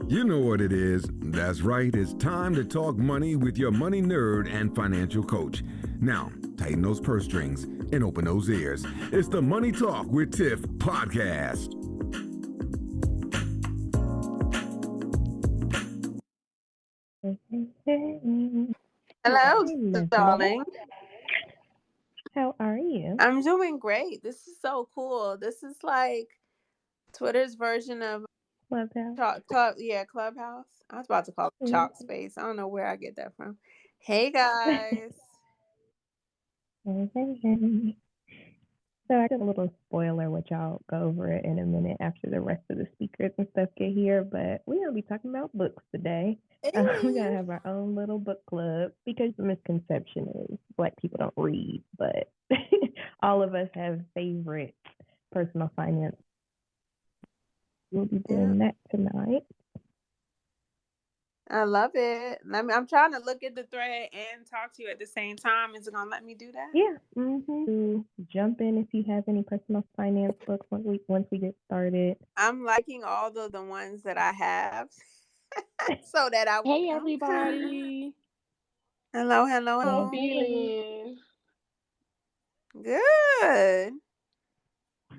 You know what it is. That's right. It's time to talk money with your money nerd and financial coach. Now, tighten those purse strings and open those ears. It's the Money Talk with Tiff podcast. Hello, Hey, darling. how are you? I'm doing great. This is so cool. This is like Twitter's version of Clubhouse. Clubhouse. I was about to call it Mhm. Chalk Space. I don't know where I get that from. Hey guys. Hey. So I got a little spoiler, which I'll go over it in a minute after the rest of the speakers and stuff get here. But we're gonna be talking about books today. We're gonna have our own little book club because the misconception is Black people don't read, but all of us have favorite personal finance. We'll be doing that tonight. I love it. I'm trying to look at the thread and talk to you at the same time. Is it gonna let me do that? Yeah. Jump in if you have any personal finance books once we get started. I'm liking all of the ones that I have. So that I Hey everybody. Hello. How you feeling? Good.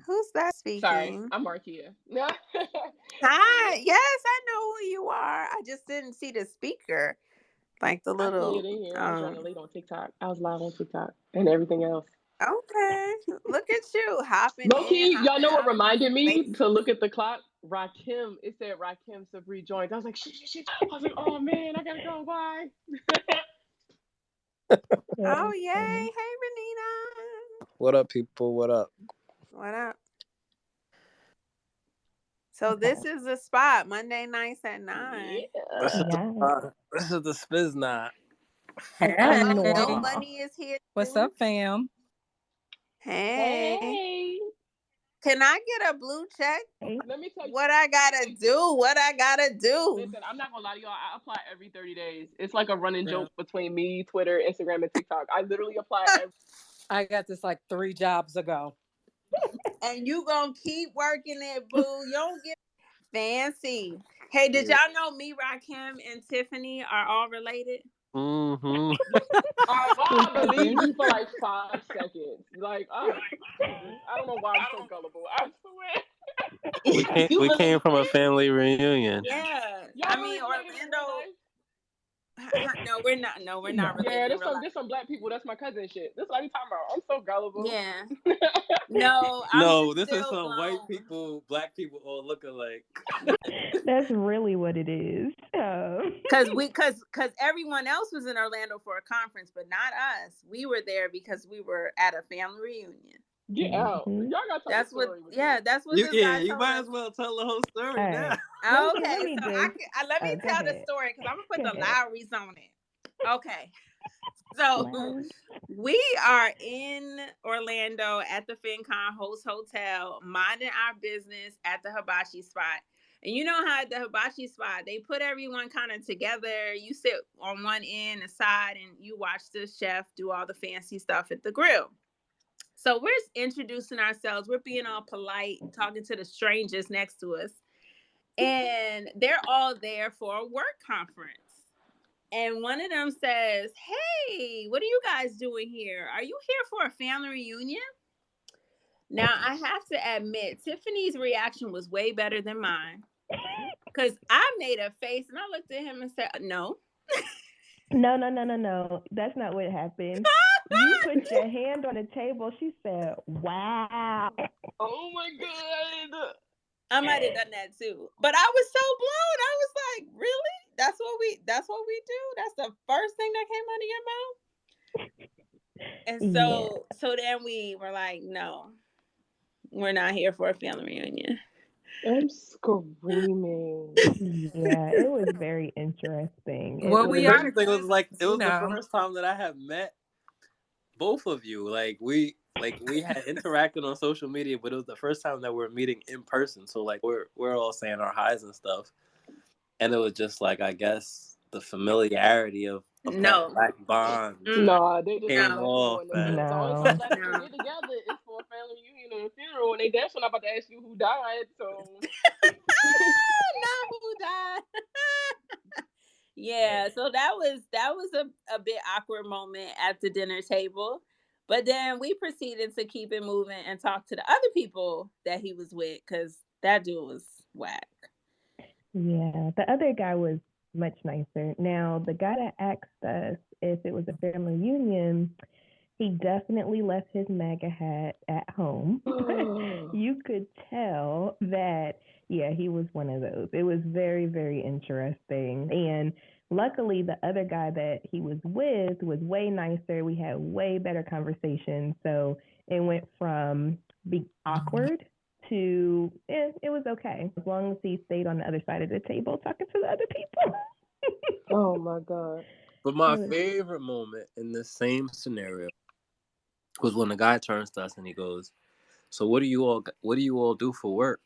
Who's that speaking? Sorry, I'm Markia. Hi. Yes, I know who you are. I just didn't see the speaker. Like the I little slid in here. I was running late on TikTok. I was live on TikTok and everything else. Okay. Look at you hopping Low key, in, y'all know what hopping out. reminded me Late. to look at the clock? Rahkim. It said Rahkim Sabree joined. I was like, shit. I was like, oh man, I gotta go. Bye. Oh yay. Hey Renita. What up, people? What up? What up? So this is the spot. Monday nights at 9. This is Yeah. this is the Spiznot. No money is here. What's up, fam? Hey. Can I get a blue check? Let me tell you what I gotta do. Listen, I'm not gonna lie to y'all. I apply every 30 days. It's like a running joke between me, Twitter, Instagram, and TikTok. I literally apply every. I got this like 3 jobs ago. And you gonna keep working it, boo. You don't get fancy. Hey, did y'all know me, Rahkim, and Tiffany are all related? Mm-hmm. I believe you for like 5 seconds. Like, oh, Jesus. I don't know why I'm so gullible. I swear. We came from a family reunion. Yeah. Y'all I mean, Orlando. No, we're not. No, we're not related. Yeah, there's some black people. That's my cousin shit. This is what I'm talking about. I'm so gullible. Yeah. No, this is some white people, black people all look alike. That's really what it is. Because everyone else was in Orlando for a conference, but not us. We were there because we were at a family reunion. Get out. Y'all gotta tell the story. That's what this guy told you might us. as well tell the whole story now. Okay, let me tell the story because I'm gonna put the Lowrys on it. Okay, so we are in Orlando at the FinCon Host Hotel, minding our business at the hibachi spot. And you know how at the hibachi spot, they put everyone kind of together. You sit on one end, the side, and you watch the chef do all the fancy stuff at the grill. So we're introducing ourselves. We're being all polite, talking to the strangers next to us. And they're all there for a work conference. And one of them says, hey, what are you guys doing here? Are you here for a family reunion? Now, I have to admit, Tiffany's reaction was way better than mine. Because I made a face and I looked at him and said, no. No. That's not what happened. You put your hand on the table. She said, wow. Oh my God. I might have done that too. But I was so blown. I was like, really? That's what we do? That's the first thing that came out of your mouth? And so then we were like, no, we're not here for a family reunion. I'm screaming. Yeah, it was very interesting. The first thing was like it was the first time that I had met both of you. Like we had interacted on social media, but it was the first time that we're meeting in person. So like we're all saying our highs and stuff, and it was just like I guess the familiarity of that black bond. No, they just came off. The only time black people get together is for a family reunion and a funeral, and they definitely not about to ask you who died. So not who died. Yeah, so that was a bit awkward moment at the dinner table. But then we proceeded to keep it moving and talk to the other people that he was with, because that dude was whack. Yeah, the other guy was much nicer. Now, the guy that asked us if it was a family reunion, he definitely left his MAGA hat at home. You could tell that, yeah, he was one of those. It was very, very interesting. And luckily, the other guy that he was with was way nicer. We had way better conversations. So it went from being awkward to, it was okay. As long as he stayed on the other side of the table talking to the other people. Oh, my God. But my favorite moment in this same scenario was when the guy turns to us and he goes, "So what do you all do for work?"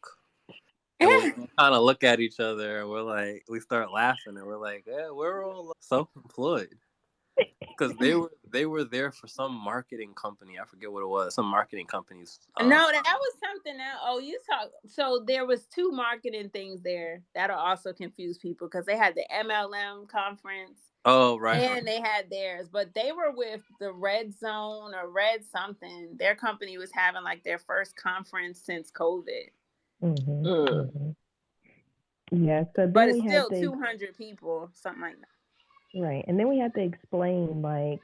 And we kind of look at each other and we start laughing and we're like, "Yeah, we're all self-employed." Because they were there for some marketing company. I forget what it was. Some marketing companies. No, that was something else. Oh, you talk. So there was 2 marketing things there that'll also confuse people, because they had the MLM conference. Oh, right. And they had theirs, but they were with the Red Zone or Red something. Their company was having like their first conference since COVID. Mm-hmm. Mm-hmm. Yeah, so then but it's we still had 200 people, something like that. Right, and then we had to explain, like,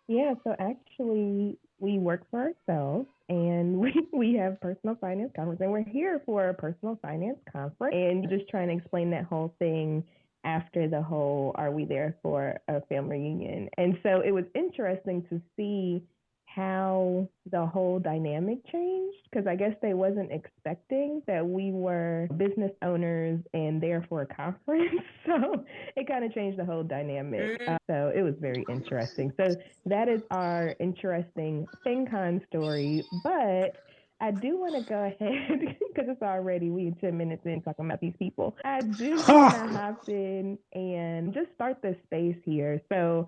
yeah, so actually we work for ourselves and we have personal finance conference, and we're here for a personal finance conference, and just trying to explain that whole thing after the whole, are we there for a family reunion? And so it was interesting to see how the whole dynamic changed, because I guess they wasn't expecting that we were business owners and there for a conference. So it kind of changed the whole dynamic. So it was very interesting. So that is our interesting FinCon story. But I do want to go ahead, because it's already, we 10 minutes in talking about these people. I do want to hop in and just start this space here. So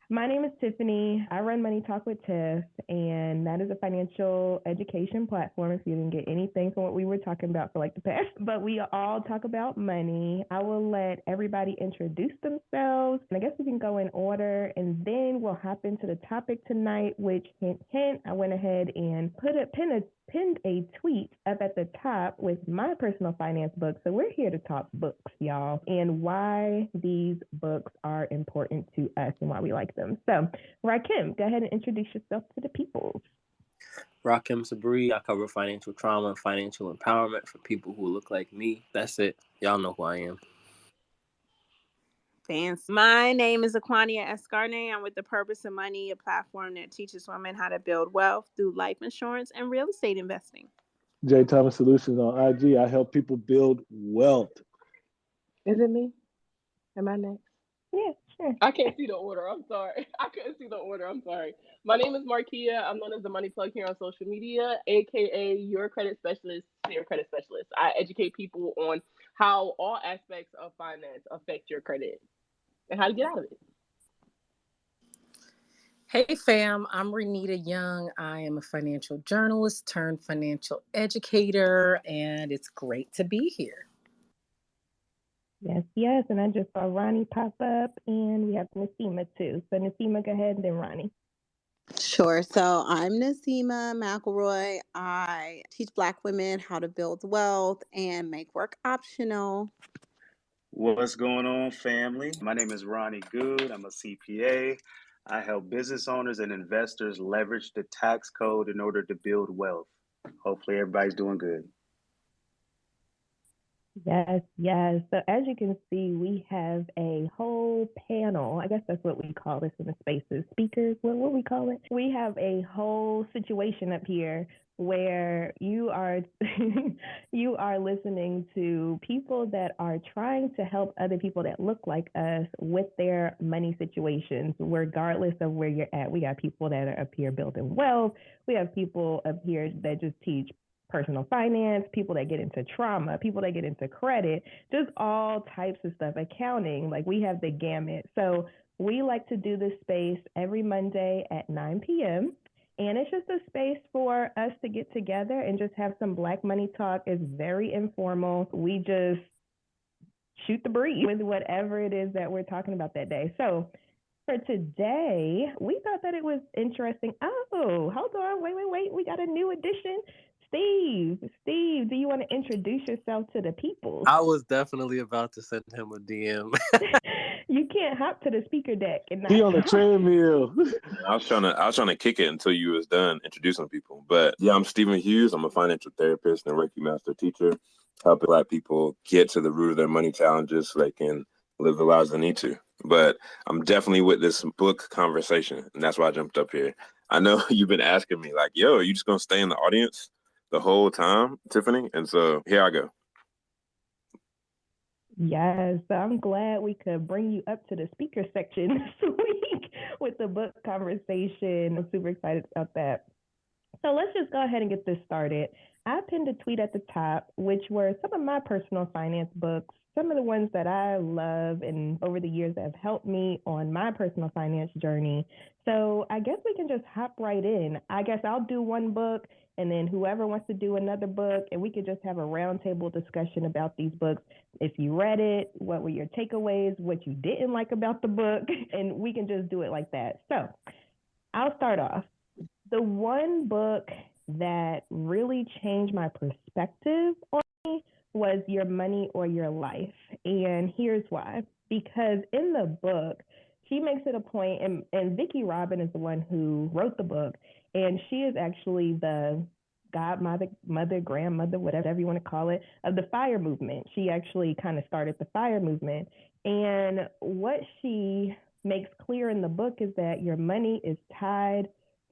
my name is Tiffany. I run Money Talk with Tiff, and that is a financial education platform, if you didn't get anything from what we were talking about for like the past. But we all talk about money. I will let everybody introduce themselves, and I guess we can go in order, and then we'll hop into the topic tonight, which, hint, hint, I went ahead and pinned a tweet up at the top with my personal finance book. So we're here to talk books, y'all, and why these books are important to us and why we like them. So, Rahkim, go ahead and introduce yourself to the people. Rahkim Sabree. I cover financial trauma and financial empowerment for people who look like me. That's it. Y'all know who I am. Thanks. My name is Aquania Escarne. I'm with The Purpose of Money, a platform that teaches women how to build wealth through life insurance and real estate investing. J Thomas Solutions on IG. I help people build wealth. Is it me? Am I next? Yeah, sure. I can't see the order. I'm sorry. I couldn't see the order. I'm sorry. My name is Markia. I'm known as the Money Plug here on social media, aka your credit specialist, senior credit specialist. I educate people on how all aspects of finance affect your credit and how to get out of it. Hey fam, I'm Renita Young. I am a financial journalist turned financial educator, and it's great to be here. Yes, yes, and I just saw Ronnie pop up, and we have Nasima too. So Nasima, go ahead, and then Ronnie. Sure. So I'm Nasima McElroy. I teach Black women how to build wealth and make work optional. What's going on, family? My name is Ronnie Good. I'm a CPA. I help business owners and investors leverage the tax code in order to build wealth. Hopefully everybody's doing good. Yes, yes. So as you can see, we have a whole panel. I guess that's what we call this in the spaces. Speakers, what we call it? We have a whole situation up here where you are you are listening to people that are trying to help other people that look like us with their money situations, regardless of where you're at. We got people that are up here building wealth. We have people up here that just teach personal finance, people that get into trauma, people that get into credit, just all types of stuff, accounting, like we have the gamut. So we like to do this space every Monday at 9 p.m. And it's just a space for us to get together and just have some Black money talk. It's very informal. We just shoot the breeze with whatever it is that we're talking about that day. So for today, we thought that it was interesting. Oh, hold on. Wait. We got a new addition. Steve, do you want to introduce yourself to the people? I was definitely about to send him a DM. You can't hop to the speaker deck and not he on the treadmill. I was trying to kick it until you was done introducing people. But yeah, I'm Stephen Hughes. I'm a financial therapist and Reiki master teacher, helping Black people get to the root of their money challenges so they can live the lives they need to. But I'm definitely with this book conversation, and that's why I jumped up here. I know you've been asking me like, yo, are you just going to stay in the audience the whole time, Tiffany? And so here I go. Yes, I'm glad we could bring you up to the speaker section this week with the book conversation. I'm super excited about that. So let's just go ahead and get this started. I pinned a tweet at the top, which were some of my personal finance books, some of the ones that I love and over the years have helped me on my personal finance journey. So I guess we can just hop right in. I guess I'll do one book, and then whoever wants to do another book, and we could just have a roundtable discussion about these books. If you read it, what were your takeaways, what you didn't like about the book, and we can just do it like that. So I'll start off. The one book that really changed my perspective on me was Your Money or Your Life. And here's why. Because in the book, she makes it a point, and Vicki Robin is the one who wrote the book, and she is actually the godmother, grandmother, whatever you want to call it, of the FIRE movement. She actually kind of started the FIRE movement. And what she makes clear in the book is that your money is tied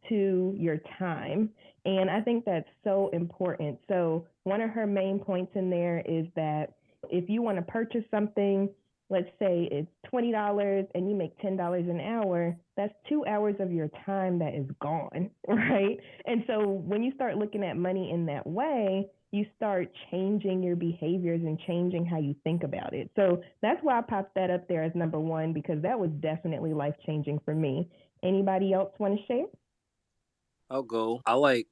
to your time. And I think that's so important. So one of her main points in there is that if you want to purchase something, let's say it's $20 and you make $10 an hour, that's 2 hours of your time that is gone, right? And so when you start looking at money in that way, you start changing your behaviors and changing how you think about it. So that's why I popped that up there as number one, because that was definitely life-changing for me. Anybody else want to share? I'll go. I like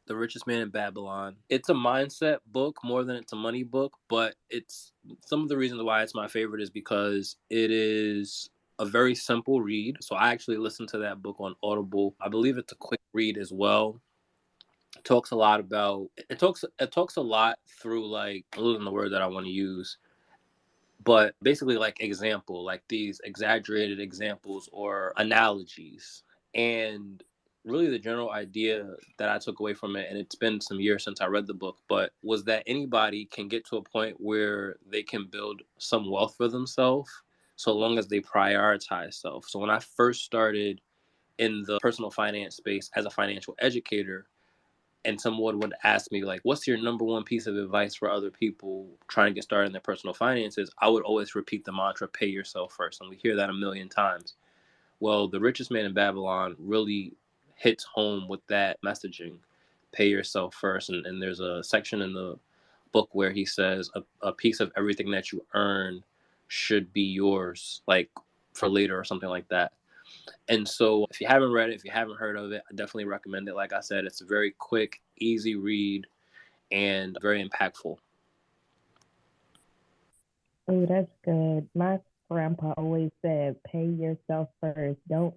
The Richest Man in Babylon. It's a mindset book more than it's a money book, but it's some of the reasons why it's my favorite is because it is a very simple read. So I actually listened to that book on Audible. I believe it's a quick read as well. It talks a lot about it talks a lot through, like, I'm losing the word that I want to use, but basically like example, like these exaggerated examples or analogies. And really the general idea that I took away from it, and it's been some years since I read the book, but was that anybody can get to a point where they can build some wealth for themselves so long as they prioritize self. So when I first started in the personal finance space as a financial educator, and someone would ask me, like, what's your number one piece of advice for other people trying to get started in their personal finances, I would always repeat the mantra, pay yourself first. And we hear that a million times. Well, The Richest Man in Babylon really hits home with that messaging, pay yourself first. And there's a section in the book where he says a piece of everything that you earn should be yours, like for later or something like that. And so if you haven't read it, if you haven't heard of it, I definitely recommend it. Like I said, it's a very quick, easy read and very impactful. Oh, that's good. My grandpa always said, pay yourself first. Don't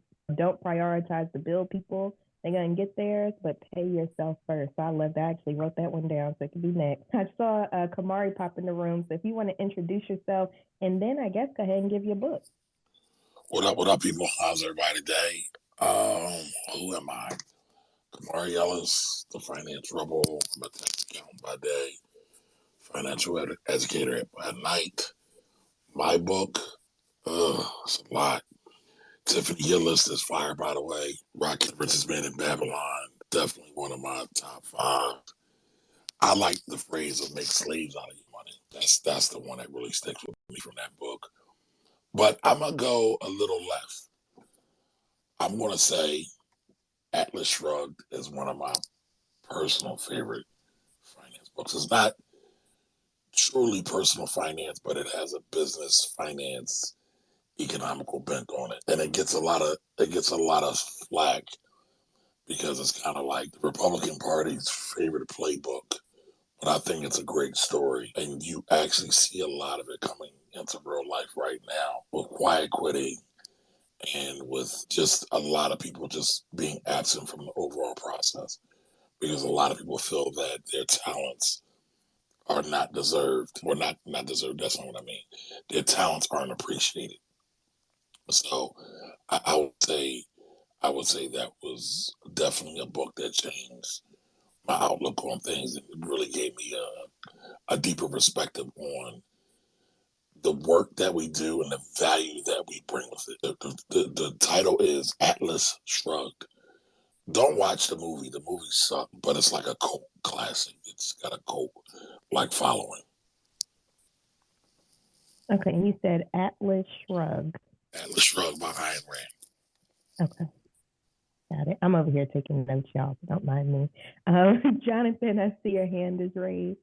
prioritize to build people. They're going to get theirs, but pay yourself first. So I love that. I actually wrote that one down, so it could be next. I saw Camari pop in the room. So if you want to introduce yourself, and then I guess go ahead and give your book. What up, people? How's everybody today? Who am I? Camari Ellis, the finance rebel. I'm a tax accountant by day, financial educator at night. My book, it's a lot. Tiffany, your list is fire, by the way. Rahkim, Richest Man in Babylon, definitely one of my top 5. I like the phrase of make slaves out of your money. That's the one that really sticks with me from that book. But I'm going to go a little left. I'm going to say Atlas Shrugged is one of my personal favorite finance books. It's not truly personal finance, but it has a business, finance, economical bent on it. And it gets a lot of flack because it's kind of like the Republican Party's favorite playbook. But I think it's a great story, and you actually see a lot of it coming into real life right now with quiet quitting and with just a lot of people just being absent from the overall process, because a lot of people feel that their talents are not deserved, or not deserved. That's not what I mean. Their talents aren't appreciated. So I would say that was definitely a book that changed my outlook on things, and it really gave me a deeper perspective on the work that we do and the value that we bring with it. The title is Atlas Shrugged. Don't watch the movie. The movie sucked, but it's like a cult classic. It's got a cult like following. Okay, and you said Atlas Shrugged. Atlas Shrugged by Ayn Rand. Okay. Got it. I'm over here taking notes, y'all, so don't mind me. Jonathan, I see your hand is raised.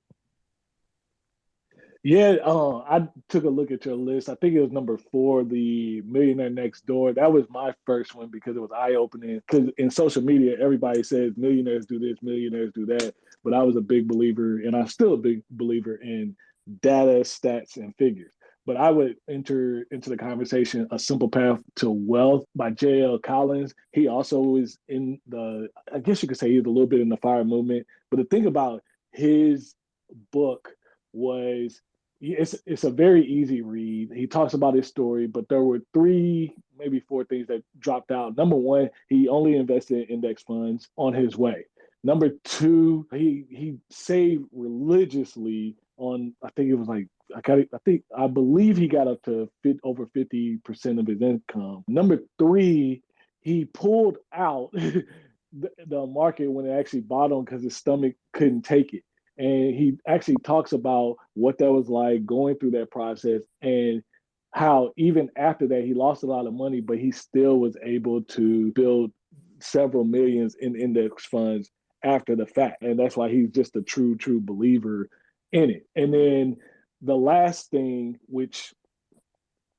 Yeah, I took a look at your list. I think it was number 4, The Millionaire Next Door. That was my first one because it was eye-opening. Because in social media, everybody says millionaires do this, millionaires do that. But I was a big believer, and I'm still a big believer in data, stats, and figures. But I would enter into the conversation A Simple Path to Wealth by J.L. Collins. He also was in I guess you could say he was a little bit in the FIRE movement. But the thing about his book was, it's a very easy read. He talks about his story, but there were 3, maybe 4 things that dropped out. Number 1, he only invested in index funds on his way. Number 2, he saved religiously on, I think it was like, I believe he got up to over 50% of his income. Number 3, he pulled out the market when it actually bottomed because his stomach couldn't take it. And he actually talks about what that was like going through that process, and how even after that he lost a lot of money, but he still was able to build several millions in index funds after the fact. And that's why he's just a true believer in it. And then the last thing, which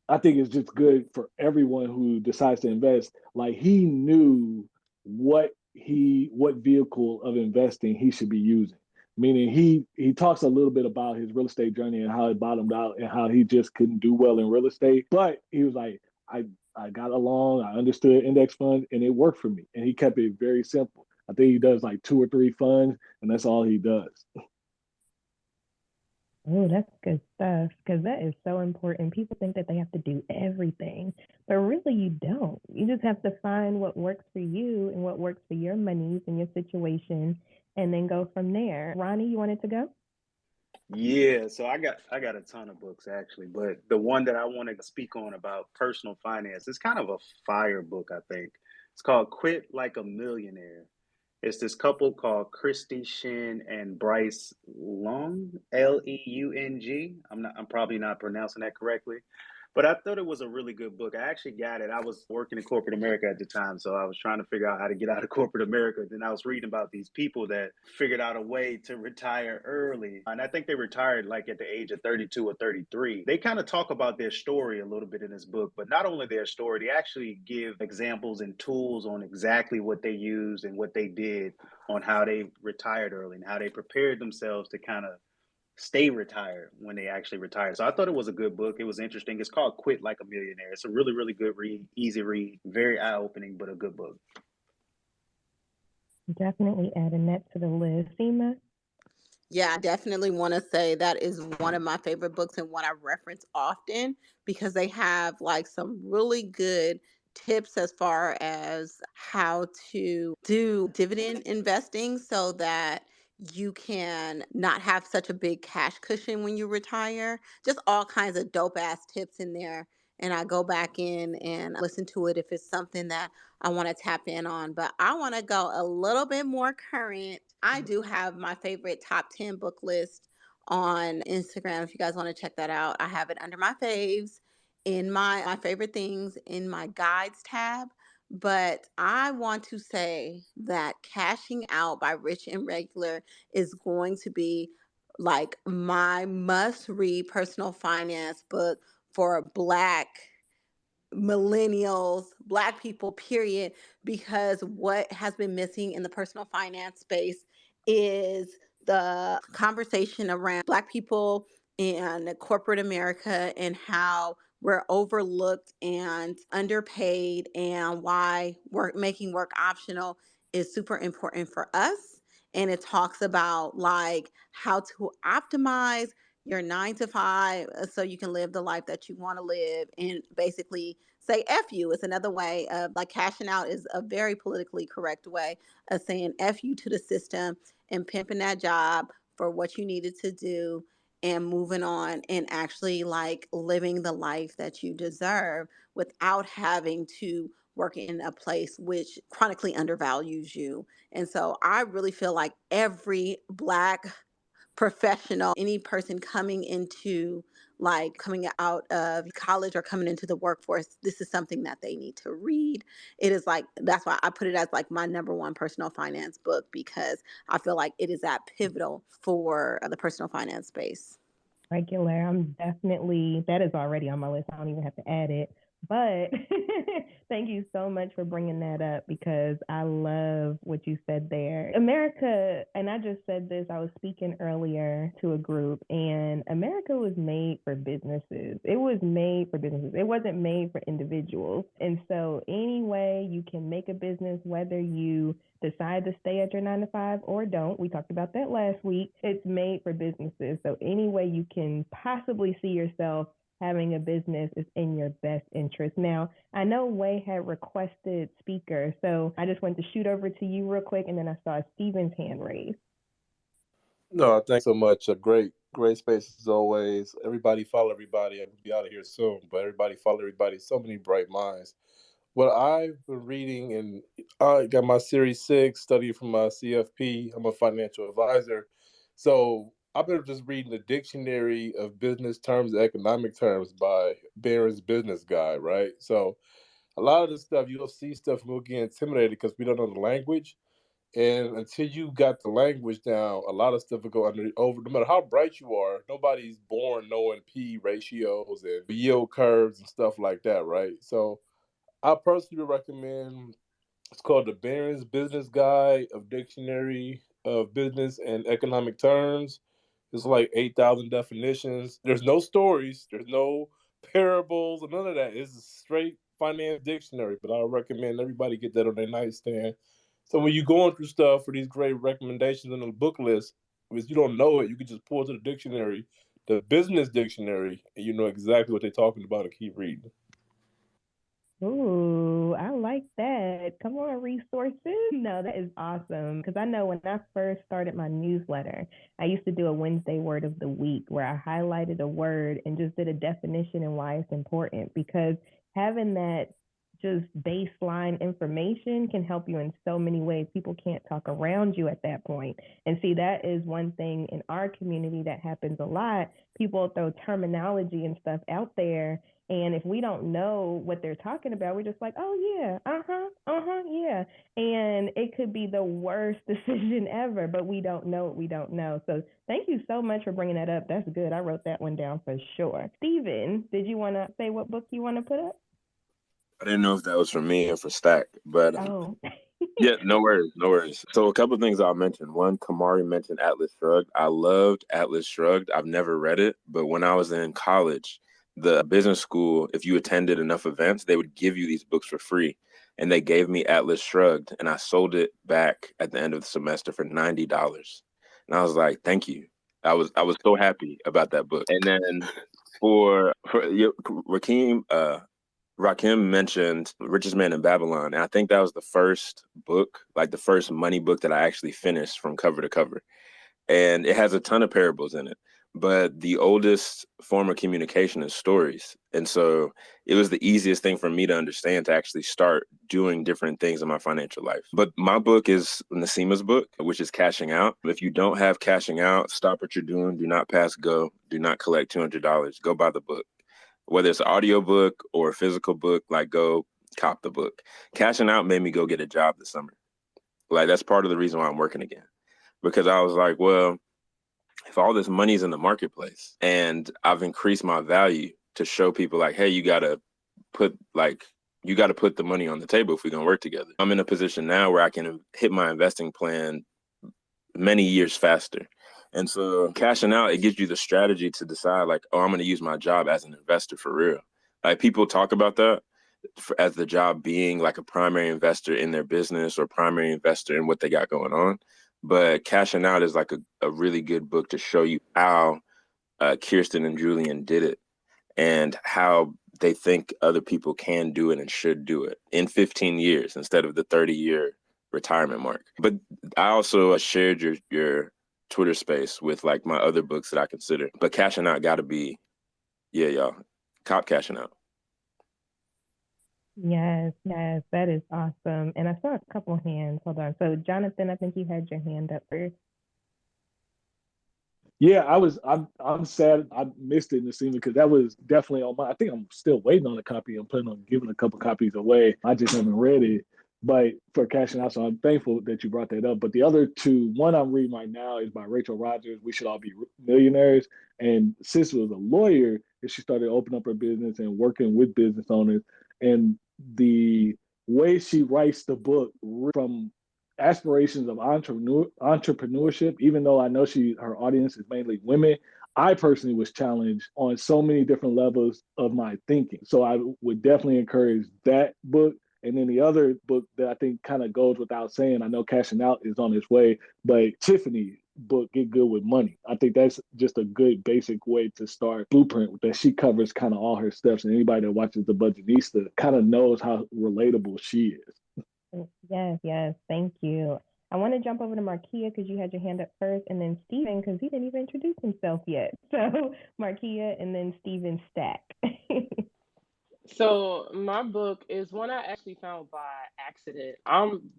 I think is just good for everyone who decides to invest, like he knew what vehicle of investing he should be using. Meaning he talks a little bit about his real estate journey and how it bottomed out and how he just couldn't do well in real estate. But he was like, I got along, I understood index funds, and it worked for me. And he kept it very simple. I think he does like 2 or 3 funds, and that's all he does. Oh, that's good stuff, because that is so important. People think that they have to do everything, but really you don't. You just have to find what works for you and what works for your monies and your situation, and then go from there. Ronnie, you wanted to go? Yeah, so I got a ton of books actually, but the one that I want to speak on about personal finance is kind of a fire book, I think. It's called Quit Like a Millionaire. It's this couple called Christy Shin and Bryce Leung, Leung. I'm probably not pronouncing that correctly. But I thought it was a really good book. I actually got it. I was working in corporate America at the time, so I was trying to figure out how to get out of corporate America. Then I was reading about these people that figured out a way to retire early. And I think they retired like at the age of 32 or 33. They kind of talk about their story a little bit in this book, but not only their story, they actually give examples and tools on exactly what they used and what they did on how they retired early and how they prepared themselves to kind of stay retired when they actually retired. So I thought it was a good book. It was interesting. It's called Quit Like a Millionaire. It's a really, really good read, easy read, very eye-opening, but a good book. Definitely adding that to the list. Seema? Yeah, I definitely want to say that is one of my favorite books and one I reference often, because they have like some really good tips as far as how to do dividend investing so that you can not have such a big cash cushion when you retire. Just all kinds of dope ass tips in there. And I go back in and listen to it if it's something that I want to tap in on. But I want to go a little bit more current. I do have my favorite top 10 book list on Instagram. If you guys want to check that out, I have it under my faves in my favorite things in my guides tab. But I want to say that Cashing Out by Rich and Regular is going to be like my must read personal finance book for Black millennials, Black people, period, because what has been missing in the personal finance space is the conversation around Black people in corporate America and how we're overlooked and underpaid, and why making work optional is super important for us. And it talks about like how to optimize your 9 to 5 so you can live the life that you want to live, and basically say F you. It's another way of like cashing out is a very politically correct way of saying F you to the system and pimping that job for what you needed to do and moving on and actually like living the life that you deserve without having to work in a place which chronically undervalues you. And so I really feel like every Black professional, any person coming out of college or coming into the workforce, this is something that they need to read. It is like, that's why I put it as like my number one personal finance book, because I feel like it is that pivotal for the personal finance space. Regular. I'm definitely, that is already on my list. I don't even have to add it. But thank you so much for bringing that up, because I love what you said there. America, and I just said this, I was speaking earlier to a group, and America was made for businesses. It was made for businesses. It wasn't made for individuals. And so any way you can make a business, whether you decide to stay at your 9 to 5 or don't, we talked about that last week, it's made for businesses. So any way you can possibly see yourself having a business is in your best interest. Now, I know Way had requested speaker, so I just wanted to shoot over to you real quick, and then I saw Steven's hand raised. No, thanks so much. A great space as always. Everybody follow everybody. I'm gonna be out of here soon, but everybody follow everybody. So many bright minds. What I've been reading, and I got my Series 6, studying from my CFP. I'm a financial advisor. So I've been just reading the Dictionary of Business Terms and Economic Terms by Barron's Business Guide, right? So a lot of the stuff, you'll see stuff and we'll get intimidated because we don't know the language. And until you got the language down, a lot of stuff will go over. No matter how bright you are, nobody's born knowing P ratios and yield curves and stuff like that, right? So I personally would recommend, it's called the Barron's Business Guide of Dictionary of Business and Economic Terms. It's like 8,000 definitions. There's no stories. There's no parables or none of that. It's a straight finance dictionary, but I recommend everybody get that on their nightstand. So when you're going through stuff for these great recommendations in the book list, if you don't know it, you can just pull to the dictionary, the business dictionary, and you know exactly what they're talking about and keep reading. Ooh, I like that. Come on, resources. No, that is awesome. Because I know when I first started my newsletter, I used to do a Wednesday word of the week where I highlighted a word and just did a definition and why it's important. Because having that just baseline information can help you in so many ways. People can't talk around you at that point. And see, that is one thing in our community that happens a lot. People throw terminology and stuff out there, and if we don't know what they're talking about, we're just like, oh, yeah, yeah. And it could be the worst decision ever, but we don't know what we don't know. So thank you so much for bringing that up. That's good. I wrote that one down for sure. Steven, did you want to say what book you want to put up? I didn't know if that was for me or for Stack, but yeah, no worries. So a couple of things I'll mention. One, Camari mentioned Atlas Shrugged. I loved Atlas Shrugged. I've never read it, but when I was in college, the business school, if you attended enough events, they would give you these books for free. And they gave me Atlas Shrugged, and I sold it back at the end of the semester for $90. And I was like, thank you. I was so happy about that book. And then for Rahkim mentioned Richest Man in Babylon, and I think that was the first book, like the first money book that I actually finished from cover to cover. And it has a ton of parables in it, but the oldest form of communication is stories. And so it was the easiest thing for me to understand to actually start doing different things in my financial life. But my book is Nasima's book, which is Cashing Out. If you don't have Cashing Out, stop what you're doing. Do not pass go. Do not collect $200. Go buy the book. Whether it's an audio book or a physical book, like go cop the book. Cashing Out made me go get a job this summer. Like that's part of the reason why I'm working again. Because I was like, well, if all this money's in the marketplace and I've increased my value to show people like, hey, you got to put the money on the table if we're going to work together. I'm in a position now where I can hit my investing plan many years faster. And so cashing out, it gives you the strategy to decide like, oh, I'm going to use my job as an investor for real. Like people talk about that as the job being like a primary investor in their business or primary investor in what they got going on. But cashing out is like a really good book to show you how Kirsten and Julian did it and how they think other people can do it and should do it in 15 years instead of the 30-year retirement mark. But I also shared your Twitter space with like my other books that I consider. But cashing out got to be, yeah, y'all, cop cashing out. Yes, that is awesome. And I saw a couple hands. Hold on. So Jonathan, I think you had your hand up first. Yeah, I'm sad I missed it in the scene because that was definitely on my. I think I'm still waiting on a copy. I'm planning on giving a couple copies away. I just haven't read it. But for cashing out, so I'm thankful that you brought that up. But the other two, one I'm reading right now is by Rachel Rogers. We Should All Be Millionaires. And sis was a lawyer, and she started opening up her business and working with business owners. And the way she writes the book from aspirations of entrepreneurship, even though I know her audience is mainly women, I personally was challenged on so many different levels of my thinking. So I would definitely encourage that book. And then the other book that I think kind of goes without saying, I know cashing out is on its way, but Tiffany book, Get Good with Money. I think that's just a good basic way to start blueprint that she covers kind of all her steps. And anybody that watches The Budgetista kind of knows how relatable she is. Yes. Thank you. I want to jump over to Markia because you had your hand up first, and then Steven because he didn't even introduce himself yet. So Markia and then Steven Stack. So my book is one I actually found by accident.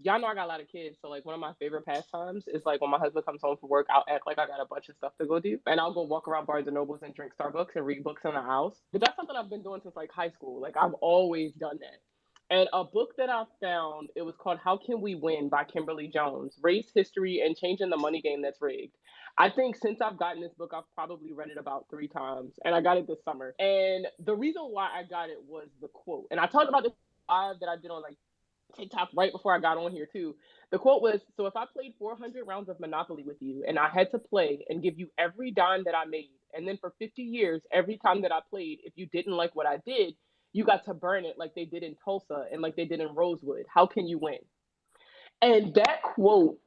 Y'all know I got a lot of kids, so like one of my favorite pastimes is like when my husband comes home from work, I'll act like I got a bunch of stuff to go do, and I'll go walk around Barnes and Nobles and drink Starbucks and read books in the house. But that's something I've been doing since like high school. Like I've always done that. And a book that I found, it was called How Can We Win by Kimberly Jones, Race, History, and Changing the Money Game That's Rigged. I think since I've gotten this book, I've probably read it about 3 times, and I got it this summer. And the reason why I got it was the quote. And I talked about this live that I did on like TikTok right before I got on here too. The quote was, so if I played 400 rounds of Monopoly with you and I had to play and give you every dime that I made, and then for 50 years, every time that I played, if you didn't like what I did, you got to burn it like they did in Tulsa and like they did in Rosewood. How can you win? And that quote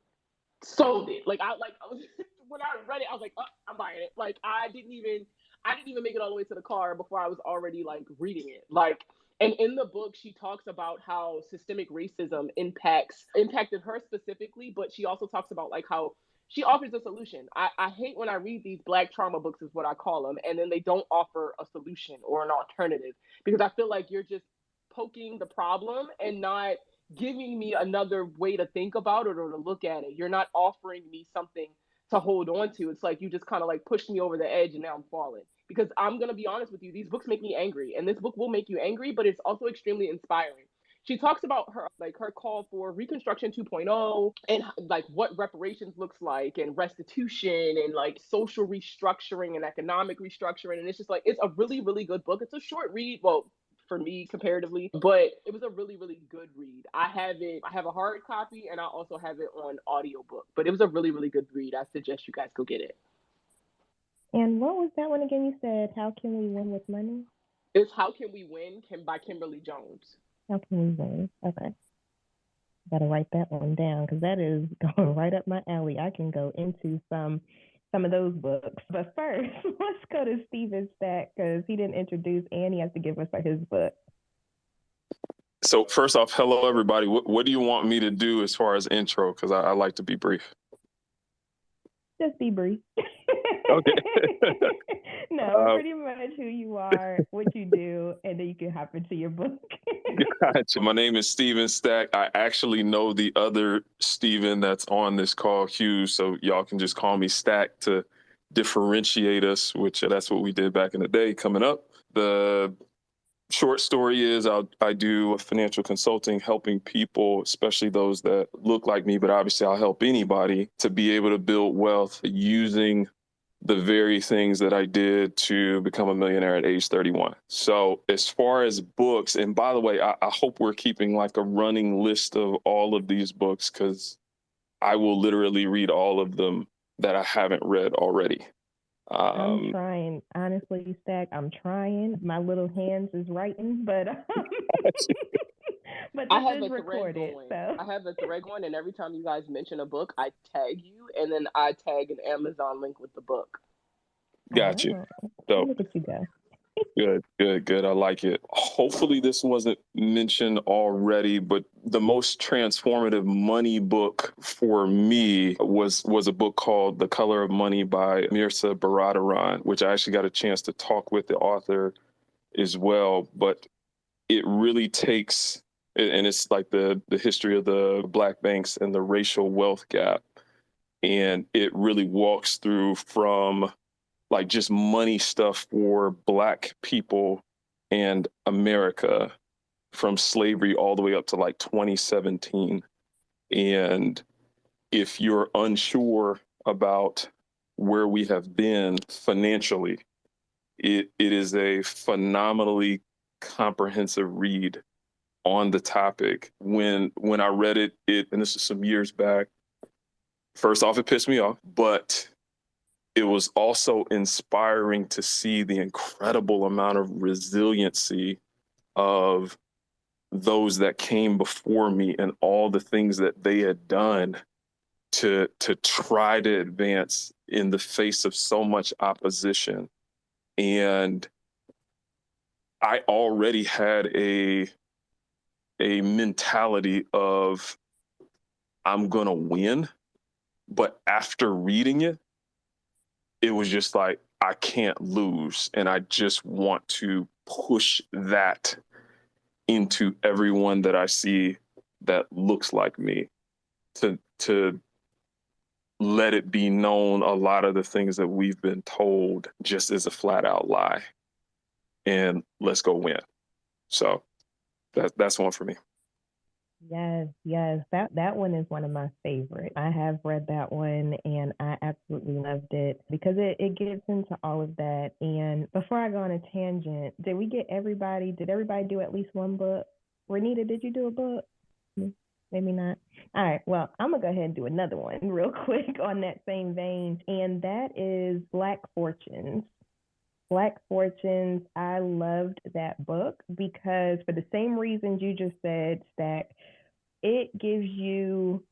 sold it. Like I was when I read it, I was like, oh, I'm buying it. Like I didn't even make it all the way to the car before I was already like reading it. Like, and in the book, she talks about how systemic racism impacted her specifically, but she also talks about like how she offers a solution. I hate when I read these Black trauma books, is what I call them, and then they don't offer a solution or an alternative, because I feel like you're just poking the problem and not giving me another way to think about it or to look at it. You're not offering me something to hold on to. It's like you just kind of like pushed me over the edge and now I'm falling. Because I'm going to be honest with you, these books make me angry, and this book will make you angry, but it's also extremely inspiring. She talks about her call for Reconstruction 2.0 and like what reparations looks like and restitution and like social restructuring and economic restructuring. And it's just like, it's a really, really good book. It's a short read. Well, for me comparatively, but it was a really, really good read. I have a hard copy and I also have it on audiobook, but it was a really, really good read. I suggest you guys go get it. And what was that one again? You said, How Can We Win with Money? It's How Can We Win by Kimberly Jones. How Can We Win? Okay. Gotta write that one down because that is going right up my alley. I can go into some of those books. But first, let's go to Steven Stack because he didn't introduce and he has to give us his book. So first off, hello, everybody. What do you want me to do as far as intro? Because I like to be brief. Just be brief. Okay. No, pretty much who you are, what you do, and then you can hop into your book. Gotcha. My name is Steven Stack. I actually know the other Steven that's on this call, Hughes, so y'all can just call me Stack to differentiate us, which that's what we did back in the day coming up. The short story is I do financial consulting, helping people, especially those that look like me, but obviously I'll help anybody to be able to build wealth using the very things that I did to become a millionaire at age 31. So as far as books, and by the way, I hope we're keeping like a running list of all of these books because I will literally read all of them that I haven't read already. I'm trying. Honestly, Stack, I'm trying. My little hands is writing, but but I this have is a thread recorded, going. so I have a thread going, and every time you guys mention a book, I tag you, and then I tag an Amazon link with the book. Got you. So look at you go. Good. I like it. Hopefully this wasn't mentioned already, but the most transformative money book for me was a book called The Color of Money by Mirza Baradaran, which I actually got a chance to talk with the author as well. But it really takes, and it's like the history of the Black banks and the racial wealth gap. And it really walks through from like just money stuff for Black people and America from slavery all the way up to like 2017. And if you're unsure about where we have been financially, it is a phenomenally comprehensive read on the topic. When I read it, and this is some years back, first off, it pissed me off, but it was also inspiring to see the incredible amount of resiliency of those that came before me and all the things that they had done to try to advance in the face of so much opposition. And I already had a mentality of I'm gonna win, but after reading it, it was just like, I can't lose. And I just want to push that into everyone that I see that looks like me, to let it be known a lot of the things that we've been told just is a flat out lie. And let's go win. So that's one for me. Yes. That one is one of my favorites. I have read that one and I absolutely loved it because it gets into all of that. And before I go on a tangent, did everybody do at least one book? Renita, did you do a book? Maybe not. All right. Well, I'm going to go ahead and do another one real quick on that same vein. And that is Black Fortunes. Black Fortunes, I loved that book because for the same reasons you just said, Stack, it gives you,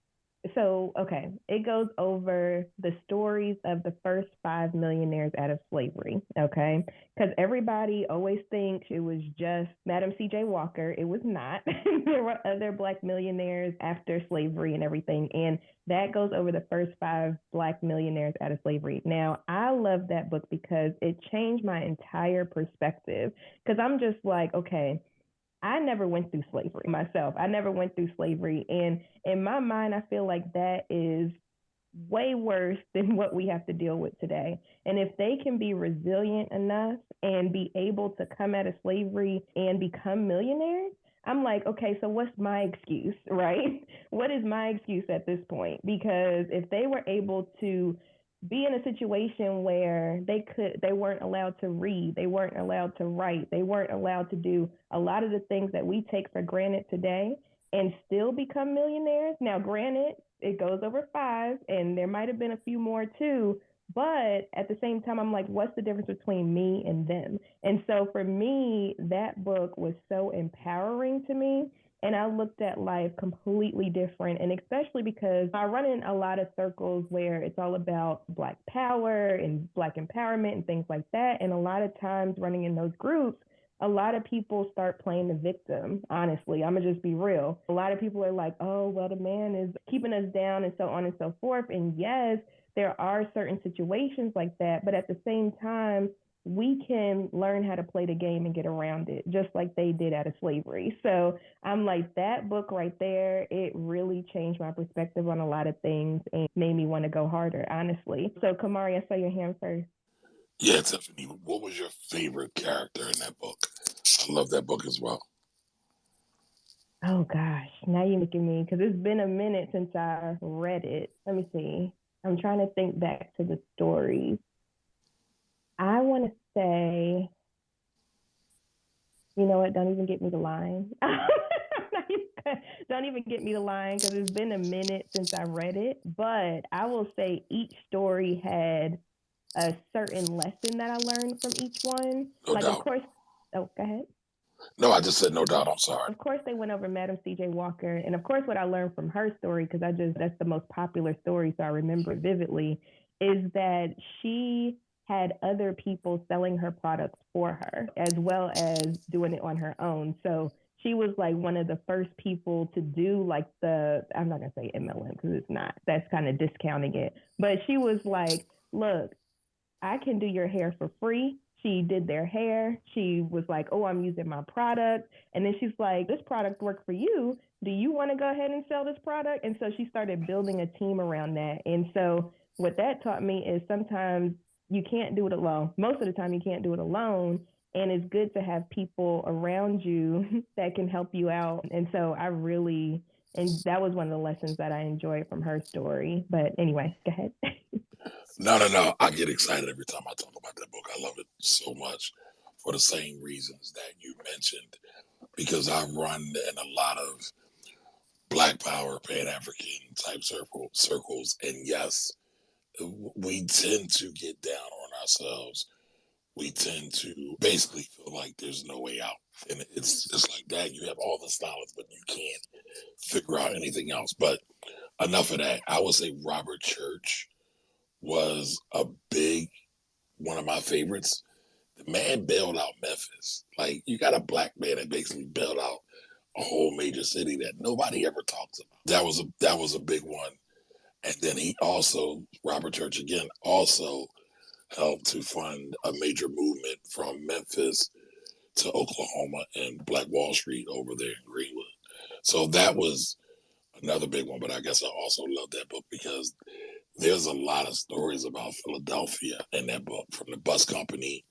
it goes over the stories of the first 5 millionaires out of slavery, okay? Because everybody always thinks it was just Madam C.J. Walker. It was not. There were other Black millionaires after slavery and everything, and that goes over the first 5 Black millionaires out of slavery. Now, I love that book because it changed my entire perspective because I'm just like, okay, I never went through slavery myself. I never went through slavery. And in my mind, I feel like that is way worse than what we have to deal with today. And if they can be resilient enough and be able to come out of slavery and become millionaires, I'm like, okay, so what's my excuse, right? What is my excuse at this point? Because if they were able to be in a situation where they weren't allowed to read, they weren't allowed to write, they weren't allowed to do a lot of the things that we take for granted today and still become millionaires. Now, granted, it goes over 5 and there might have been a few more too, but at the same time, I'm like, what's the difference between me and them? And so for me, that book was so empowering to me. And I looked at life completely different. And especially because I run in a lot of circles where it's all about Black power and Black empowerment and things like that. And a lot of times running in those groups, a lot of people start playing the victim. Honestly, I'm going to just be real. A lot of people are like, oh, well, the man is keeping us down and so on and so forth. And yes, there are certain situations like that. But at the same time, we can learn how to play the game and get around it, just like they did out of slavery. So I'm like, that book right there, it really changed my perspective on a lot of things and made me want to go harder, honestly. So Camari, I saw your hand first. Yeah, Tiffany, what was your favorite character in that book? I love that book as well. Oh gosh, now you're making me, because it's been a minute since I read it. Let me see. I'm trying to think back to the stories. I want to say, you know what? Don't even get me the line. I'm not even Don't even get me to lying because it's been a minute since I read it. But I will say each story had a certain lesson that I learned from each one. No like, doubt. of course, oh, go ahead. No, I just said no doubt. I'm sorry. Of course, they went over Madam C.J. Walker. And of course, what I learned from her story, because that's the most popular story, so I remember it vividly, is that she had other people selling her products for her, as well as doing it on her own. So she was like one of the first people to do like I'm not going to say MLM because it's not, that's kind of discounting it. But she was like, look, I can do your hair for free. She did their hair. She was like, oh, I'm using my product. And then she's like, this product worked for you. Do you want to go ahead and sell this product? And so she started building a team around that. And so what that taught me is sometimes you can't do it alone. Most of the time you can't do it alone. And it's good to have people around you that can help you out. And so and that was one of the lessons that I enjoyed from her story. But anyway, go ahead. No. I get excited every time I talk about that book. I love it so much for the same reasons that you mentioned, because I run in a lot of Black Power, Pan-African type circles. And yes, we tend to get down on ourselves. We tend to basically feel like there's no way out. And it's just like that. You have all this knowledge, but you can't figure out anything else. But enough of that. I would say Robert Church was a big one of my favorites. The man bailed out Memphis. Like, you got a black man that basically bailed out a whole major city that nobody ever talks about. That was a big one. And then he also, Robert Church again, also helped to fund a major movement from Memphis to Oklahoma and Black Wall Street over there in Greenwood. So that was another big one. But I guess I also love that book because there's a lot of stories about Philadelphia in that book, from the bus company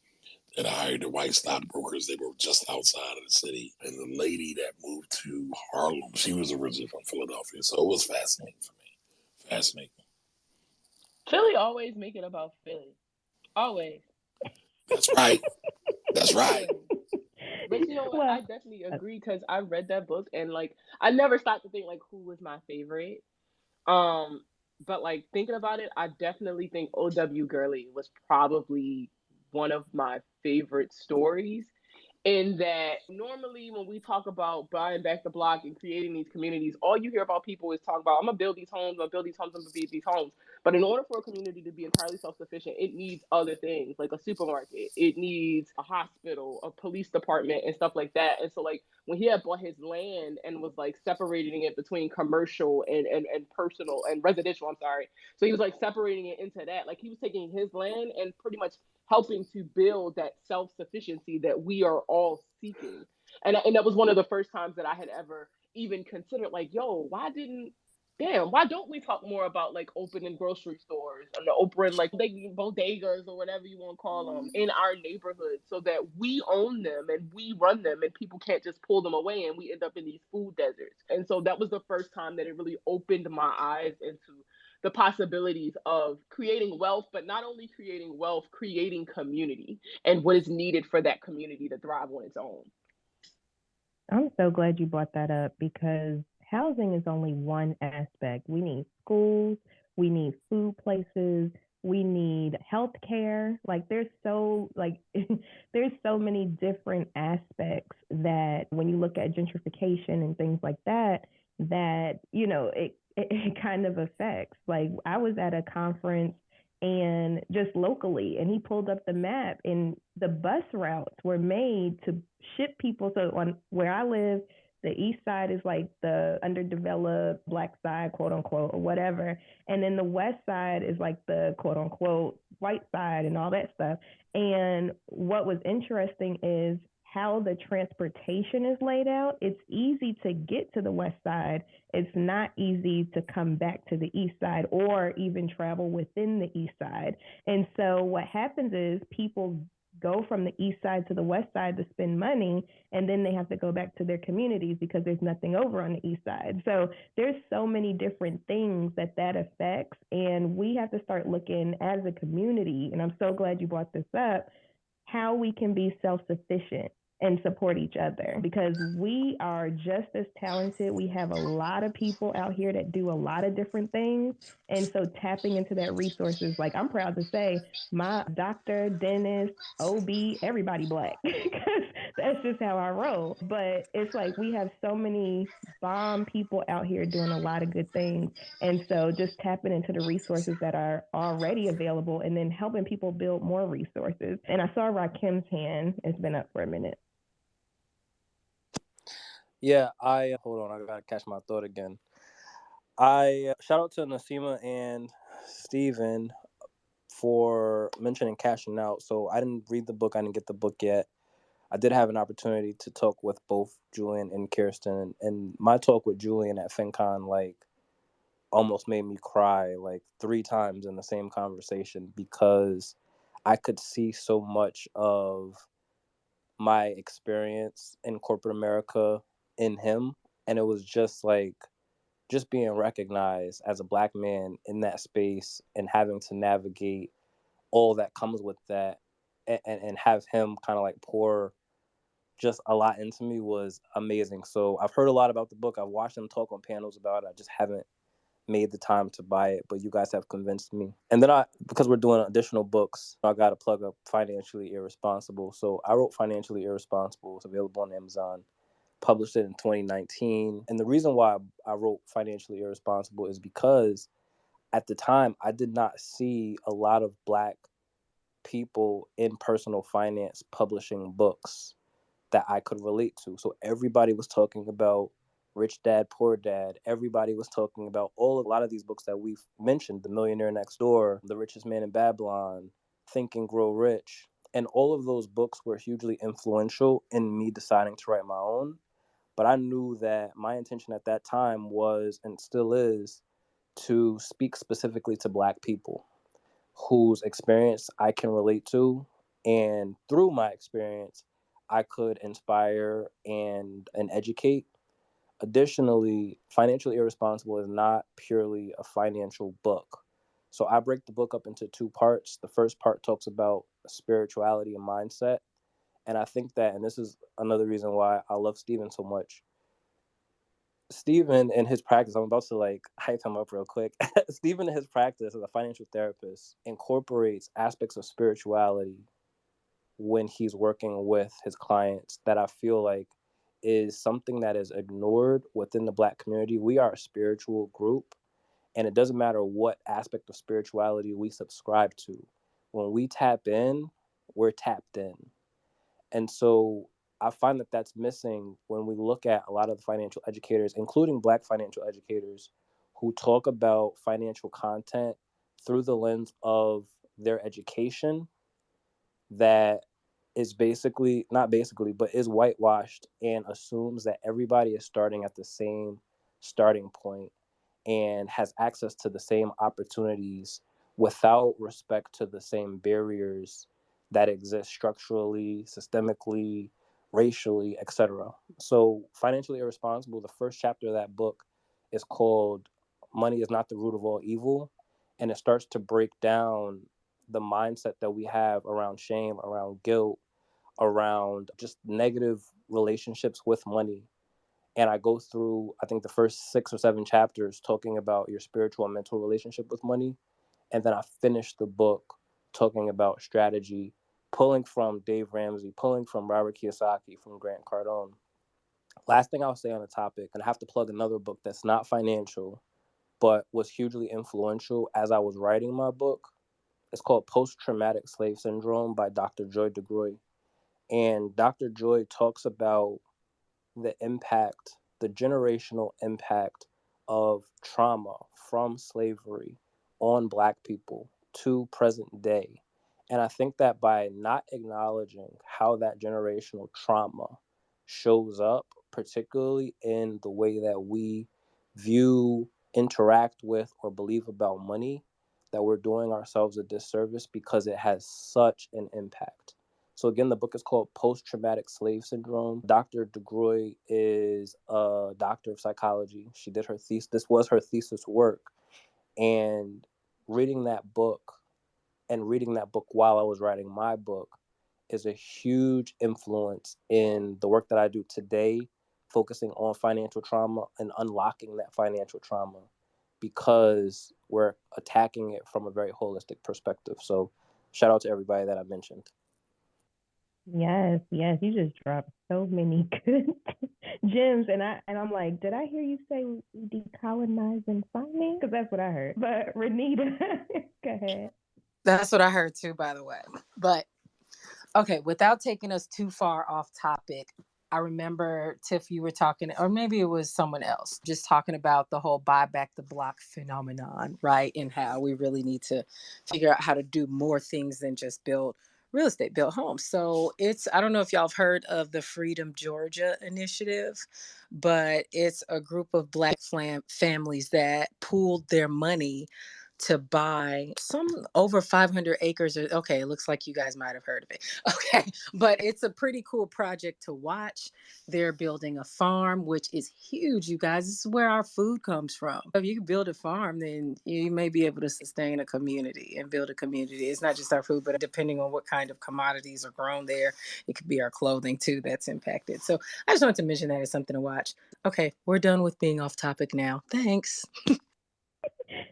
that hired the white stockbrokers. They were just outside of the city. And the lady that moved to Harlem, she was originally from Philadelphia. So it was fascinating for me. Fascinating. Philly always make it about Philly. Always. That's right. That's right. But you know what? I definitely agree because I read that book and like I never stopped to think like who was my favorite. But like thinking about it, I definitely think O.W. Gurley was probably one of my favorite stories. In that normally when we talk about buying back the block and creating these communities, all you hear about people is talk about, I'm gonna build these homes, I'm gonna build these homes, I'm gonna build these homes. But in order for a community to be entirely self-sufficient, it needs other things like a supermarket, it needs a hospital, a police department, and stuff like that. And so like when he had bought his land and was like separating it between commercial and personal and residential, I'm sorry. So he was like separating it into that. Like he was taking his land and pretty much helping to build that self-sufficiency that we are all seeking. And that was one of the first times that I had ever even considered like, yo, why don't we talk more about like opening grocery stores and opening like bodegas or whatever you want to call them in our neighborhoods so that we own them and we run them and people can't just pull them away and we end up in these food deserts. And so that was the first time that it really opened my eyes into the possibilities of creating wealth, but not only creating wealth, creating community and what is needed for that community to thrive on its own. I'm so glad you brought that up because housing is only one aspect. We need schools, we need food places, we need healthcare. Like there's so many different aspects that when you look at gentrification and things like that, it kind of affects. Like I was at a conference and just locally, and he pulled up the map and the bus routes were made to ship people. So on where I live, the east side is like the underdeveloped black side, quote unquote, or whatever. And then the west side is like the quote unquote white side and all that stuff. And what was interesting is how the transportation is laid out. It's easy to get to the west side. It's not easy to come back to the east side or even travel within the east side. And so what happens is people go from the east side to the west side to spend money, and then they have to go back to their communities because there's nothing over on the east side. So there's so many different things that affects, and we have to start looking as a community, and I'm so glad you brought this up, how we can be self-sufficient. and support each other, because we are just as talented. We have a lot of people out here that do a lot of different things. And so tapping into that resources, like I'm proud to say my doctor, dentist, OB, everybody Black, because that's just how I roll. But it's like we have so many bomb people out here doing a lot of good things. And so just tapping into the resources that are already available and then helping people build more resources. And I saw Rahkim's hand. It's been up for a minute. Yeah, hold on, I gotta catch my thought again. I shout out to Nasima and Steven for mentioning cashing out. So I didn't read the book, I didn't get the book yet. I did have an opportunity to talk with both Julian and Kirsten, and my talk with Julian at FinCon like almost made me cry like 3 times in the same conversation, because I could see so much of my experience in corporate America in him. And it was just like, just being recognized as a Black man in that space and having to navigate all that comes with that, and have him kind of like pour just a lot into me was amazing. So I've heard a lot about the book. I've watched him talk on panels about it. I just haven't made the time to buy it, but you guys have convinced me. And then because we're doing additional books, I got to plug up Financially Irresponsible. So I wrote Financially Irresponsible. It's available on Amazon. Published it in 2019. And the reason why I wrote Financially Irresponsible is because at the time, I did not see a lot of Black people in personal finance publishing books that I could relate to. So everybody was talking about Rich Dad, Poor Dad. Everybody was talking about a lot of these books that we've mentioned, The Millionaire Next Door, The Richest Man in Babylon, Think and Grow Rich. And all of those books were hugely influential in me deciding to write my own. But I knew that my intention at that time was, and still is, to speak specifically to Black people whose experience I can relate to. And through my experience, I could inspire and educate. Additionally, Financially Irresponsible is not purely a financial book. So I break the book up into 2 parts. The first part talks about spirituality and mindset. And I think that, and this is another reason why I love Steven so much, Steven in his practice, I'm about to like hype him up real quick. Steven in his practice as a financial therapist incorporates aspects of spirituality when he's working with his clients that I feel like is something that is ignored within the Black community. We are a spiritual group, and it doesn't matter what aspect of spirituality we subscribe to. When we tap in, we're tapped in. And so I find that that's missing when we look at a lot of the financial educators, including Black financial educators, who talk about financial content through the lens of their education that is not basically, but is whitewashed and assumes that everybody is starting at the same starting point and has access to the same opportunities without respect to the same barriers that exist structurally, systemically, racially, etc. So Financially Irresponsible, the first chapter of that book is called Money is Not the Root of All Evil. And it starts to break down the mindset that we have around shame, around guilt, around just negative relationships with money. And I go through, I think, the first 6 or 7 chapters talking about your spiritual and mental relationship with money. And then I finish the book talking about strategy, pulling from Dave Ramsey, pulling from Robert Kiyosaki, from Grant Cardone. Last thing I'll say on the topic, and I have to plug another book that's not financial, but was hugely influential as I was writing my book. It's called Post-Traumatic Slave Syndrome by Dr. Joy DeGruy. And Dr. Joy talks about the generational impact of trauma from slavery on Black people to present day. And I think that by not acknowledging how that generational trauma shows up, particularly in the way that we view, interact with, or believe about money, that we're doing ourselves a disservice because it has such an impact. So again, the book is called Post-Traumatic Slave Syndrome. Dr. DeGruy is a doctor of psychology. She did her thesis. This was her thesis work. And reading that book while I was writing my book is a huge influence in the work that I do today, focusing on financial trauma and unlocking that financial trauma, because we're attacking it from a very holistic perspective. So shout out to everybody that I mentioned. Yes, you just dropped so many good gems, and I'm like, did I hear you say decolonizing finance? Because that's what I heard. But Renita, go ahead. That's what I heard too, by the way. But okay, without taking us too far off topic, I remember, Tiff, you were talking, or maybe it was someone else, just talking about the whole buy back the block phenomenon, right? And how we really need to figure out how to do more things than just build real estate, build homes. So I don't know if y'all have heard of the Freedom Georgia initiative, but it's a group of Black families that pooled their money to buy some over 500 acres. Okay, it looks like you guys might have heard of it. Okay, but it's a pretty cool project to watch. They're building a farm, which is huge, you guys. This is where our food comes from. If you can build a farm, then you may be able to sustain a community and build a community. It's not just our food, but depending on what kind of commodities are grown there, it could be our clothing too that's impacted. So I just wanted to mention that as something to watch. Okay, we're done with being off topic now. Thanks.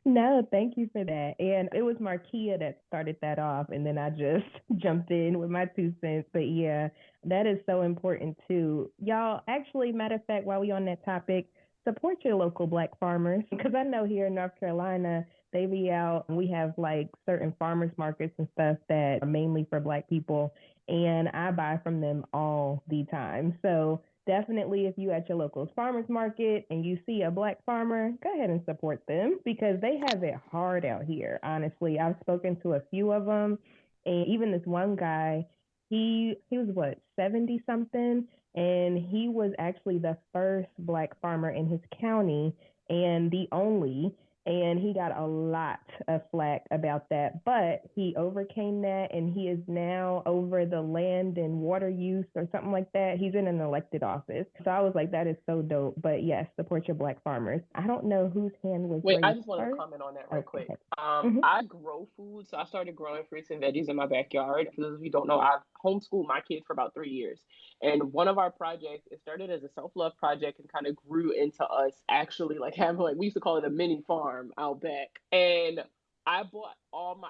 No, thank you for that. And it was Markia that started that off, and then I just jumped in with my 2 cents. But yeah, that is so important too. Y'all, actually, matter of fact, while we on that topic, support your local Black farmers, because I know here in North Carolina, they be out, and we have like certain farmers markets and stuff that are mainly for Black people, and I buy from them all the time. So definitely, if you at your local farmers market and you see a Black farmer, go ahead and support them, because they have it hard out here. Honestly, I've spoken to a few of them, and even this one guy, he was what, 70 something, and he was actually the first Black farmer in his county and the only. And he got a lot of flack about that, but he overcame that, and he is now over the land and water use or something like that. He's in an elected office. So I was like, that is so dope. But yes, support your Black farmers. I don't know whose hand was Wait, raised I just wanted first. to comment on that real quick. Mhm. I grow food, so I started growing fruits and veggies in my backyard. For those of you who don't know, I've homeschooled my kids for about 3 years. And one of our projects, it started as a self-love project and kind of grew into us actually like having, like, we used to call it a mini farm out back. And I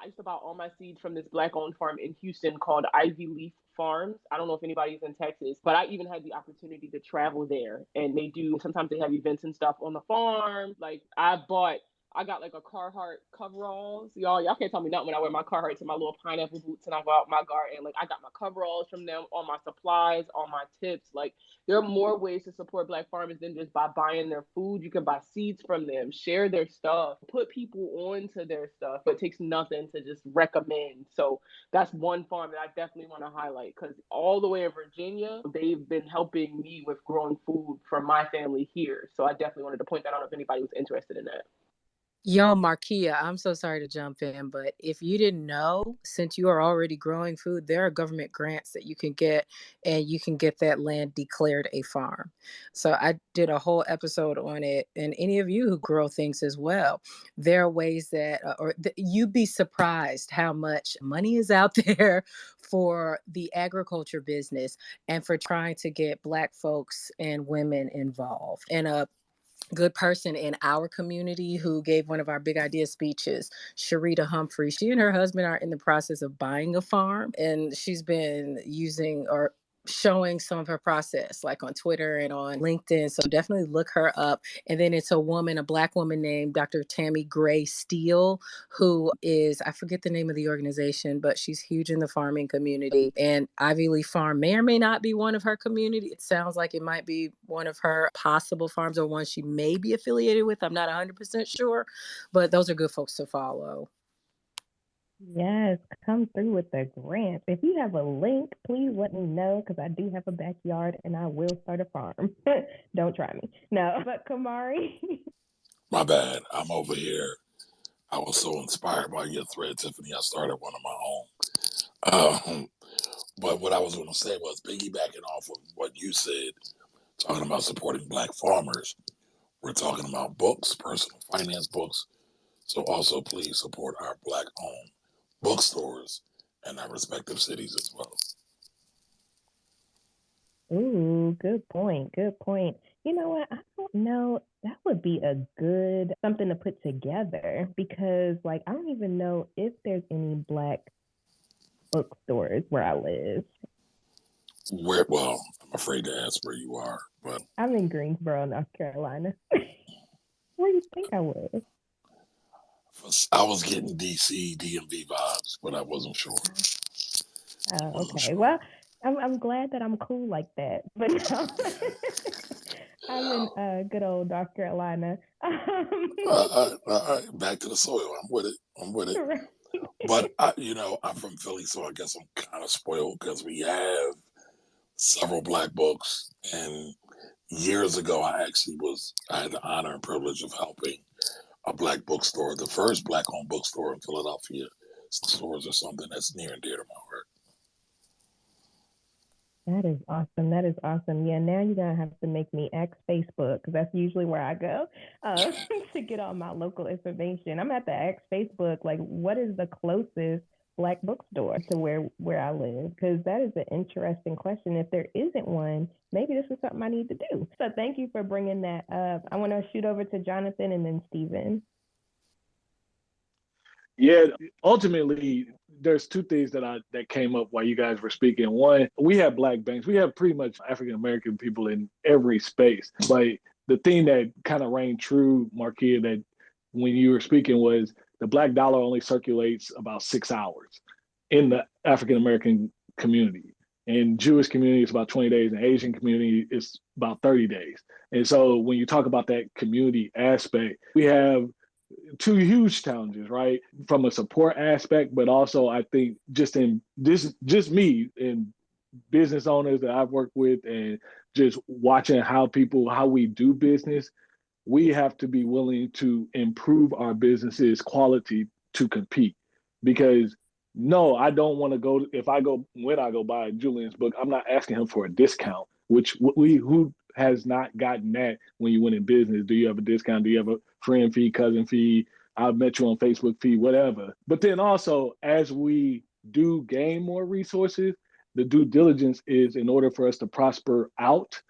used to buy all my seeds from this Black-owned farm in Houston called Ivy Leaf Farms. I don't know if anybody's in Texas, but I even had the opportunity to travel there. And sometimes they have events and stuff on the farm. Like, I got like a Carhartt coveralls. Y'all can't tell me nothing when I wear my Carhartts and my little pineapple boots and I go out my garden. Like, I got my coveralls from them, all my supplies, all my tips. Like, there are more ways to support Black farmers than just by buying their food. You can buy seeds from them, share their stuff, put people onto their stuff. But it takes nothing to just recommend. So that's one farm that I definitely want to highlight, because all the way in Virginia, they've been helping me with growing food for my family here. So I definitely wanted to point that out if anybody was interested in that. Yo, Markia, I'm so sorry to jump in, but if you didn't know, since you are already growing food, there are government grants that you can get, and you can get that land declared a farm. So I did a whole episode on it, and any of you who grow things as well, there are ways that, you'd be surprised how much money is out there for the agriculture business and for trying to get Black folks and women involved. And good person in our community who gave one of our big idea speeches, Sharita Humphrey. She and her husband are in the process of buying a farm, and she's been using or showing some of her process like on Twitter and on LinkedIn. So definitely look her up. And then it's a Black woman named Dr. Tammy Gray Steele, who is, I forget the name of the organization, but she's huge in the farming community. And Ivy Leaf Farm may or may not be one of her community. It sounds like it might be one of her possible farms or one she may be affiliated with. I'm not 100% sure, but those are good folks to follow. Yes, come through with the grants. If you have a link, please let me know, because I do have a backyard and I will start a farm. Don't try me. No, but Camari. My bad. I'm over here. I was so inspired by your thread, Tiffany. I started one of my own. But what I was going to say was piggybacking off of what you said, talking about supporting Black farmers. We're talking about books, personal finance books. So also please support our Black-owned bookstores in our respective cities as well. Ooh, good point. Good point. You know what? I don't know. That would be a good something to put together because, like, I don't even know if there's any Black bookstores where I live. Well, I'm afraid to ask where you are, but I'm in Greensboro, North Carolina. Where do you think I was? I was getting DC, DMV vibes, but I wasn't sure. Oh, okay. Well, I'm glad that I'm cool like that. But no, I'm in good old North Carolina. All right, back to the soil. I'm with it. Right. But I'm from Philly, so I guess I'm kind of spoiled because we have several Black books. And years ago, I had the honor and privilege of helping a Black bookstore, the first Black-owned bookstore in Philadelphia. Stores are something that's near and dear to my heart. That is awesome. That is awesome. Yeah, now you're gonna have to make me ex Facebook because that's usually where I go to get all my local information. I'm at the ex Facebook. Like, what is the closest Black bookstore to where I live? Because that is an interesting question. If there isn't one, maybe this is something I need to do. So thank you for bringing that up. I want to shoot over to Jonathan and then Stephen. Yeah, ultimately, there's two things that came up while you guys were speaking. One, we have Black banks. We have pretty much African American people in every space. But the thing that kind of rang true, Markia, that when you were speaking was the Black dollar only circulates about 6 hours in the African American community. In Jewish community, it's about 20 days. In Asian community, it's about 30 days. And so when you talk about that community aspect, we have two huge challenges, right? From a support aspect, but also I think just me and business owners that I've worked with and just watching how we do business, we have to be willing to improve our business's quality to compete. Because no, I don't want to go when I go buy Julian's book, I'm not asking him for a discount, which who has not gotten that when you went in business? Do you have a discount? Do you have a friend fee, cousin fee? I met you on Facebook fee, whatever. But then also, as we do gain more resources, the due diligence is in order for us to prosper out,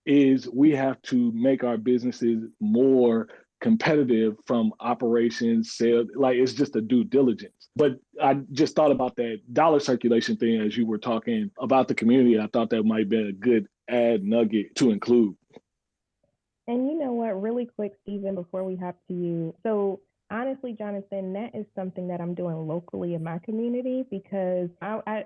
is we have to make our businesses more competitive from operations, sales. Like, it's just a due diligence. But I just thought about that dollar circulation thing as you were talking about the community. I thought that might be a good add nugget to include. And you know what, really quick, Stephen, before we hop to you. So honestly, Jonathan, that is something that I'm doing locally in my community because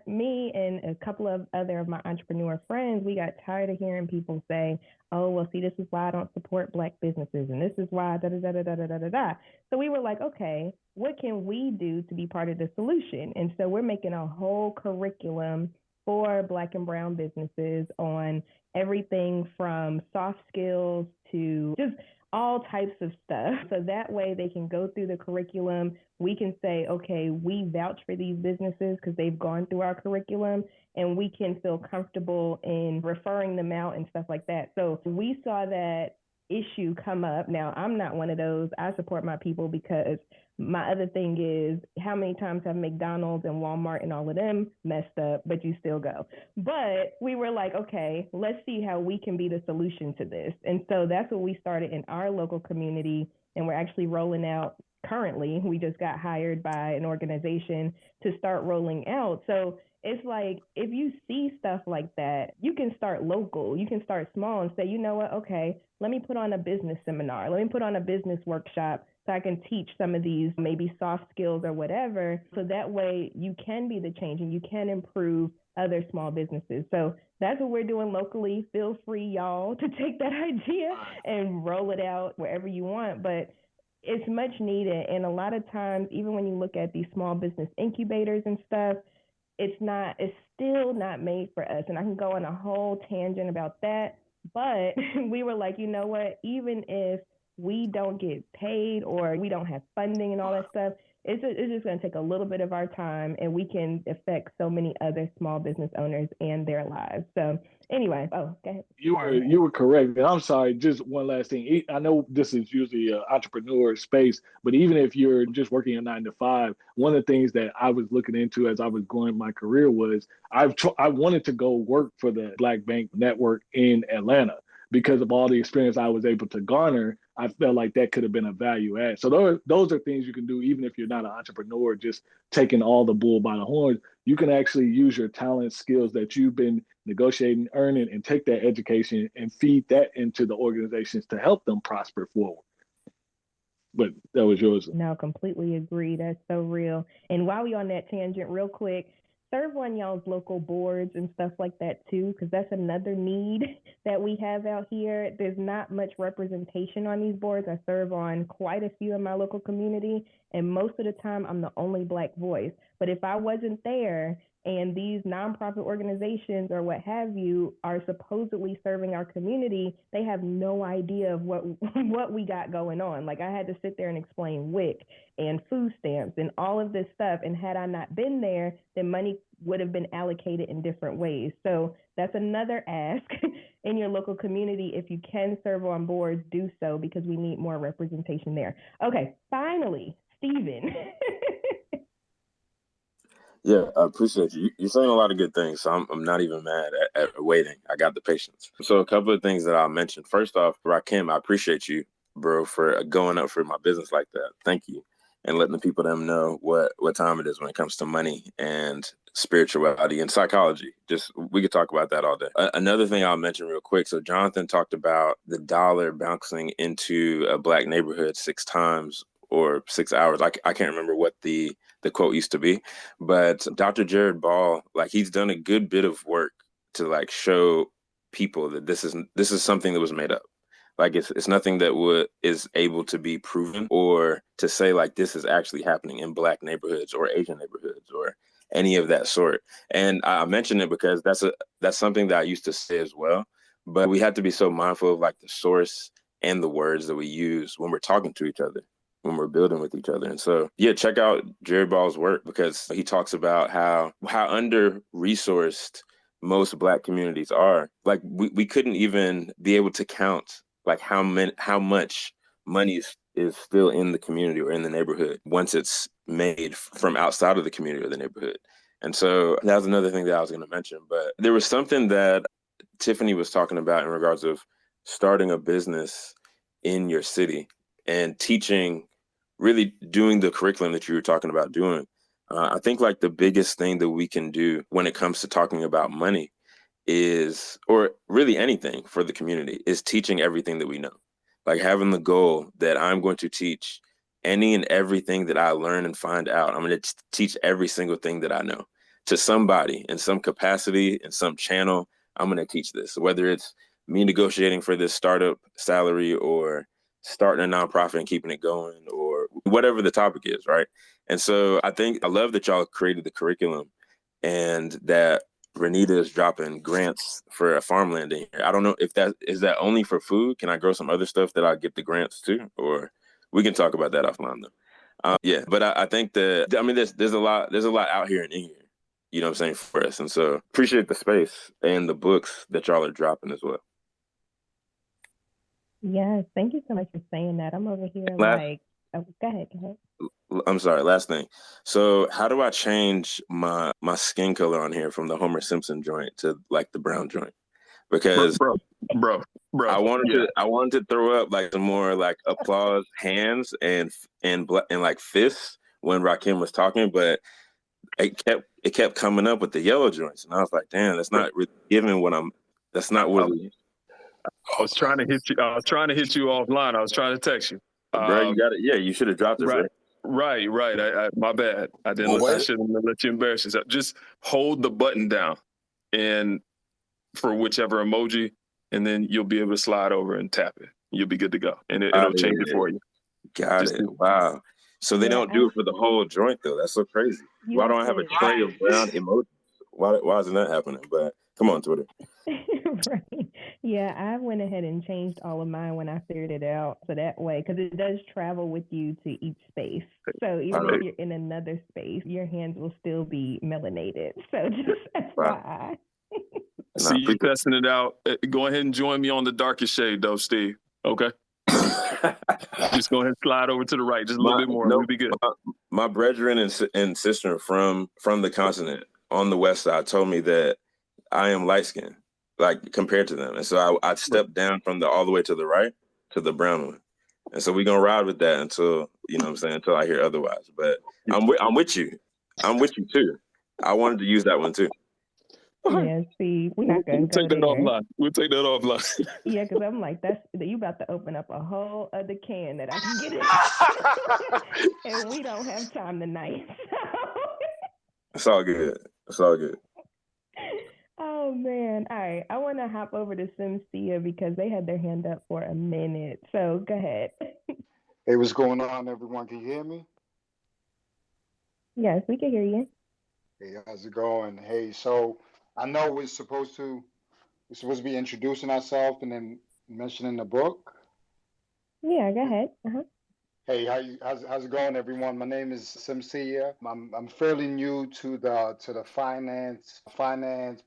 me and a couple of other of my entrepreneur friends, we got tired of hearing people say, oh, well, see, this is why I don't support Black businesses. And this is why da da da da da da da da. So we were like, okay, what can we do to be part of the solution? And so we're making a whole curriculum for Black and brown businesses on everything from soft skills to just all types of stuff. So that way they can go through the curriculum. We can say, okay, we vouch for these businesses because they've gone through our curriculum, and we can feel comfortable in referring them out and stuff like that. So we saw that issue come up. Now, I'm not one of those. I support my people because my other thing is, how many times have McDonald's and Walmart and all of them messed up, but you still go? But we were like, okay, let's see how we can be the solution to this. And so that's what we started in our local community. And we're actually rolling out currently. We just got hired by an organization to start rolling out. So it's like, if you see stuff like that, you can start local. You can start small and say, you know what, okay, let me put on a business seminar. Let me put on a business workshop so I can teach some of these maybe soft skills or whatever. So that way you can be the change and you can improve other small businesses. So that's what we're doing locally. Feel free, y'all, to take that idea and roll it out wherever you want. But it's much needed. And a lot of times, even when you look at these small business incubators and stuff, it's still not made for us. And I can go on a whole tangent about that. But we were like, you know what, even if we don't get paid or we don't have funding and all that stuff, it's just going to take a little bit of our time, and we can affect so many other small business owners and their lives. So anyway, go ahead. You were correct. And I'm sorry, just one last thing. I know this is usually an entrepreneur space, but even if you're just working a 9 to 5, one of the things that I was looking into as I was growing my career was I wanted to go work for the Black Bank Network in Atlanta because of all the experience I was able to garner. I felt like that could have been a value add. So those are things you can do even if you're not an entrepreneur, just taking all the bull by the horns. You can actually use your talent, skills that you've been negotiating, earning, and take that education and feed that into the organizations to help them prosper forward. But that was yours. No, completely agree. That's so real. And while we on that tangent, real quick, serve on y'all's local boards and stuff like that too, because that's another need that we have out here. There's not much representation on these boards. I serve on quite a few in my local community, and most of the time I'm the only Black voice. But if I wasn't there, and these nonprofit organizations or what have you are supposedly serving our community, they have no idea of what we got going on. Like I had to sit there and explain WIC and food stamps and all of this stuff. And had I not been there, then money would have been allocated in different ways. So that's another ask in your local community. If you can serve on boards, do so, because we need more representation there. Okay, finally, Stephen. Yeah, I appreciate you. You're saying a lot of good things, so I'm not even mad at waiting. I got the patience. So a couple of things that I'll mention. First off, Rahkim, I appreciate you, bro, for going up for my business like that. Thank you. And letting the people them know what time it is when it comes to money and spirituality and psychology. Just, we could talk about that all day. Another thing I'll mention real quick. So Jonathan talked about the dollar bouncing into a Black neighborhood 6 times or 6 hours. I can't remember what the quote used to be, but Dr. Jared Ball, like, he's done a good bit of work to like show people that this is something that was made up. Like it's nothing that is able to be proven or to say like this is actually happening in Black neighborhoods or Asian neighborhoods or any of that sort. And I mention it because that's something that I used to say as well. But we have to be so mindful of like the source and the words that we use when we're talking to each other, when we're building with each other. And so, yeah, check out Jared Ball's work, because he talks about how under-resourced most Black communities are. Like we couldn't even be able to count like how much money is still in the community or in the neighborhood once it's made from outside of the community or the neighborhood. And so that was another thing that I was going to mention. But there was something that Tiffany was talking about in regards of starting a business in your city and teaching, really doing the curriculum that you were talking about doing. I think like the biggest thing that we can do when it comes to talking about money is, or really anything for the community, is teaching everything that we know. Like having the goal that I'm going to teach any and everything that I learn and find out. I'm going to teach every single thing that I know to somebody in some capacity, in some channel. I'm going to teach this, whether it's me negotiating for this startup salary or starting a nonprofit and keeping it going, or whatever the topic is, right? And so I love that y'all created the curriculum and that Renita is dropping grants for a farmland in here. I don't know if is that only for food. Can I grow some other stuff that I get the grants too? Or we can talk about that offline though. Yeah, but I think that, I mean, there's a lot out here and in here, you know what I'm saying, for us. And so appreciate the space and the books that y'all are dropping as well. Yes, thank you so much for saying that. I'm over here go ahead. I'm sorry, last thing. So how do I change my skin color on here from the Homer Simpson joint to like the brown joint? Because bro, I wanted to throw up like some more like applause hands and like fists when Rahkim was talking, but it kept coming up with the yellow joints, and I was like, damn, that's not really giving what that's not what I was trying to hit you. I was trying to hit you offline. I was trying to text you. Bro, you got it. Yeah, you should have dropped it. Right. Right. I my bad. I didn't. I shouldn't have let you embarrass yourself. Just hold the button down, and for whichever emoji, and then you'll be able to slide over and tap it. You'll be good to go, and it'll change it for you. Got it. Wow. So they don't do it for the whole joint though. That's so crazy. Why don't I have a tray of brown emojis? Why isn't that happening? But come on, Twitter. Right. Yeah, I went ahead and changed all of mine when I figured it out. So that way, because it does travel with you to each space. So even if you're in another space, your hands will still be melanated. So just FYI. See you testing it out. Go ahead and join me on the darkest shade, though, Steve. Okay. Just go ahead and slide over to the right, just a little bit more. We'll be good. My brethren and sister from the continent on the west side told me that I am light skinned, like compared to them, and so I stepped down from all the way to the right to the brown one, and so we're gonna ride with that until until I hear otherwise. But I'm with you. I'm with you too. I wanted to use that one too. Yeah, see, we're not gonna go there. We'll take that offline. Yeah, because I'm like, you about to open up a whole other can that I can get in, and we don't have time tonight. It's all good. It's all good. Oh man! All right, I want to hop over to Cynthia because they had their hand up for a minute. So go ahead. Hey, what's going on, everyone? Can you hear me? Yes, we can hear you. Hey, how's it going? Hey, so I know we're supposed to be introducing ourselves and then mentioning the book. Yeah, go ahead. Hey, how's it going, everyone? My name is Cynthia. I'm fairly new to the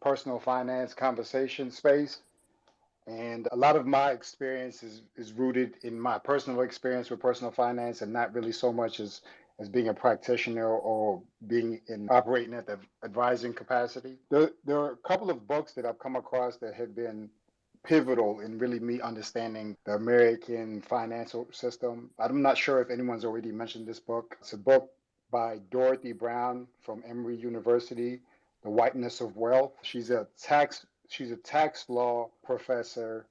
personal finance conversation space. And a lot of my experience is rooted in my personal experience with personal finance and not really so much as being a practitioner or operating at the advising capacity. There are a couple of books that I've come across that have been pivotal in really me understanding the American financial system. I'm not sure if anyone's already mentioned this book. It's a book by Dorothy Brown from Emory University, The Whiteness of Wealth. She's a tax law professor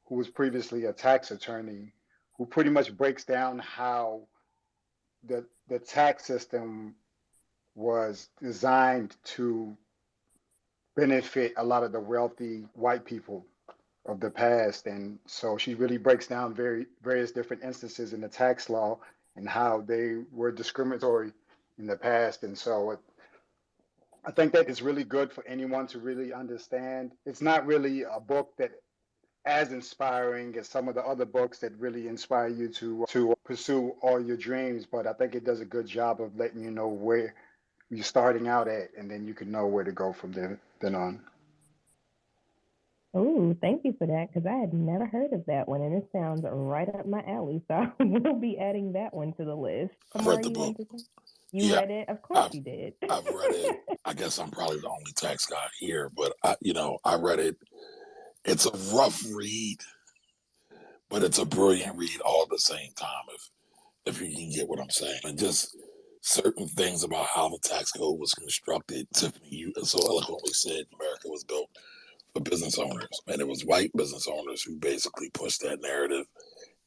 who was previously a tax attorney, who pretty much breaks down how the tax system was designed to benefit a lot of the wealthy white people of the past. And so she really breaks down various different instances in the tax law and how they were discriminatory in the past. And so I think that is really good for anyone to really understand. It's not really a book that as inspiring as some of the other books that really inspire you to pursue all your dreams, but I think it does a good job of letting you know where you're starting out at, and then you can know where to go from then on. Oh, thank you for that, because I had never heard of that one, and it sounds right up my alley. So I will be adding that one to the list. I've read the book. You read it? Of course you did. I've read it. I guess I'm probably the only tax guy here, but I read it. It's a rough read, but it's a brilliant read all at the same time, if you can get what I'm saying. And just certain things about how the tax code was constructed. Tiffany, you so eloquently said America was built for business owners, and it was white business owners who basically pushed that narrative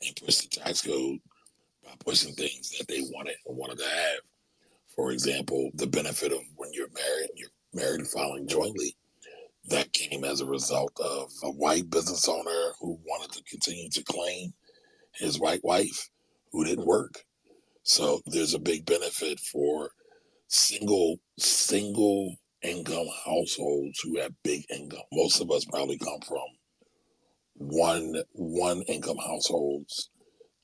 and pushed the tax code by pushing things that they wanted to have. For example, the benefit of when you're married and filing jointly. That came as a result of a white business owner who wanted to continue to claim his white wife who didn't work. So there's a big benefit for single income households who have big income. Most of us probably come from one income households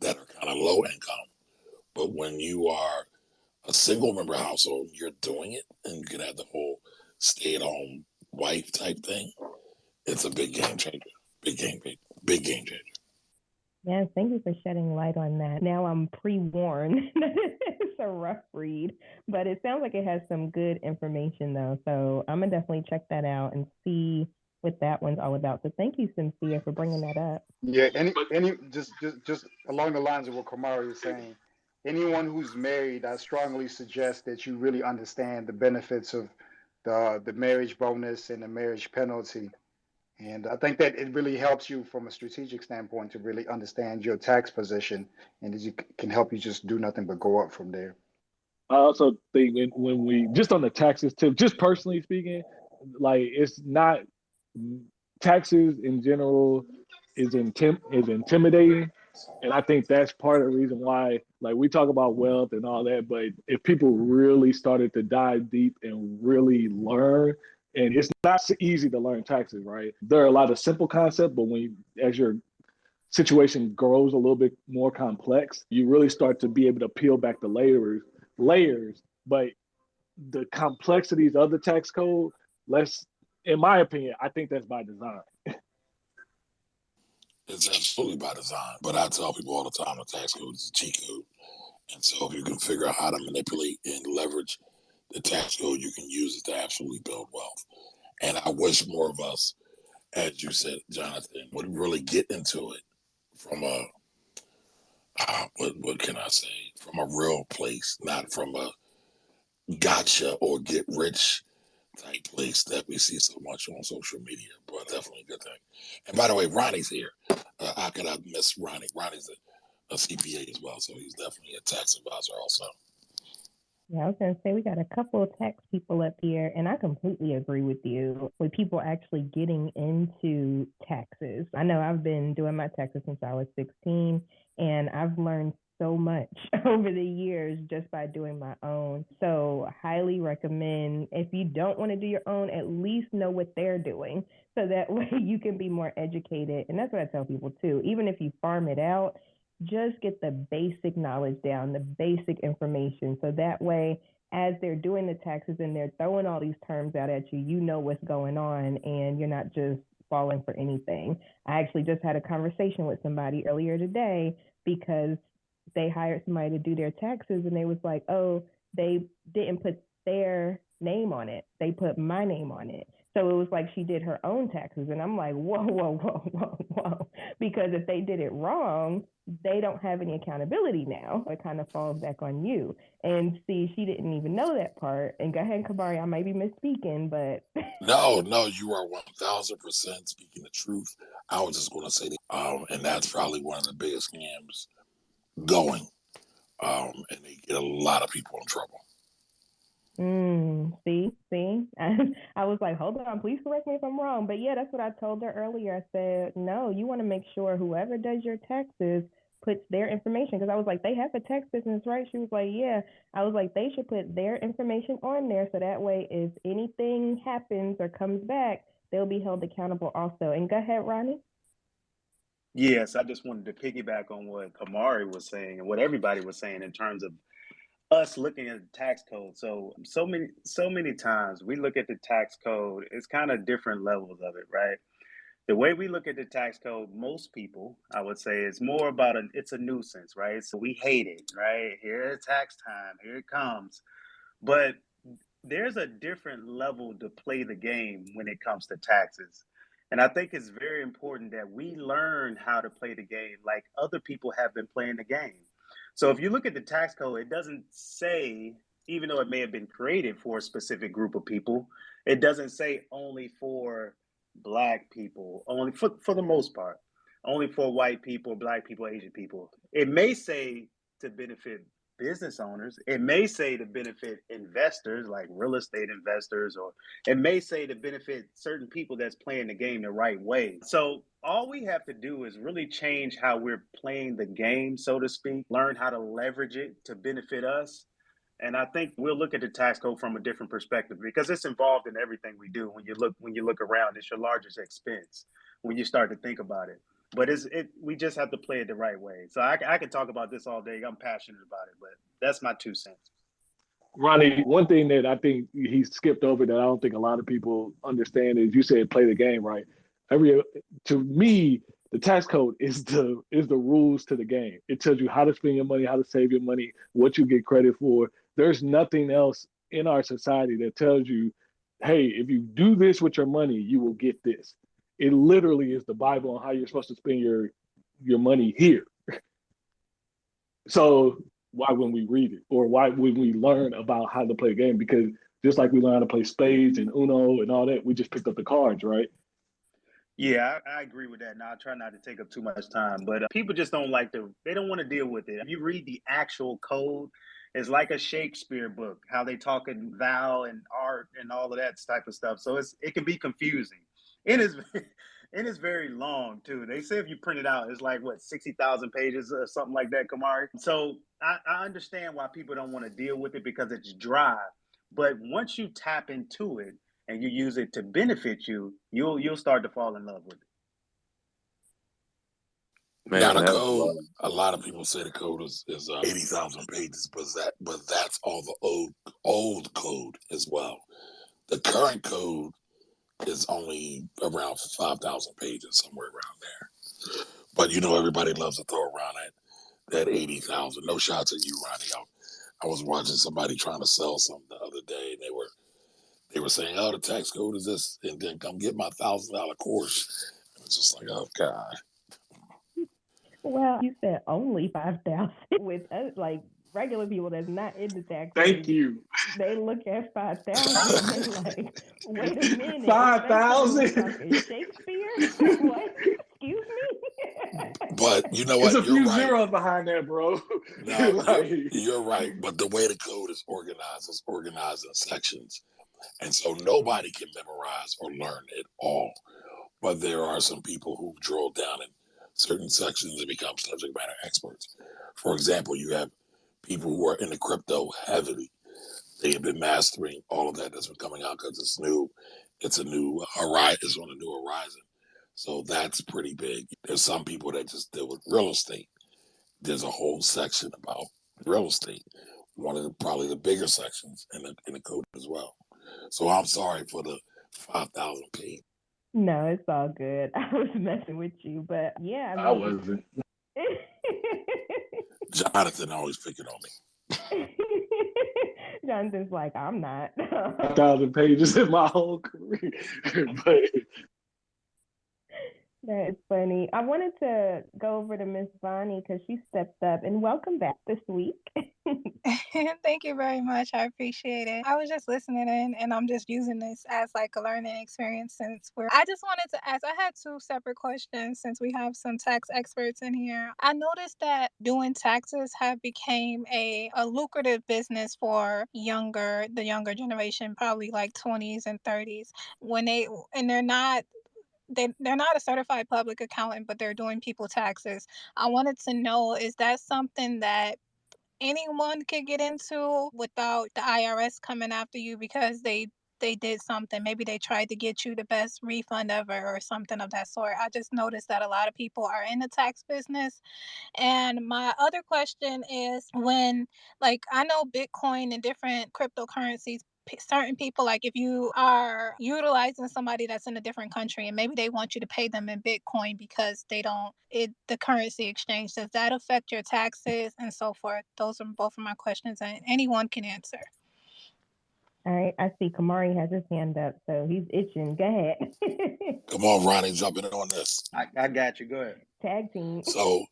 that are kind of low income. But when you are a single member household, you're doing it, and you can have the whole stay-at-home wife type thing. It's a big game changer. Big game changer. Yes, thank you for shedding light on that. Now I'm pre-warned. It's a rough read, but it sounds like it has some good information though. So I'm gonna definitely check that out and see what that one's all about. So thank you, Cynthia, for bringing that up. Yeah, just along the lines of what Camari was saying, anyone who's married, I strongly suggest that you really understand the benefits of the marriage bonus and the marriage penalty. And I think that it really helps you from a strategic standpoint to really understand your tax position, and it can help you just do nothing but go up from there. I also think when we just on the taxes tip, just personally speaking, like it's not taxes in general is intimidating, and I think that's part of the reason why, like, we talk about wealth and all that, but if people really started to dive deep and really learn And it's not so easy to learn taxes, right? There are a lot of simple concepts, but as your situation grows a little bit more complex, you really start to be able to peel back the layers. But the complexities of the tax code, in my opinion, I think that's by design. It's absolutely by design. But I tell people all the time, the tax code is a cheat code. And so if you can figure out how to manipulate and leverage the tax code, you can use it to absolutely build wealth. And I wish more of us, as you said, Jonathan, would really get into it from a, what can I say, from a real place, not from a gotcha or get rich type place that we see so much on social media. But definitely a good thing. And by the way, Ronnie's here. How could I miss Ronnie? Ronnie's a CPA as well, so he's definitely a tax advisor also. Yeah, I was going to say we got a couple of tax people up here, and I completely agree with you with people actually getting into taxes. I know I've been doing my taxes since I was 16, and I've learned so much over the years just by doing my own. So highly recommend, if you don't want to do your own, at least know what they're doing so that way you can be more educated. And that's what I tell people too. Even if you farm it out, just get the basic knowledge down, the basic information. So that way, as they're doing the taxes and they're throwing all these terms out at you, you know what's going on and you're not just falling for anything. I actually just had a conversation with somebody earlier today because they hired somebody to do their taxes and they was like, oh, they didn't put their name on it. They put my name on it. So it was like she did her own taxes. And I'm like, whoa. Because if they did it wrong, they don't have any accountability now. It kind of falls back on you. And see, she didn't even know that part. And go ahead, Camari, I might be misspeaking, but... No, you are 1,000% speaking the truth. I was just going to say that, and that's probably one of the biggest scams going. And they get a lot of people in trouble. See, I was like, hold on, please correct me if I'm wrong. But yeah, that's what I told her earlier. I said, no, you want to make sure whoever does your taxes puts their information. Because I was like, they have a tax business, right? She was like, yeah. I was like, they should put their information on there. So that way, if anything happens or comes back, they'll be held accountable also. And go ahead, Ronnie. Yes, I just wanted to piggyback on what Camari was saying and what everybody was saying in terms of us looking at the tax code. So many times we look at the tax code, it's kind of different levels of it, right? The way we look at the tax code, most people, I would say, is more about it's a nuisance, right? So we hate it, right? Here's tax time, here it comes. But there's a different level to play the game when it comes to taxes. And I think it's very important that we learn how to play the game like other people have been playing the game. So if you look at the tax code, it doesn't say, even though it may have been created for a specific group of people, it doesn't say only for Black people, only for the most part, only for white people, Black people, Asian people. It may say to benefit business owners. It may say to benefit investors like real estate investors, or it may say to benefit certain people that's playing the game the right way. So all we have to do is really change how we're playing the game, so to speak, learn how to leverage it to benefit us. And I think we'll look at the tax code from a different perspective because it's involved in everything we do. When you look around, it's your largest expense when you start to think about it. But we just have to play it the right way. So I can talk about this all day. I'm passionate about it, but that's my 2 cents. Ronnie, one thing that I think he skipped over that I don't think a lot of people understand is you said play the game, right? To me, the tax code is the rules to the game. It tells you how to spend your money, how to save your money, what you get credit for. There's nothing else in our society that tells you, hey, if you do this with your money, you will get this. It literally is the Bible on how you're supposed to spend your money here. So why wouldn't we read it? Or why wouldn't we learn about how to play a game? Because just like we learn how to play spades and Uno and all that, we just picked up the cards, right? Yeah, I agree with that. Now I try not to take up too much time, but people just don't they don't want to deal with it. If you read the actual code, it's like a Shakespeare book, how they talk in vowel and art and all of that type of stuff. So it can be confusing. It is and it's very long too. They say if you print it out, it's like 60,000 pages or something like that, Camari. So I understand why people don't want to deal with it because it's dry. But once you tap into it and you use it to benefit you, you'll start to fall in love with it. Man, now the code, a lot of people say the code is 80,000 pages, but that's all the old code as well. The current code is only around 5,000 pages, somewhere around there. But you know, everybody loves to throw around that 80,000. No shots at you, Ronnie. I was watching somebody trying to sell something the other day, and they were saying, "Oh, the tax code is this," and then come get my $1,000 course. And it's just like, oh God. Well, you said only 5,000 with us, like regular people that's not in the tax. Thank you. They look at 5,000 and they like, wait a minute, 5,000? Shakespeare? What? Excuse me? But you know what? There's a few right. zeros behind that, bro. No, like, you're right. But the way the code is organized in sections. And so nobody can memorize or learn it all. But there are some people who drill down in certain sections and become subject matter experts. For example, you have people who are into crypto heavily. They have been mastering all of that that's been coming out because it's new. It's a new horizon. It's on a new horizon. So that's pretty big. There's some people that just deal with real estate. There's a whole section about real estate. One of probably the bigger sections in the code as well. So I'm sorry for the 5,000 page. No, it's all good. I was messing with you, but yeah. I wasn't. Jonathan always picking on me. Jonathan's like, I'm not. 1,000 pages in my whole career. But that's funny. I wanted to go over to Miss Vonnie because she stepped up, and welcome back this week. Thank you very much. I appreciate it. I was just listening in, and I'm just using this as like a learning experience I just wanted to ask, I had two separate questions since we have some tax experts in here. I noticed that doing taxes have become a lucrative business for the younger generation, probably like 20s and 30s, they're not a certified public accountant, but they're doing people taxes. I wanted to know, is that something that anyone could get into without the IRS coming after you because they did something? Maybe they tried to get you the best refund ever or something of that sort. I just noticed that a lot of people are in the tax business. And my other question is, when, like, I know Bitcoin and different cryptocurrencies, certain people, like if you are utilizing somebody that's in a different country and maybe they want you to pay them in Bitcoin because the currency exchange, does that affect your taxes and so forth? Those are both of my questions, and anyone can answer. All right, I see Camari has his hand up, so he's itching. Go ahead. Come on, Ronnie, jump in on this. I got you. Go ahead. Tag team. So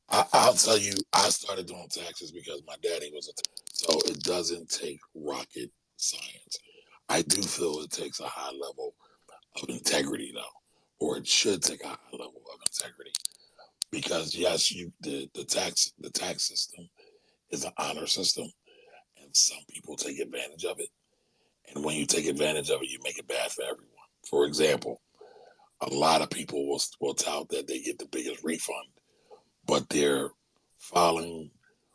I'll tell you, I started doing taxes because my daddy was so it doesn't take rocket science. I do feel it takes a high level of integrity, though, or it should take a high level of integrity, because yes, the tax system is an honor system, and some people take advantage of it. And when you take advantage of it, you make it bad for everyone. For example, a lot of people will tout that they get the biggest refund, but they're filing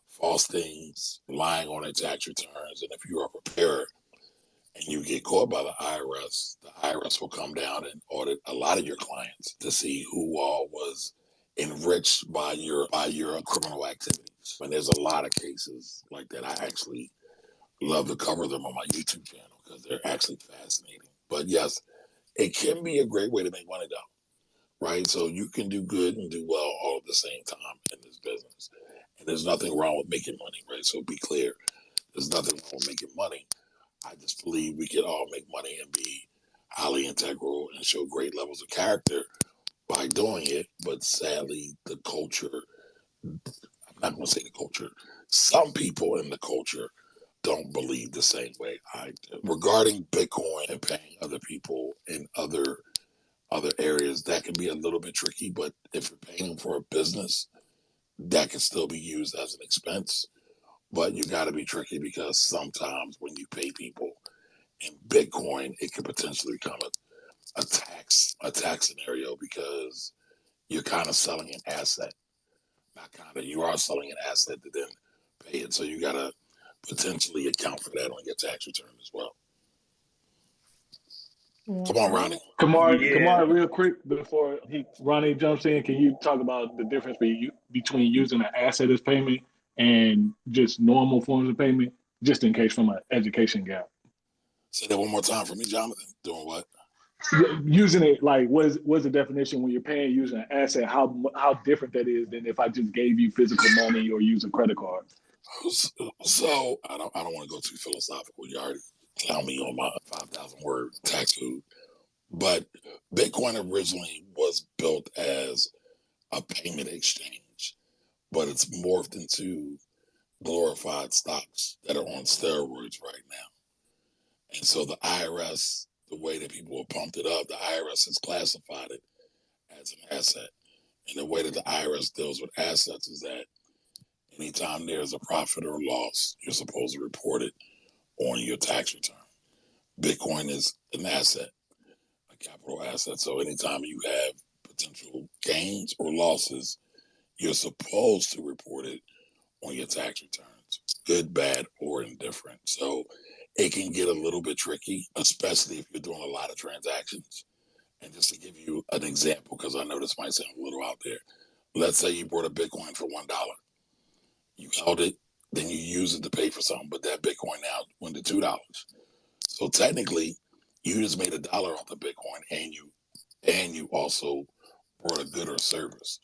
false things, lying on their tax returns. And if you are prepared and you get caught by the IRS will come down and audit a lot of your clients to see who all was enriched by your criminal activities. And there's a lot of cases like that. I actually love to cover them on my YouTube channel because they're actually fascinating. But yes, it can be a great way to make money, though, right? So you can do good and do well all at the same time in this business. And there's nothing wrong with making money, right? So be clear. There's nothing wrong with making money. I just believe we can all make money and be highly integral and show great levels of character by doing it. But sadly, the culture, I'm not going to say the culture, some people in the culture don't believe the same way I do. Regarding Bitcoin and paying other people in other areas, that can be a little bit tricky. But if you're paying for a business, that can still be used as an expense. But you got to be tricky because sometimes when you pay people in Bitcoin, it could potentially become a tax scenario because you're kind of selling an asset. Not kind of, you are selling an asset to then pay it. So you got to potentially account for that on your tax return as well. Come on, Ronnie. Kamari, real quick before Ronnie jumps in, can you talk about the difference between using an asset as payment and just normal forms of payment, just in case from an education gap? Say that one more time for me, Jonathan. Doing what? Using it, like, what's the definition when you're paying using an asset? How different that is than if I just gave you physical money or use a credit card? So I don't want to go too philosophical. You already clown me on my 5,000 word tax code. But Bitcoin originally was built as a payment exchange, but it's morphed into glorified stocks that are on steroids right now. And so the IRS, the way that people have pumped it up, the IRS has classified it as an asset. And the way that the IRS deals with assets is that anytime there's a profit or loss, you're supposed to report it on your tax return. Bitcoin is an asset, a capital asset. So anytime you have potential gains or losses, you're supposed to report it on your tax returns, good, bad, or indifferent. So it can get a little bit tricky, especially if you're doing a lot of transactions. And just to give you an example, because I know this might sound a little out there, let's say you bought a Bitcoin for $1. You held it, then you use it to pay for something, but that Bitcoin now went to $2. So technically, you just made $1 off the Bitcoin, and you also bought a good or service.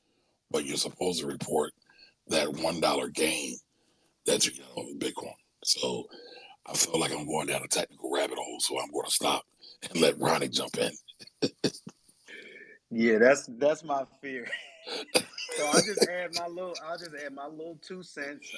But you're supposed to report that $1 gain that you got off of Bitcoin. So I feel like I'm going down a technical rabbit hole, so I'm going to stop and let Ronnie jump in. Yeah, that's my fear. So I'll just add my little 2 cents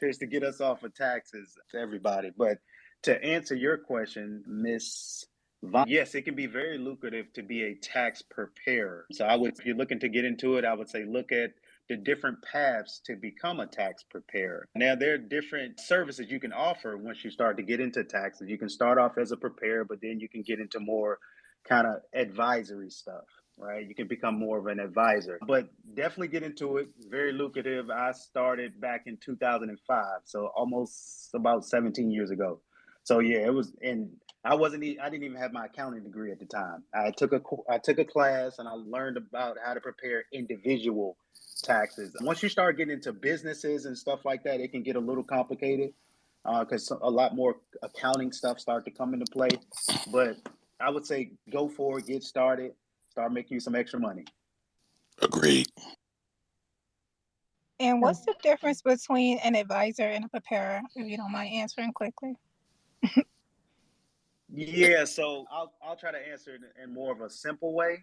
just to get us off of taxes to everybody. But to answer your question, Miss Vaughn, yes, it can be very lucrative to be a tax preparer. So if you're looking to get into it, I would say look at the different paths to become a tax preparer. Now, there are different services you can offer once you start to get into taxes. You can start off as a preparer, but then you can get into more kind of advisory stuff. Right, you can become more of an advisor, but definitely get into it. Very lucrative. I started back in 2005, so almost about 17 years ago. So yeah, it was, and I didn't even have my accounting degree at the time. I took a class and I learned about how to prepare individual taxes. Once you start getting into businesses and stuff like that, it can get a little complicated because a lot more accounting stuff start to come into play. But I would say go for it, get started. Start making you some extra money. Agreed. And what's the difference between an advisor and a preparer, if you don't mind answering quickly? Yeah, so I'll try to answer it in more of a simple way.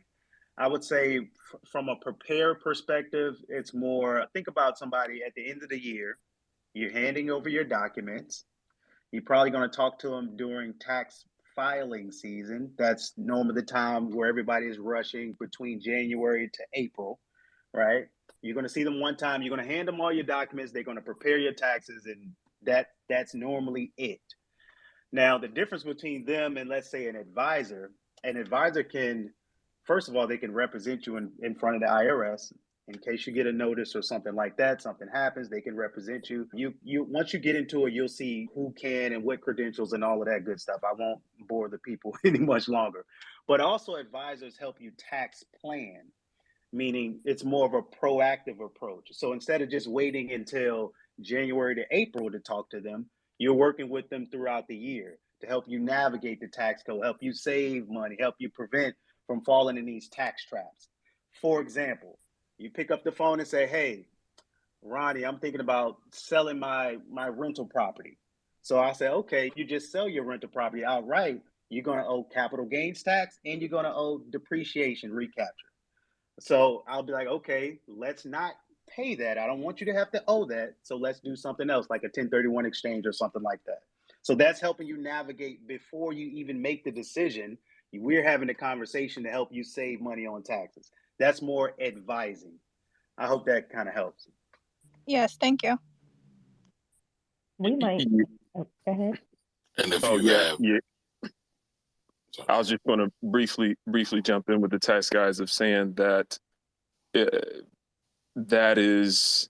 I would say from a preparer perspective, it's more, think about somebody at the end of the year, you're handing over your documents. You're probably going to talk to them during tax filing season. That's normally the time where everybody is rushing between January to April, right? You're going to see them one time. You're going to hand them all your documents. They're going to prepare your taxes, and that's normally it. Now, the difference between them and, let's say, an advisor can, first of all, they can represent you in front of the IRS in case you get a notice or something like that, something happens, they can represent you. You once you get into it, you'll see who can and what credentials and all of that good stuff. I won't bore the people any much longer. But also advisors help you tax plan, meaning it's more of a proactive approach. So instead of just waiting until January to April to talk to them, you're working with them throughout the year to help you navigate the tax code, help you save money, help you prevent from falling in these tax traps. For example, you pick up the phone and say, hey, Ronnie, I'm thinking about selling my rental property. So I say, okay, you just sell your rental property outright, you're going to owe capital gains tax and you're going to owe depreciation recapture. So I'll be like, okay, let's not pay that. I don't want you to have to owe that. So let's do something else like a 1031 exchange or something like that. So that's helping you navigate before you even make the decision. We're having a conversation to help you save money on taxes. That's more advising. I hope that kind of helps. Yes, thank you. We might. Oh, go ahead. And if I was just going to briefly jump in with the tax guys of saying that that is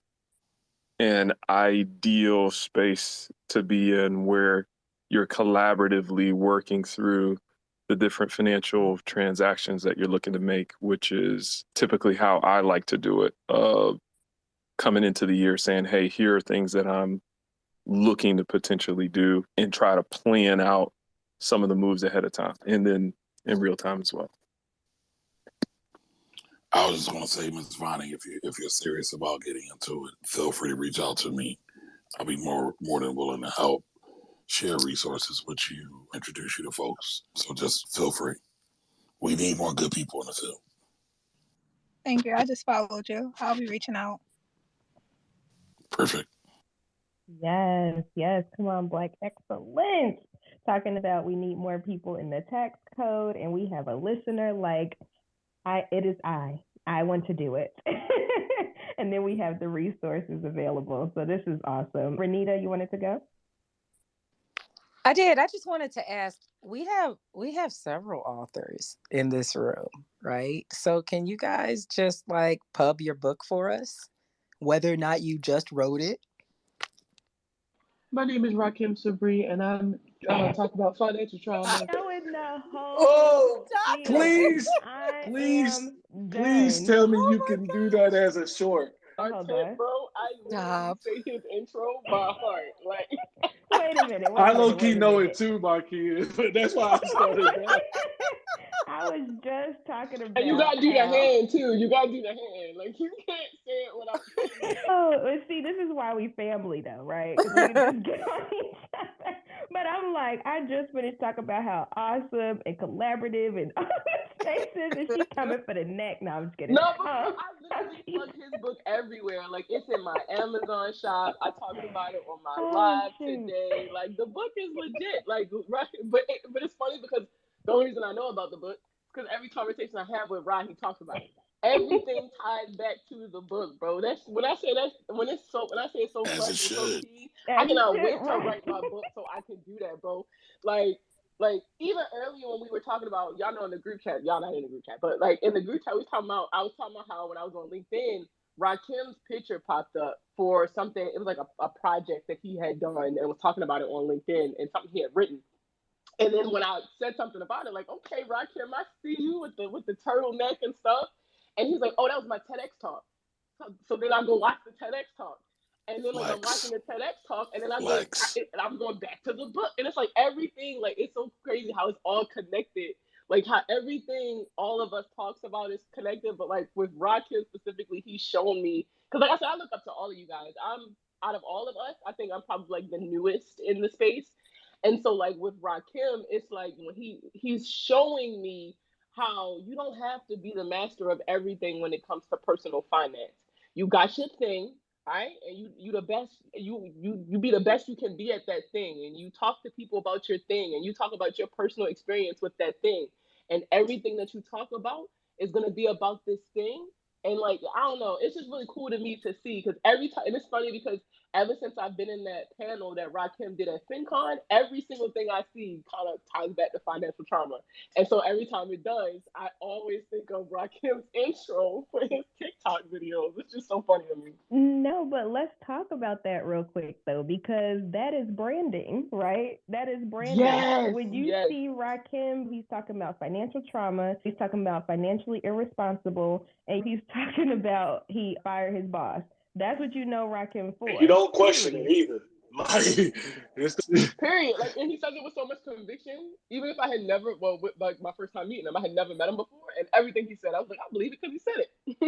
an ideal space to be in where you're collaboratively working through the different financial transactions that you're looking to make, which is typically how I like to do it. Coming into the year saying, hey, here are things that I'm looking to potentially do, and try to plan out some of the moves ahead of time and then in real time as well. I was just going to say, Ms. Vonnie, if you're serious about getting into it, feel free to reach out to me. I'll be more than willing to help, share resources with you, introduce you to folks. So just feel free. We need more good people in the field. Thank you. I just followed you. I'll be reaching out. Perfect. Yes. Come on, Black excellence. Talking about we need more people in the tax code, and we have a listener like I want to do it. And then we have the resources available. So this is awesome. Renita, you wanted to go? I did. I just wanted to ask, we have several authors in this room, right? So can you guys just like pub your book for us, whether or not you just wrote it? My name is Rahkim Sabree, and I'm talking about financial trauma. Knowing the whole Oh, spiel. please tell me you can do that as a short. Bro, I literally say his intro by heart. Like, wait a minute. I low-key know it too, Markia, but that's why I started that. I was just talking about. And you gotta do the hand too. You gotta do the hand. Like, you can't say it without saying it. Oh, see, this is why we family though, right? Because we can just get on each other. But I'm like, I just finished talking about how awesome and collaborative and spaces, and she's coming for the neck. No, I'm just kidding. No, but I literally plug his book everywhere. Like, it's in my Amazon shop. I talked about it on my live today. Like, the book is legit. Like, right? But it's funny because the only reason I know about the book is because every conversation I have with Rod, he talks about it. Everything ties back to the book, bro. That's when I say it's so fresh and so key. I cannot wait to write my book so I can do that, bro. Like even earlier when we were talking about, y'all know in the group chat, y'all not in the group chat, but like in the group chat, I was talking about how when I was on LinkedIn, Rahkim's picture popped up for something. It was like a project that he had done and was talking about it on LinkedIn and something he had written. And then when I said something about it, like, okay, Rahkim, I see you with the turtleneck and stuff. And he's like, oh, that was my TEDx talk. So then I go watch the TEDx talk. And then like I'm watching the TEDx talk, and then I'm going back to the book. And it's like everything, like it's so crazy how it's all connected. Like how everything all of us talks about is connected. But like with Rahkim specifically, he's shown me, because like I said, I look up to all of you guys. I'm out of all of us, I think I'm probably like the newest in the space. And so like with Rahkim, it's like when he's showing me how you don't have to be the master of everything when it comes to personal finance. You got your thing, right? And you the best, you be the best you can be at that thing. And you talk to people about your thing, and you talk about your personal experience with that thing. And everything that you talk about is gonna be about this thing. And like, I don't know, it's just really cool to me to see, because every time, and it's funny because ever since I've been in that panel that Rahkim did at FinCon, every single thing I see kind of ties back to financial trauma. And so every time it does, I always think of Rahkim's intro for his TikTok videos. It's just so funny to me. No, but let's talk about that real quick though, because that is branding, right? That is branding. Yes, when you see Rahkim, he's talking about financial trauma, he's talking about financially irresponsible, and he's talking about he fired his boss. That's what you know Rahkim for. You don't question it either. Period. Like, and he says it with so much conviction. Even if I had never, with like my first time meeting him, I had never met him before, and everything he said, I was like, I believe it because he said it, just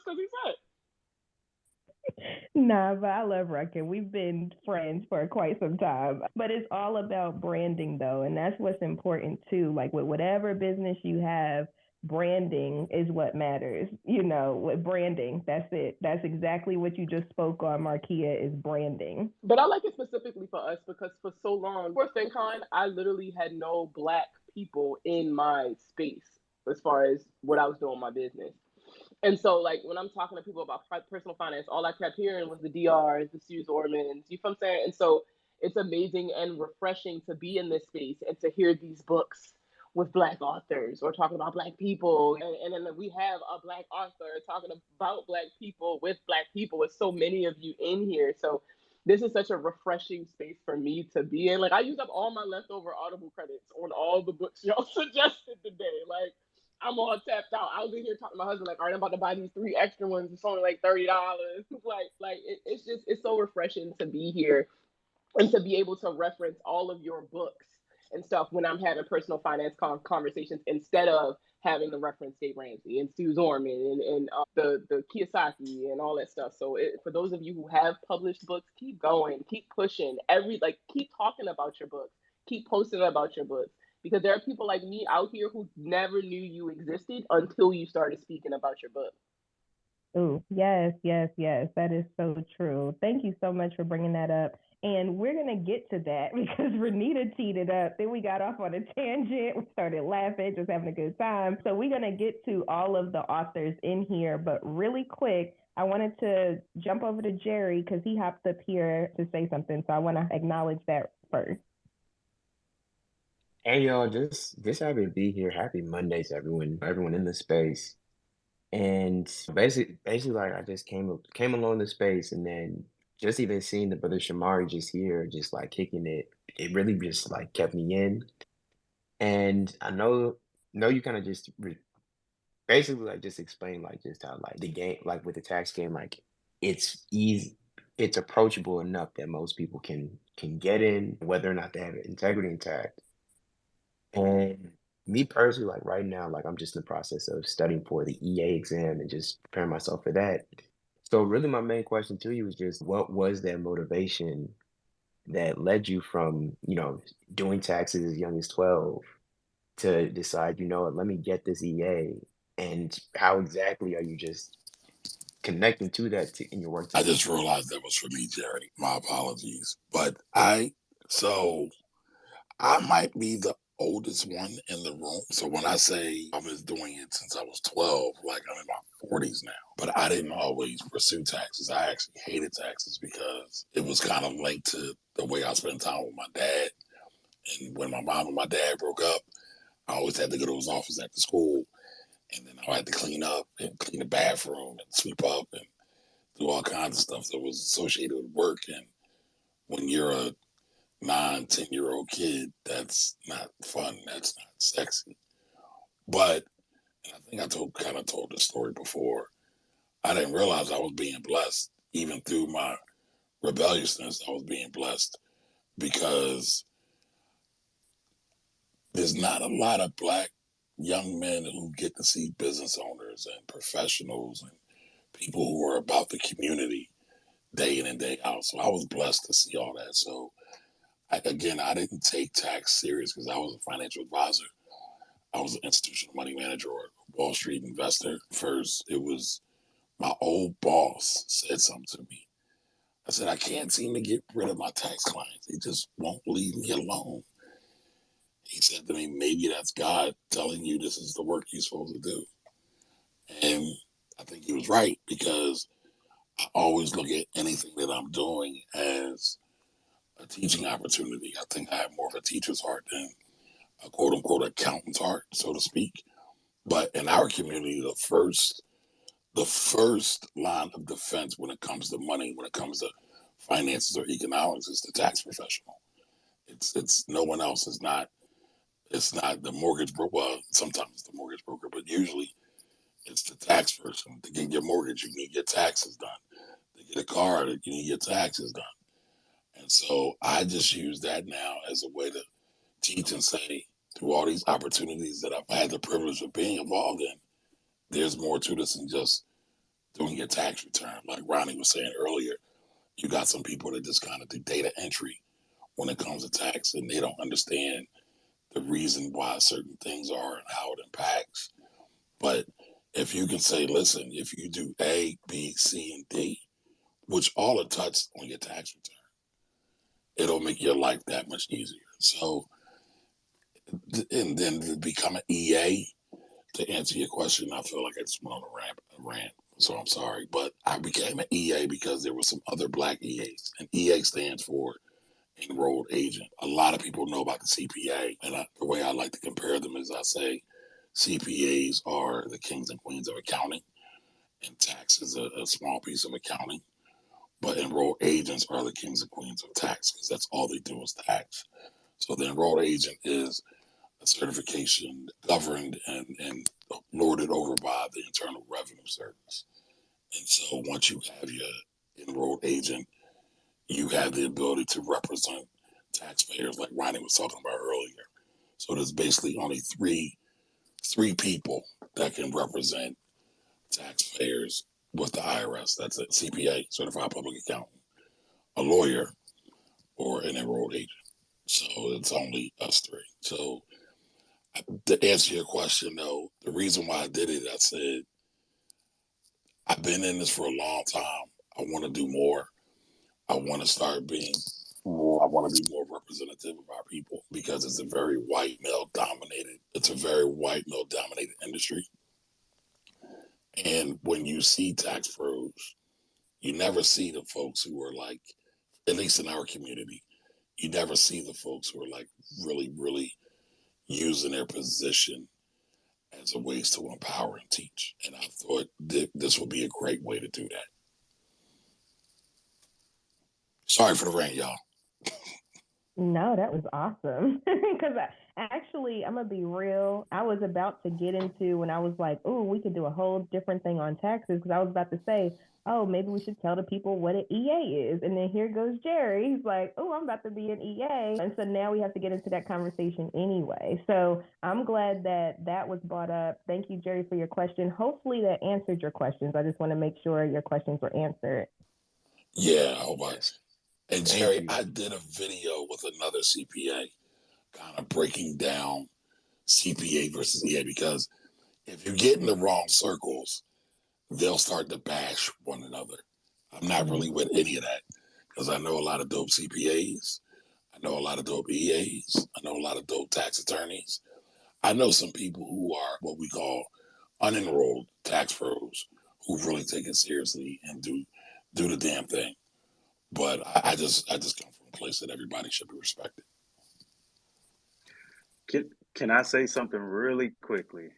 because he said it. Nah, but I love Rahkim. We've been friends for quite some time. But it's all about branding though, and that's what's important too. Like with whatever business you have, branding is what matters. You know, with branding, that's it. That's exactly what you just spoke on, Markia, is branding. But I like it specifically for us because for so long, for FinCon, I literally had no Black people in my space as far as what I was doing in my business. And so, like, when I'm talking to people about personal finance, all I kept hearing was the DRs, the Suze Ormans, you know what I'm saying? And so it's amazing and refreshing to be in this space and to hear these books with Black authors or talking about Black people. And then we have a Black author talking about Black people with Black people, with so many of you in here. So this is such a refreshing space for me to be in. Like, I used up all my leftover Audible credits on all the books y'all suggested today. Like, I'm all tapped out. I was in here talking to my husband, like, all right, I'm about to buy these 3 extra ones. It's only like $30. It's so refreshing to be here and to be able to reference all of your books and stuff when I'm having personal finance conversations, instead of having to reference Dave Ramsey and Stu Zorman and the Kiyosaki and all that stuff. So for those of you who have published books, keep going, keep pushing, keep talking about your books, keep posting about your books, because there are people like me out here who never knew you existed until you started speaking about your book. Oh, yes. That is so true. Thank you so much for bringing that up. And we're going to get to that because Renita teed it up. Then we got off on a tangent. We started laughing, just having a good time. So we're going to get to all of the authors in here. But really quick, I wanted to jump over to Jerry because he hopped up here to say something. So I want to acknowledge that first. Hey y'all, just happy to be here. Happy Monday to everyone in the space. And basically, like I just came along the space, and then just even seeing the brother Shamari just here, just like kicking it really just like kept me in. And I know you kind of just basically like just explain like just how like the game, like with the tax game, like it's easy, it's approachable enough that most people can get in, whether or not they have integrity intact. And me personally, like right now, like I'm just in the process of studying for the EA exam and just preparing myself for that. So really my main question to you is just what was that motivation that led you from, doing taxes as young as 12 to decide, let me get this EA, and how exactly are you just connecting to that in your work today? I just realized that was for me, Jerry. My apologies. But I might be the oldest one in the room. So when I say I was doing it since I was 12, like I'm in my 40s now. But I didn't always pursue taxes. I actually hated taxes because it was kind of linked to the way I spent time with my dad. And when my mom and my dad broke up, I always had to go to his office after school. And then I had to clean up and clean the bathroom and sweep up and do all kinds of stuff that was associated with work. And when you're a 9-10-year-old kid, that's not fun. That's not sexy. But and I think I kind of told this story before. I didn't realize I was being blessed. Even through my rebelliousness, I was being blessed because there's not a lot of Black young men who get to see business owners and professionals and people who are about the community day in and day out. So I was blessed to see all that. So I didn't take tax serious because I was a financial advisor. I was an institutional money manager or a Wall Street investor. First, it was my old boss said something to me. I said, I can't seem to get rid of my tax clients. They just won't leave me alone. He said to me, maybe that's God telling you this is the work you're supposed to do. And I think he was right because I always look at anything that I'm doing as a teaching opportunity. I think I have more of a teacher's heart than a quote unquote accountant's heart, so to speak. But in our community, the first line of defense when it comes to money, when it comes to finances or economics, is the tax professional. It's no one else. It's not the mortgage broker. Well, sometimes it's the mortgage broker, but usually it's the tax person. To get your mortgage, you need your taxes done. To get a car, you need your taxes done. And so I just use that now as a way to teach and say, through all these opportunities that I've had the privilege of being involved in, there's more to this than just doing your tax return. Like Ronnie was saying earlier, you got some people that just kind of do data entry when it comes to tax, and they don't understand the reason why certain things are and how it impacts. But if you can say, listen, if you do A, B, C, and D, which all are touched on your tax return, it'll make your life that much easier. So, and then to become an EA, to answer your question, I feel like I just went on a rant, so I'm sorry. But I became an EA because there were some other Black EAs. And EA stands for Enrolled Agent. A lot of people know about the CPA, and the way I like to compare them is I say CPAs are the kings and queens of accounting, and tax is a small piece of accounting. But enrolled agents are the kings and queens of tax because that's all they do is tax. So the enrolled agent is a certification governed and lorded over by the Internal Revenue Service. And so once you have your enrolled agent, you have the ability to represent taxpayers like Ronnie was talking about earlier. So there's basically only three people that can represent taxpayers with the IRS. That's a CPA, certified public accountant, a lawyer, or an enrolled agent. So it's only us three. So to answer your question, though, the reason why I did it, I said, I've been in this for a long time. I want to do more. I want to start being more, I want to be more representative of our people because it's a very white male dominated industry. And when you see tax pros, you never see the folks who are like, at least in our community, you never see the folks who are like really, really using their position as a ways to empower and teach. And I thought this would be a great way to do that. Sorry for the rant, y'all. No, that was awesome. Because actually, I'm going to be real. I was about to get into when I was like, oh, we could do a whole different thing on taxes. Because I was about to say, oh, maybe we should tell the people what an EA is. And then here goes Jerry. He's like, oh, I'm about to be an EA. And so now we have to get into that conversation anyway. So I'm glad that that was brought up. Thank you, Jerry, for your question. Hopefully that answered your questions. I just want to make sure your questions were answered. Yeah, I hope I. And Jerry, I did a video with another CPA kind of breaking down CPA versus EA because if you get in the wrong circles, they'll start to bash one another. I'm not really with any of that because I know a lot of dope CPAs. I know a lot of dope EAs. I know a lot of dope tax attorneys. I know some people who are what we call unenrolled tax pros who really take it seriously and do the damn thing. But I just come from a place that everybody should be respected. Can I say something really quickly?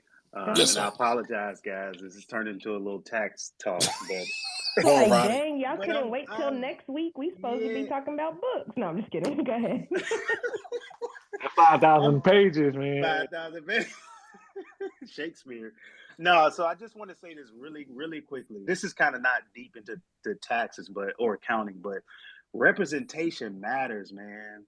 Yes, and I apologize, guys. This has turned into a little tax talk, but like, dang, y'all couldn't wait till next week. We supposed to be talking about books. No, I'm just kidding. Go ahead. 5,000 pages, man. 5,000 pages. Shakespeare. No, so I just want to say this really, really quickly. This is kind of not deep into the taxes, or accounting, but representation matters, man.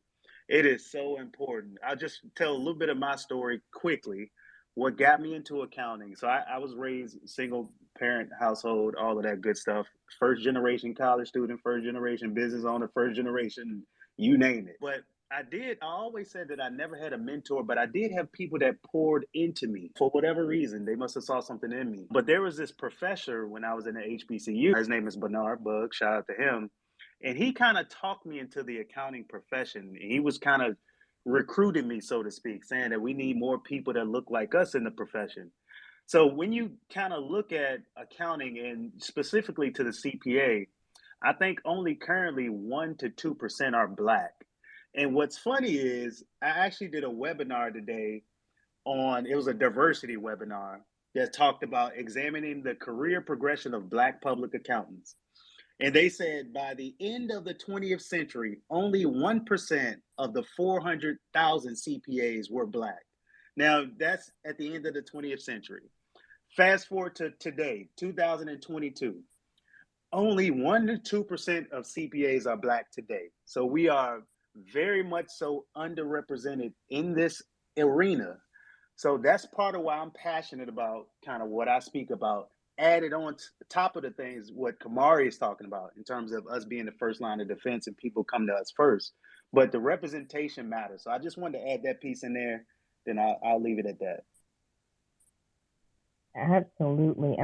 It is so important. I'll just tell a little bit of my story quickly. What got me into accounting? So I was raised single parent household, all of that good stuff. First generation college student, first generation business owner, first generation, you name it. But I always said that I never had a mentor, but I did have people that poured into me for whatever reason. They must have saw something in me. But there was this professor when I was in the HBCU. His name is Bernard Bug. Shout out to him. And he kind of talked me into the accounting profession. He was kind of recruiting me, so to speak, saying that we need more people that look like us in the profession. So when you kind of look at accounting and specifically to the CPA, I think only currently 1% to 2% are Black. And what's funny is I actually did a webinar today it was a diversity webinar that talked about examining the career progression of Black public accountants. And they said by the end of the 20th century, only 1% of the 400,000 CPAs were Black. Now, that's at the end of the 20th century. Fast forward to today, 2022. Only 1% to 2% of CPAs are Black today. So we are very much so underrepresented in this arena. So that's part of why I'm passionate about kind of what I speak about. Added on top of the things what Camari is talking about in terms of us being the first line of defense and people come to us first. But the representation matters. So I just wanted to add that piece in there. Then I'll leave it at that. Absolutely.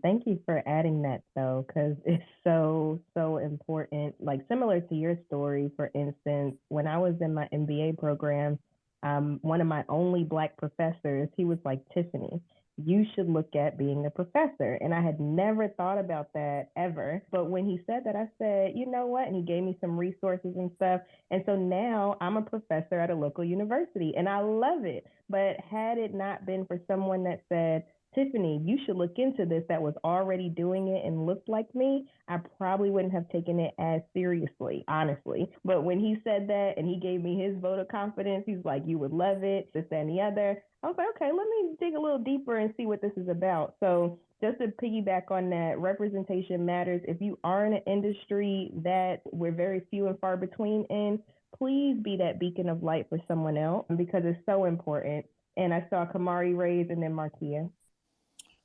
Thank you for adding that, though, because it's so important. Like, similar to your story, for instance, when I was in my MBA program, one of my only Black professors, he was like, Tiffany, you should look at being a professor. And I had never thought about that ever. But when he said that, I said, you know what? And he gave me some resources and stuff. And so now I'm a professor at a local university and I love it. But had it not been for someone that said, Tiffany, you should look into this, that was already doing it and looked like me, I probably wouldn't have taken it as seriously, honestly. But when he said that and he gave me his vote of confidence, he's like, you would love it, this, that, and the other. I was like, okay, let me dig a little deeper and see what this is about. So just to piggyback on that, representation matters. If you are in an industry that we're very few and far between in, please be that beacon of light for someone else because it's so important. And I saw Camari raise and then Markia.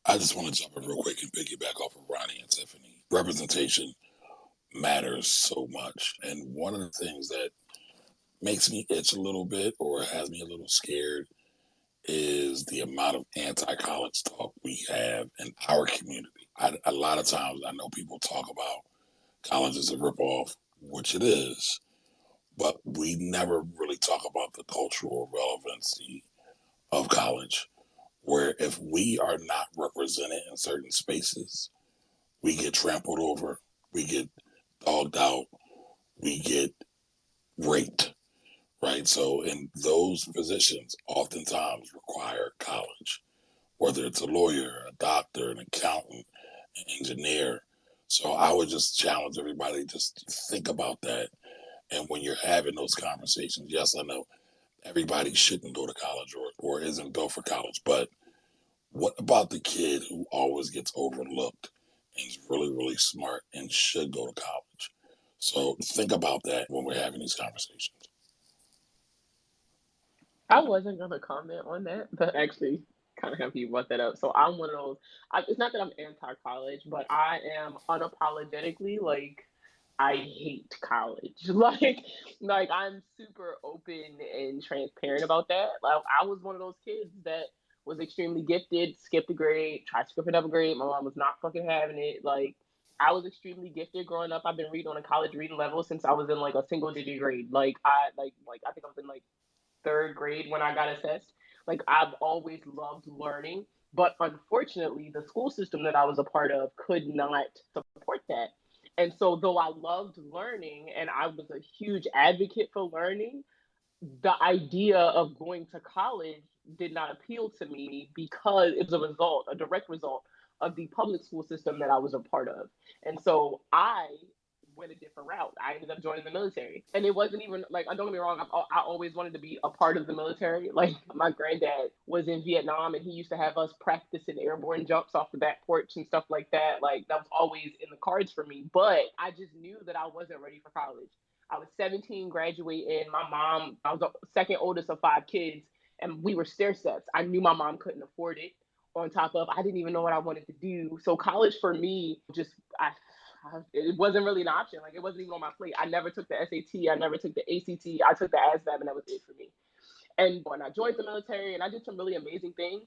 I just want to jump in real quick and piggyback off of Ronnie and Tiffany. Representation matters so much. And one of the things that makes me itch a little bit or has me a little scared is the amount of anti-college talk we have in our community. A lot of times I know people talk about college is a ripoff, which it is, but we never really talk about the cultural relevancy of college, where if we are not represented in certain spaces, we get trampled over, we get dogged out, we get raped, right? So, in those positions, oftentimes require college, whether it's a lawyer, a doctor, an accountant, an engineer. So, I would just challenge everybody just to think about that. And when you're having those conversations, yes, I know everybody shouldn't go to college or isn't built for college, but what about the kid who always gets overlooked and is really, really smart and should go to college? So think about that when we're having these conversations. I wasn't gonna comment on that, but actually, kind of happy you brought that up. So I'm one of those. It's not that I'm anti-college, but I am unapologetically like I hate college. Like I'm super open and transparent about that. Like I was one of those kids that was extremely gifted, skipped a grade, tried to skip another grade. My mom was not fucking having it. Like I was extremely gifted growing up. I've been reading on a college reading level since I was in like a single digit grade. Like I think I was in like third grade when I got assessed. Like I've always loved learning, but unfortunately, the school system that I was a part of could not support that. And so, though I loved learning and I was a huge advocate for learning, the idea of going to college did not appeal to me because it was a direct result of the public school system that I was a part of. And so I went a different route. I ended up joining the military. And it wasn't even like, don't get me wrong, I always wanted to be a part of the military. Like my granddad was in Vietnam and he used to have us practicing airborne jumps off the back porch and stuff like that. Like that was always in the cards for me. But I just knew that I wasn't ready for college. I was 17, graduating. My mom, I was the second oldest of 5 kids, and we were stair steps. I knew my mom couldn't afford it. On top of, I didn't even know what I wanted to do. So college for me, it wasn't really an option. Like it wasn't even on my plate. I never took the SAT. I never took the ACT. I took the ASVAB, and that was it for me. And when I joined the military, and I did some really amazing things.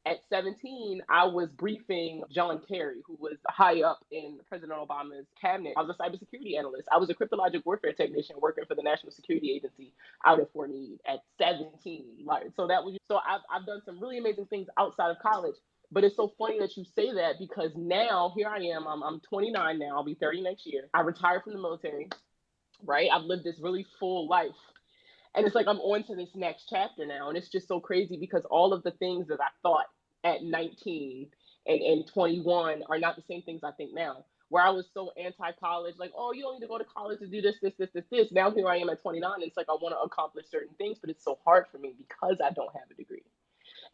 At 17, I was briefing John Kerry, who was high up in President Obama's cabinet. I was a cybersecurity analyst. I was a cryptologic warfare technician working for the National Security Agency out of Fort Meade at 17. I've done some really amazing things outside of college. But it's so funny that you say that because now here I am. I'm 29 now. I'll be 30 next year. I retired from the military, right? I've lived this really full life. And it's like I'm on to this next chapter now. And it's just so crazy because all of the things that I thought at 19 and 21 are not the same things I think now. Where I was so anti-college, like, oh, you don't need to go to college to do this, this, this, this, this. Now here I am at 29. And it's like I want to accomplish certain things, but it's so hard for me because I don't have a degree.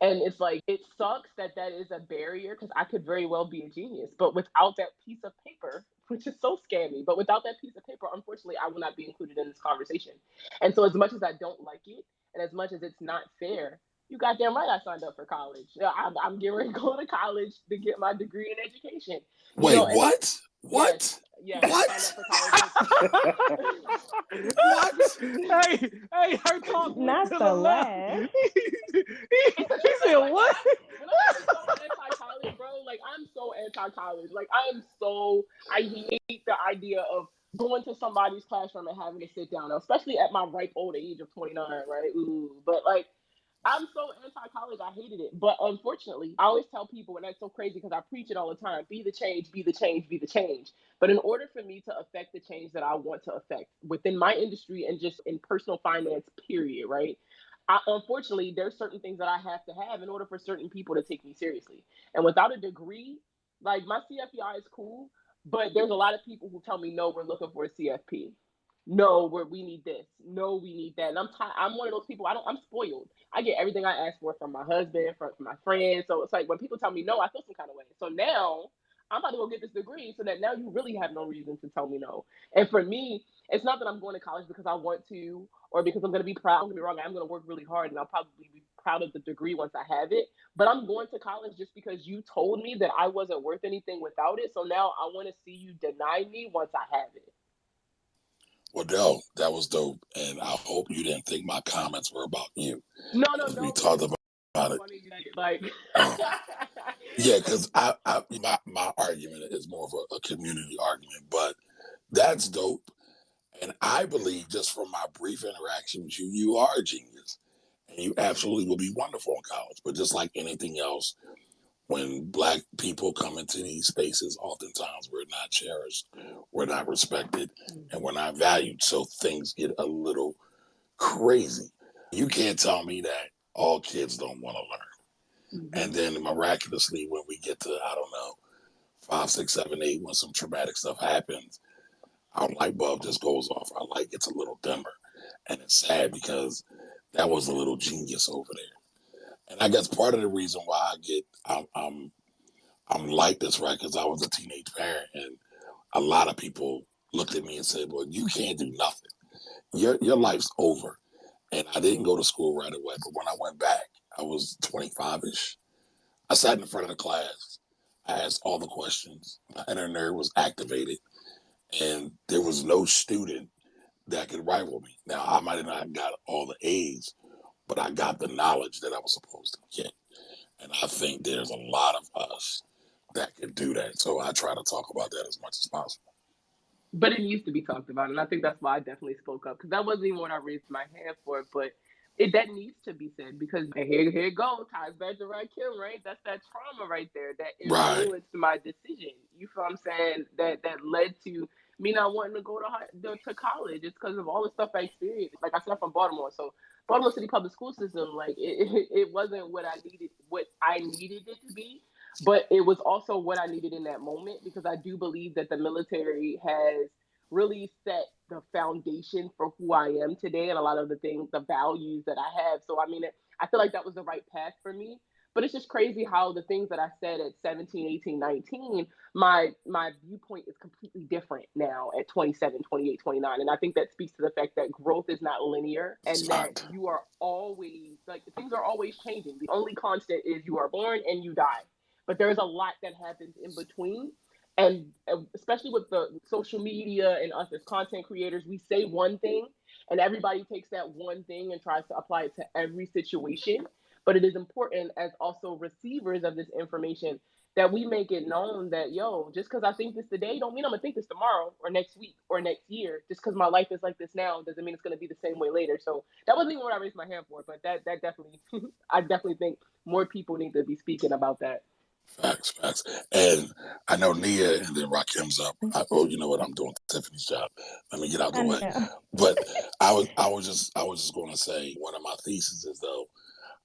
And it's like, it sucks that is a barrier because I could very well be a genius. But without that piece of paper, which is so scammy, but without that piece of paper, unfortunately, I will not be included in this conversation. And so as much as I don't like it, and as much as it's not fair, you goddamn right I signed up for college. I'm getting ready to go to college to get my degree in education. Wait, what? What? Yes, what? I signed up for college. What? Hey, her talk went Not to the the left. laugh. He said, what? When I say so anti-college, bro, like I'm so anti-college. Like I hate the idea of going to somebody's classroom and having to sit down, especially at my ripe old age of 29, right? Ooh, but like I'm so anti-college, I hated it. But unfortunately, I always tell people, and that's so crazy because I preach it all the time, be the change, be the change, be the change. But in order for me to affect the change that I want to affect within my industry and just in personal finance, period, right? unfortunately, there's certain things that I have to have in order for certain people to take me seriously. And without a degree, like my CFPI is cool, but there's a lot of people who tell me, no, we're looking for a CFP. No, we need this. No, we need that. And I'm one of those people. I'm spoiled. I get everything I ask for from my husband, from my friends. So it's like when people tell me no, I feel some kind of way. So now I'm about to go get this degree so that now you really have no reason to tell me no. And for me, it's not that I'm going to college because I want to or because I'm going to be proud. Don't get me wrong, I'm going to work really hard and I'll probably be proud of the degree once I have it. But I'm going to college just because you told me that I wasn't worth anything without it. So now I want to see you deny me once I have it. Well, that was dope. And I hope you didn't think my comments were about you. No. We talked about it. Like, yeah, because my argument is more of a community argument, but that's dope. And I believe just from my brief interaction with you, you are a genius and you absolutely will be wonderful in college. But just like anything else, when Black people come into these spaces, oftentimes we're not cherished, we're not respected, and we're not valued. So things get a little crazy. You can't tell me that all kids don't want to learn. And then miraculously, when we get to, I don't know, 5, 6, 7, 8, when some traumatic stuff happens, our light bulb just goes off. Our light gets a little dimmer. And it's sad because that was a little genius over there. And I guess part of the reason why I'm like this, right? Because I was a teenage parent and a lot of people looked at me and said, well, you can't do nothing. Your life's over. And I didn't go to school right away. But when I went back, I was 25-ish. I sat in the front of the class. I asked all the questions. My inner nerd was activated. And there was no student that could rival me. Now, I might have not got all the A's, but I got the knowledge that I was supposed to get. And I think there's a lot of us that could do that. So I try to talk about that as much as possible. But it needs to be talked about. And I think that's why I definitely spoke up. Because that wasn't even what I raised my hand for. But that needs to be said. Because here it goes. Ties back to Rahkim, right? That's that trauma right there that influenced my decision. You feel what I'm saying? That led to me not wanting to go to college. It's because of all the stuff I experienced. Like I said, I'm from Baltimore. So Baltimore City public school system, like it wasn't what I needed it to be. But it was also what I needed in that moment, because I do believe that the military has really set the foundation for who I am today and a lot of the things, the values that I have. So, I mean, I feel like that was the right path for me. But it's just crazy how the things that I said at 17, 18, 19, my viewpoint is completely different now at 27, 28, 29. And I think that speaks to the fact that growth is not linear and that you are always, like, things are always changing. The only constant is you are born and you die. But there's a lot that happens in between. And especially with the social media and us as content creators, we say one thing and everybody takes that one thing and tries to apply it to every situation. But it is important as also receivers of this information that we make it known that, yo, just because I think this today don't mean I'm going to think this tomorrow or next week or next year. Just because my life is like this now doesn't mean it's going to be the same way later. So that wasn't even what I raised my hand for. But that definitely, I definitely think more people need to be speaking about that. Facts. And I know Nia and then Rahkim's up. You know what? I'm doing Tiffany's job. Let me get out the way. But I was just going to say one of my theses is, though,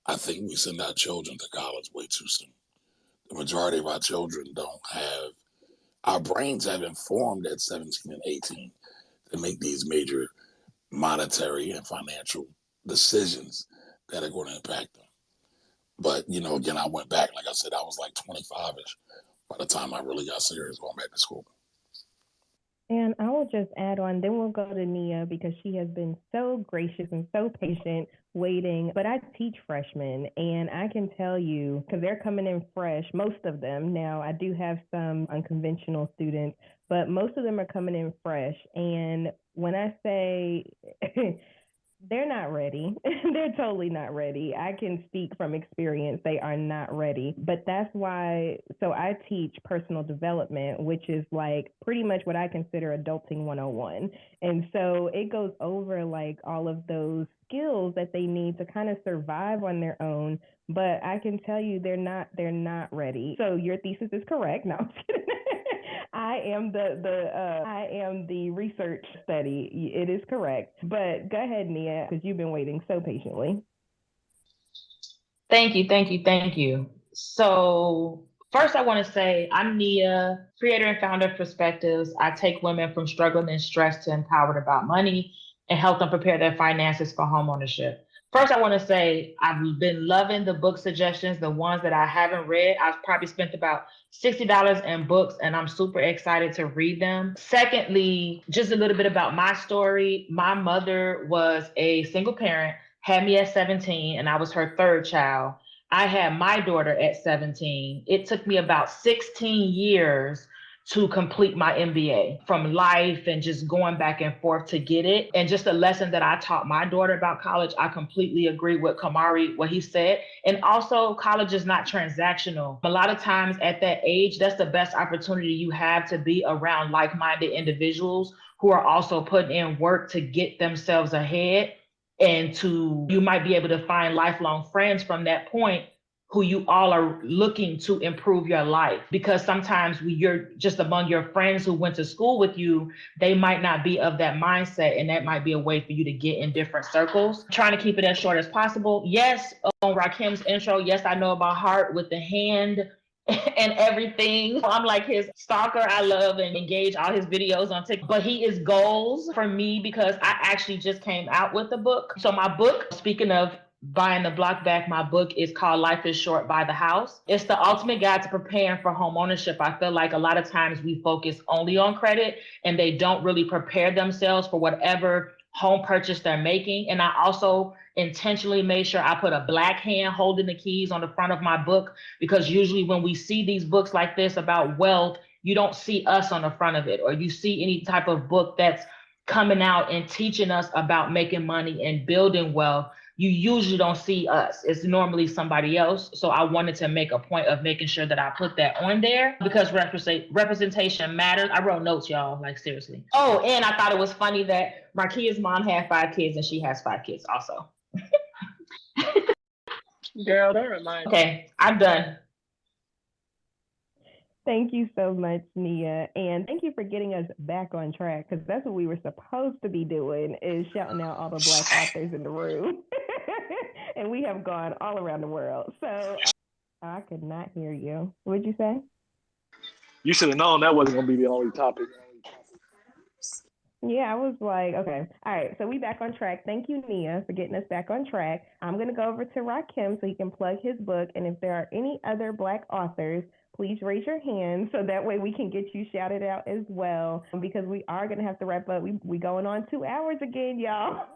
I think we send our children to college way too soon. The majority of our children don't have, our brains haven't formed at 17 and 18 to make these major monetary and financial decisions that are going to impact them. But, you know, again, I went back, like I said, I was like 25-ish by the time I really got serious going back to school. And I will just add on, then we'll go to Nia because she has been so gracious and so patient waiting. But I teach freshmen, and I can tell you, because they're coming in fresh, most of them. Now, I do have some unconventional students, but most of them are coming in fresh. And when I say they're not ready. They're totally not ready. I can speak from experience. They are not ready. But that's why, so I teach personal development, which is like pretty much what I consider adulting 101. And so it goes over like all of those skills that they need to kind of survive on their own. But I can tell you they're not ready. So your thesis is correct. No, I'm kidding. I am the research study. It is correct. But go ahead, Nia, because you've been waiting so patiently. Thank you, thank you, thank you. So first I want to say I'm Nia, creator and founder of Perspectives. I take women from struggling and stress to empowered about money and help them prepare their finances for home ownership. First, I want to say I've been loving the book suggestions, the ones that I haven't read. I've probably spent about $60 in books and I'm super excited to read them. Secondly, just a little bit about my story. My mother was a single parent, had me at 17, and I was her third child. I had my daughter at 17. It took me about 16 years to complete my MBA, from life and just going back and forth to get it. And just a lesson that I taught my daughter about college, I completely agree with Camari, what he said. And also, college is not transactional. A lot of times at that age, that's the best opportunity you have to be around like-minded individuals who are also putting in work to get themselves ahead. And you might be able to find lifelong friends from that point who you all are looking to improve your life. Because sometimes you're just among your friends who went to school with you, they might not be of that mindset, and that might be a way for you to get in different circles. Trying to keep it as short as possible. Yes, on Rahkim's intro, yes, I know about heart with the hand and everything. I'm like his stalker. I love and engage all his videos on TikTok. But he is goals for me because I actually just came out with a book. So my book, speaking of buying the block back, my book is called Life is Short, Buy the House. It's the ultimate guide to preparing for home ownership. I feel like a lot of times we focus only on credit and they don't really prepare themselves for whatever home purchase they're making. And I also intentionally made sure I put a black hand holding the keys on the front of my book, because usually when we see these books like this about wealth, you don't see us on the front of it, or you see any type of book that's coming out and teaching us about making money and building wealth. You usually don't see us. It's normally somebody else. So I wanted to make a point of making sure that I put that on there because representation matters. I wrote notes, y'all, like seriously. Oh, and I thought it was funny that Markia's mom had 5 kids and she has 5 kids also. Girl, don't remind me. Okay, I'm done. Thank you so much, Nia. And thank you for getting us back on track, because that's what we were supposed to be doing, is shouting out all the Black authors in the room. And we have gone all around the world. So I could not hear you. What'd you say? You should have known that wasn't going to be the only topic. Yeah, I was like, okay. All right, so we back on track. Thank you, Nia, for getting us back on track. I'm going to go over to Rahkim so he can plug his book. And if there are any other Black authors, please raise your hand so that way we can get you shouted out as well, because we are going to have to wrap up. We going on 2 hours again, y'all.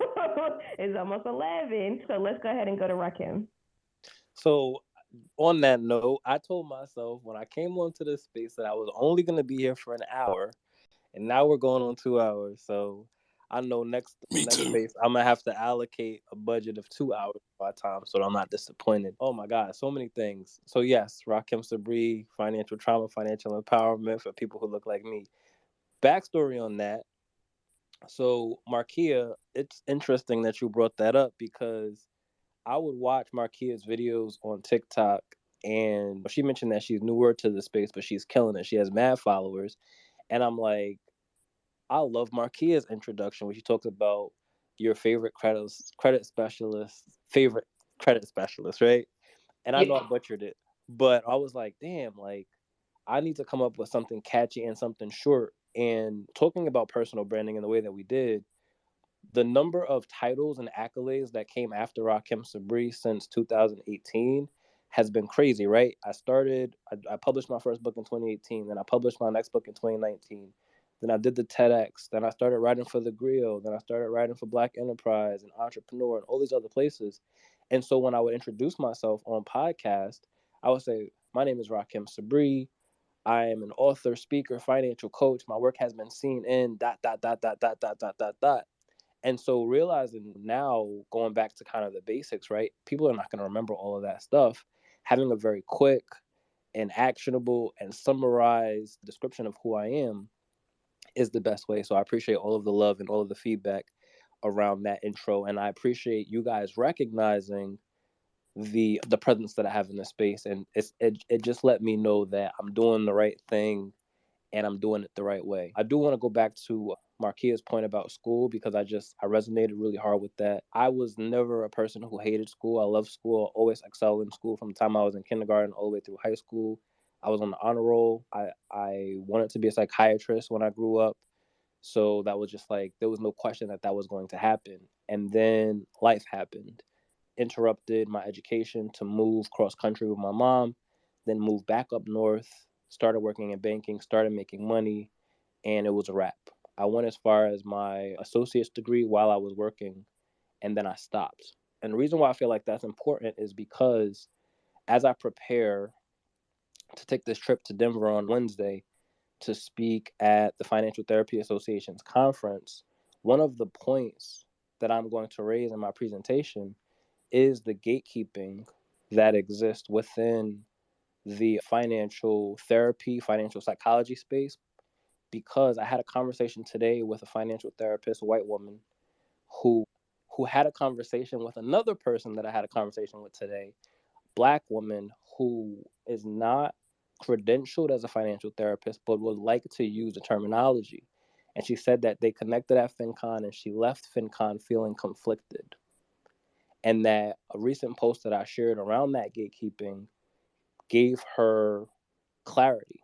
It's almost 11. So let's go ahead and go to Rahkim. So on that note, I told myself when I came onto this space that I was only going to be here for an hour, and now we're going on 2 hours. So I know next space I'm gonna have to allocate a budget of 2 hours by time, so I'm not disappointed. Oh my God, so many things. So yes, Rahkim Sabree, financial trauma, financial empowerment for people who look like me. Backstory on that. So Markia, it's interesting that you brought that up, because I would watch Markia's videos on TikTok, and she mentioned that she's newer to the space, but she's killing it. She has mad followers, and I'm like, I love Markia's introduction when she talks about your favorite credit specialist, right? And I know I butchered it, but I was like, damn, like I need to come up with something catchy and something short. And talking about personal branding in the way that we did, the number of titles and accolades that came after Rahkim Sabree since 2018 has been crazy, right? I published my first book in 2018, then I published my next book in 2019. Then I did the TEDx. Then I started writing for The Grill. Then I started writing for Black Enterprise and Entrepreneur and all these other places. And so when I would introduce myself on podcast, I would say, my name is Rahkim Sabree. I am an author, speaker, financial coach. My work has been seen in ... And so realizing now, going back to kind of the basics, right? People are not going to remember all of that stuff. Having a very quick and actionable and summarized description of who I am is the best way. So I appreciate all of the love and all of the feedback around that intro. And I appreciate you guys recognizing the presence that I have in this space. And it just let me know that I'm doing the right thing and I'm doing it the right way. I do want to go back to Markia's point about school, because I resonated really hard with that. I was never a person who hated school. I loved school. I always excelled in school from the time I was in kindergarten all the way through high school. I was on the honor roll. I wanted to be a psychiatrist when I grew up. So that was just like, there was no question that was going to happen. And then life happened, interrupted my education to move cross country with my mom, then moved back up north, started working in banking, started making money, and it was a wrap. I went as far as my associate's degree while I was working, and then I stopped. And the reason why I feel like that's important is because as I prepare to take this trip to Denver on Wednesday to speak at the Financial Therapy Association's conference, one of the points that I'm going to raise in my presentation is the gatekeeping that exists within the financial therapy, financial psychology space, because I had a conversation today with a financial therapist, a white woman, who had a conversation with another person that I had a conversation with today, Black woman who is not credentialed as a financial therapist, but would like to use the terminology. And she said that they connected at FinCon and she left FinCon feeling conflicted. And that a recent post that I shared around that gatekeeping gave her clarity.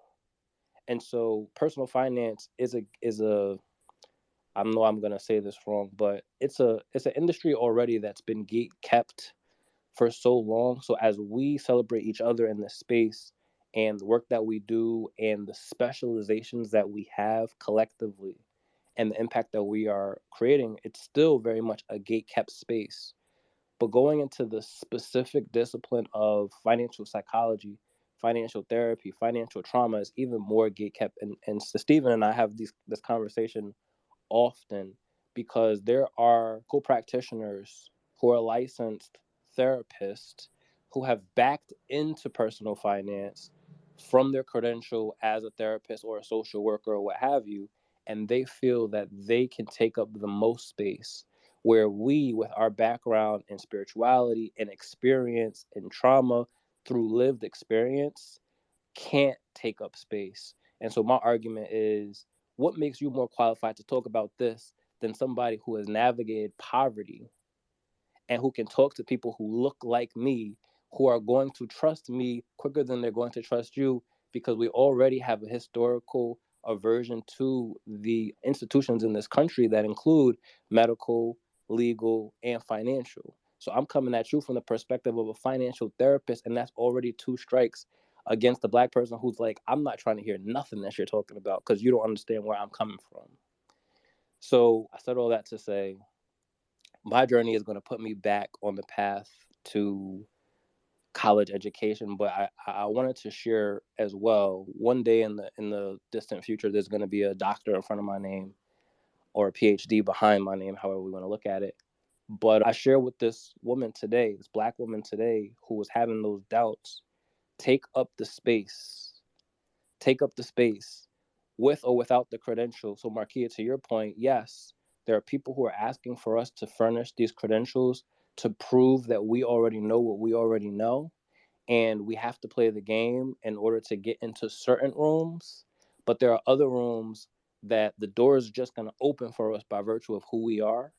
And so personal finance is a I know I'm gonna say this wrong, but it's an industry already that's been gate kept for so long. So as we celebrate each other in this space and the work that we do and the specializations that we have collectively and the impact that we are creating, it's still very much a gate kept space. But going into the specific discipline of financial psychology, financial therapy, financial trauma is even more gate kept. And so Stephen and I have this conversation often because there are co-practitioners who are licensed therapists who have backed into personal finance from their credential as a therapist or a social worker or what have you, and they feel that they can take up the most space, where we, with our background in spirituality and experience and trauma through lived experience, can't take up space. And so my argument is, what makes you more qualified to talk about this than somebody who has navigated poverty and who can talk to people who look like me, who are going to trust me quicker than they're going to trust you, because we already have a historical aversion to the institutions in this country that include medical, legal, and financial. So I'm coming at you from the perspective of a financial therapist, and that's already two strikes against the Black person who's like, I'm not trying to hear nothing that you're talking about because you don't understand where I'm coming from. So I said all that to say, my journey is going to put me back on the path to college education, but I wanted to share as well, one day in the distant future, there's going to be a doctor in front of my name or a PhD behind my name, however we want to look at it. But I share with this woman today, this Black woman today, who was having those doubts, take up the space with or without the credential. So Markia, to your point, yes, there are people who are asking for us to furnish these credentials to prove that we already know what we already know. And we have to play the game in order to get into certain rooms. But there are other rooms that the door is just going to open for us by virtue of who we are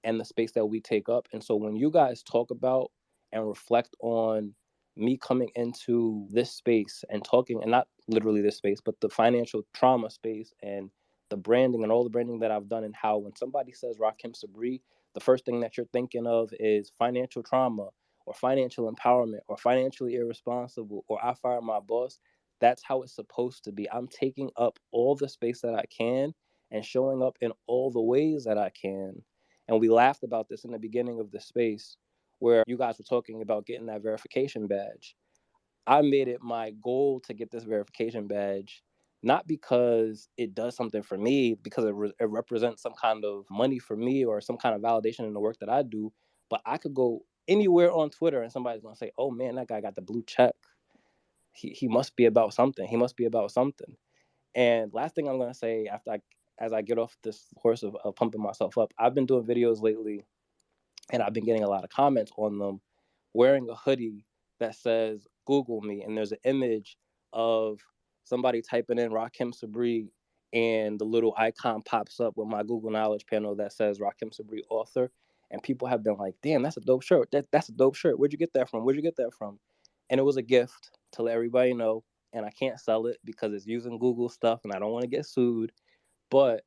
and the space that we take up. And so when you guys talk about and reflect on me coming into this space and talking, and not literally this space, but the financial trauma space and the branding and all the branding that I've done, and how when somebody says Rahkim Sabree, the first thing that you're thinking of is financial trauma or financial empowerment or financially irresponsible or I fired my boss. That's how it's supposed to be. I'm taking up all the space that I can and showing up in all the ways that I can. And we laughed about this in the beginning of the space where you guys were talking about getting that verification badge. I made it my goal to get this verification badge, not because it does something for me, because it represents some kind of money for me or some kind of validation in the work that I do, but I could go anywhere on Twitter and somebody's going to say, oh man, that guy got the blue check. He must be about something. He must be about something. And last thing I'm going to say as I get off this horse of pumping myself up, I've been doing videos lately and I've been getting a lot of comments on them wearing a hoodie that says Google me, and there's an image of somebody typing in Rahkim Sabree and the little icon pops up with my Google Knowledge panel that says Rahkim Sabree author. And people have been like, damn, that's a dope shirt. That's a dope shirt. Where'd you get that from? Where'd you get that from? And it was a gift to let everybody know. And I can't sell it because it's using Google stuff and I don't want to get sued. But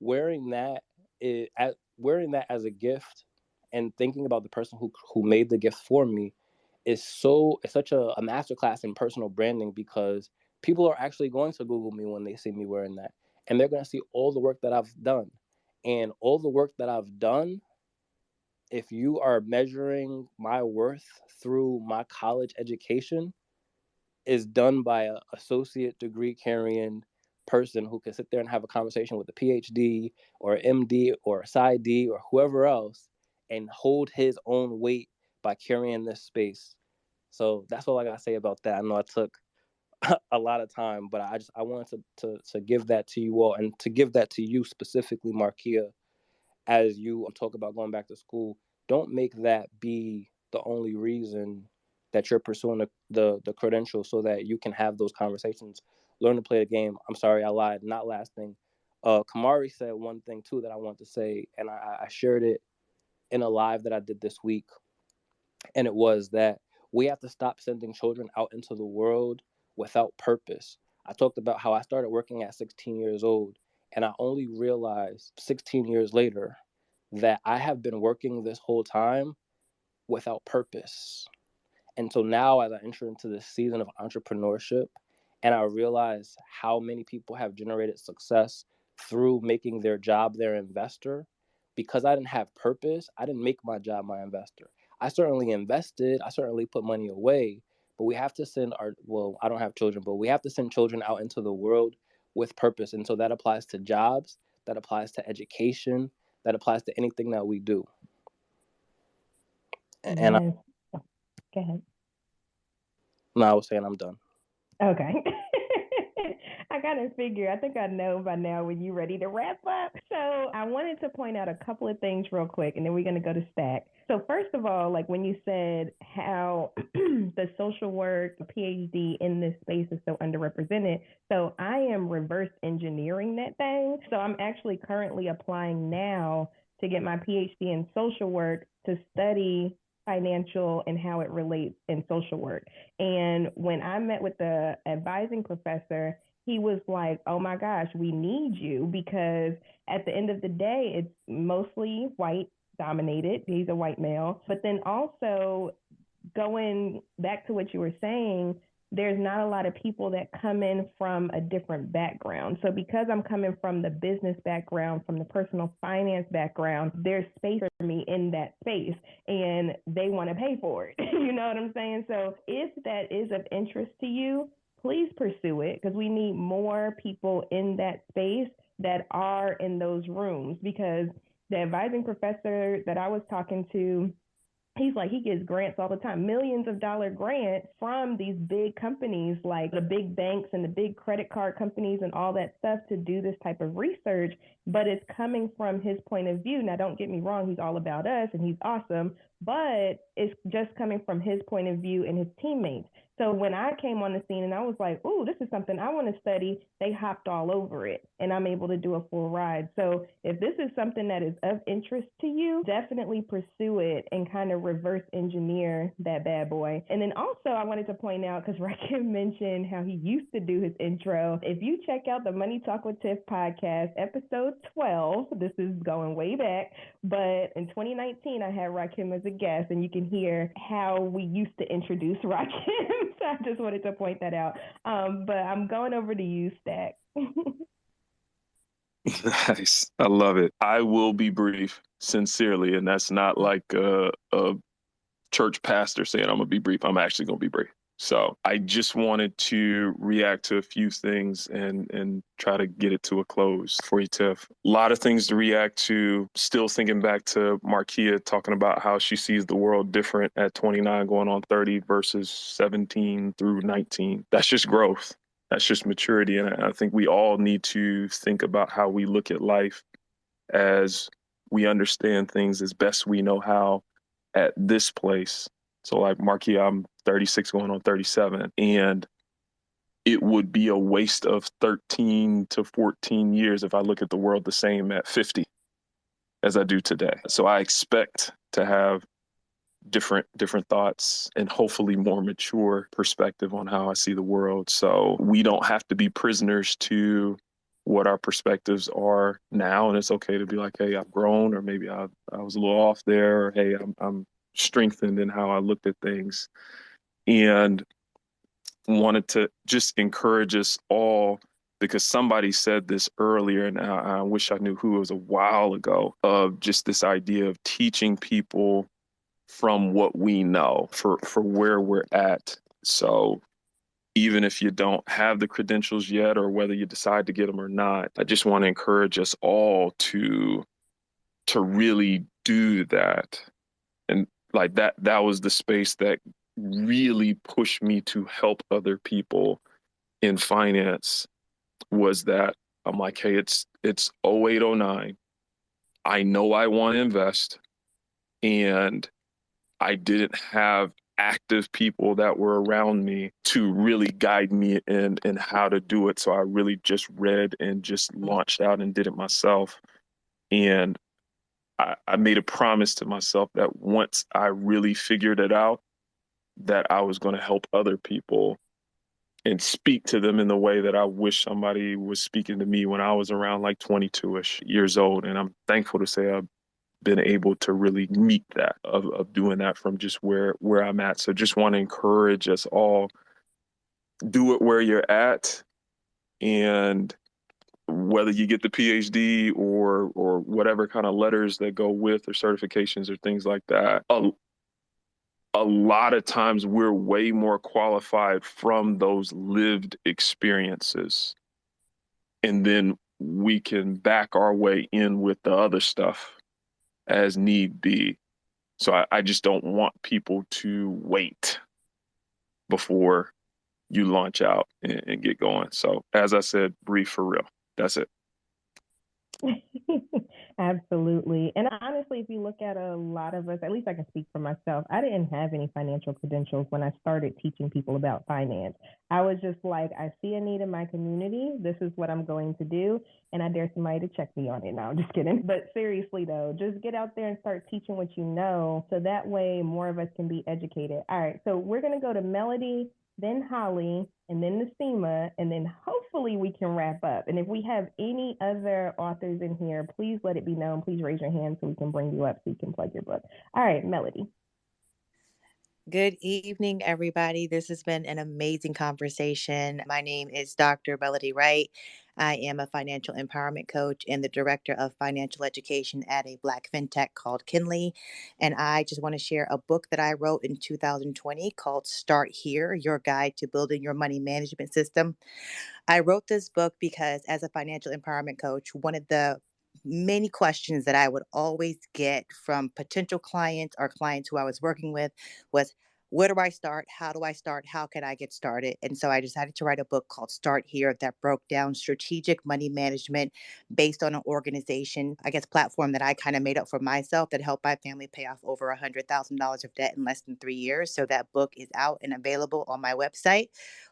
wearing that as a gift and thinking about the person who made the gift for me it's such a masterclass in personal branding, because people are actually going to Google me when they see me wearing that, and they're going to see all the work that I've done. And all the work that I've done, if you are measuring my worth through my college education, is done by an associate degree carrying person who can sit there and have a conversation with a PhD or an MD or a PsyD or whoever else and hold his own weight by carrying this space. So that's all I gotta say about that. I know I took a lot of time, but I wanted to give that to you all, and to give that to you specifically, Markia, as you talk about going back to school. Don't make that be the only reason that you're pursuing the credential, so that you can have those conversations, learn to play the game. I'm sorry, I lied. Not last thing. Camari said one thing too that I want to say, and I shared it in a live that I did this week. And it was that we have to stop sending children out into the world without purpose. I talked about how I started working at 16 years old, and I only realized 16 years later that I have been working this whole time without purpose. And so now, as I enter into this season of entrepreneurship, and I realize how many people have generated success through making their job their investor, because I didn't have purpose, I didn't make my job my investor. I certainly invested, I certainly put money away, but we have to send I don't have children, but we have to send children out into the world with purpose. And so that applies to jobs, that applies to education, that applies to anything that we do. And Yes. Go ahead. No, I was saying I'm done. Okay. I kind of figure, I think I know by now when you're ready to wrap up. So I wanted to point out a couple of things real quick, and then we're going to go to Stack. So first of all, like when you said how the social work, the PhD in this space is so underrepresented. So I am reverse engineering that thing. So I'm actually currently applying now to get my PhD in social work to study financial and how it relates in social work. And when I met with the advising professor, he was like, oh my gosh, we need you, because at the end of the day, it's mostly white dominated. He's a white male. But then also going back to what you were saying, there's not a lot of people that come in from a different background. So because I'm coming from the business background, from the personal finance background, there's space for me in that space, and they want to pay for it. You know what I'm saying? So if that is of interest to you, please pursue it, because we need more people in that space that are in those rooms. Because the advising professor that I was talking to, he's like, he gets grants all the time, millions of dollar grants from these big companies, like the big banks and the big credit card companies and all that stuff, to do this type of research. But it's coming from his point of view. Now, don't get me wrong, he's all about us and he's awesome, but it's just coming from his point of view and his teammates. So when I came on the scene and I was like, oh, this is something I want to study, they hopped all over it, and I'm able to do a full ride. So if this is something that is of interest to you, definitely pursue it and kind of reverse engineer that bad boy. And then also I wanted to point out, because Rahkim mentioned how he used to do his intro. If you check out the Money Talk with Tiff podcast, episode 12, this is going way back, but in 2019, I had Rahkim as a guest, and you can hear how we used to introduce Rahkim. So I just wanted to point that out. But I'm going over to you, Stack. Nice. I love it. I will be brief, sincerely, and that's not like a church pastor saying I'm going to be brief. I'm actually going to be brief. So I just wanted to react to a few things and try to get it to a close for you, Tiff. A lot of things to react to. Still thinking back to Markia talking about how she sees the world different at 29 going on 30 versus 17 through 19. That's just growth. That's just maturity. And I think we all need to think about how we look at life as we understand things as best we know how at this place. So like Markia, I'm 36 going on 37. And it would be a waste of 13 to 14 years if I look at the world the same at 50 as I do today. So I expect to have different thoughts and hopefully more mature perspective on how I see the world. So we don't have to be prisoners to what our perspectives are now. And it's okay to be like, hey, I've grown, or maybe I was a little off there, or hey, I'm strengthened in how I looked at things. And wanted to just encourage us all, because somebody said this earlier, and I wish I knew who. It was a while ago, of just this idea of teaching people from what we know for where we're at. So even if you don't have the credentials yet, or whether you decide to get them or not, I just want to encourage us all to really do that. And like that was the space that really pushed me to help other people in finance, was that I'm like, hey, it's 0809. I know I want to invest, and I didn't have active people that were around me to really guide me in how to do it. So I really just read and just launched out and did it myself. And I made a promise to myself that once I really figured it out, that I was going to help other people and speak to them in the way that I wish somebody was speaking to me when I was around like 22-ish years old. And I'm thankful to say I've been able to really meet that, of doing that from just where I'm at. So just want to encourage us all, do it where you're at. And whether you get the PhD or whatever kind of letters that go with, or certifications or things like that, a lot of times we're way more qualified from those lived experiences. And then we can back our way in with the other stuff as need be. So I just don't want people to wait before you launch out and get going. So as I said, brief for real. That's it. Absolutely. And honestly, if you look at a lot of us, at least I can speak for myself, I didn't have any financial credentials when I started teaching people about finance. I was just like, I see a need in my community. This is what I'm going to do. And I dare somebody to check me on it. No, I'm just kidding. But seriously, though, just get out there and start teaching what you know. So that way more of us can be educated. All right. So we're going to go to Melody, then Holly, and then Nasima, and then hopefully we can wrap up. And if we have any other authors in here, please let it be known. Please raise your hand so we can bring you up so you can plug your book. All right, Melody. Good evening, everybody. This has been an amazing conversation. My name is Dr. Melody Wright. I am a financial empowerment coach and the director of financial education at a Black fintech called Kinley. And I just want to share a book that I wrote in 2020 called Start Here, Your Guide to Building Your Money Management System. I wrote this book because as a financial empowerment coach, one of the many questions that I would always get from potential clients or clients who I was working with was, where do I start? How do I start? How can I get started? And so I decided to write a book called Start Here that broke down strategic money management based on an organization, I guess, platform that I kind of made up for myself that helped my family pay off over $100,000 of debt in less than 3 years. So that book is out and available on my website,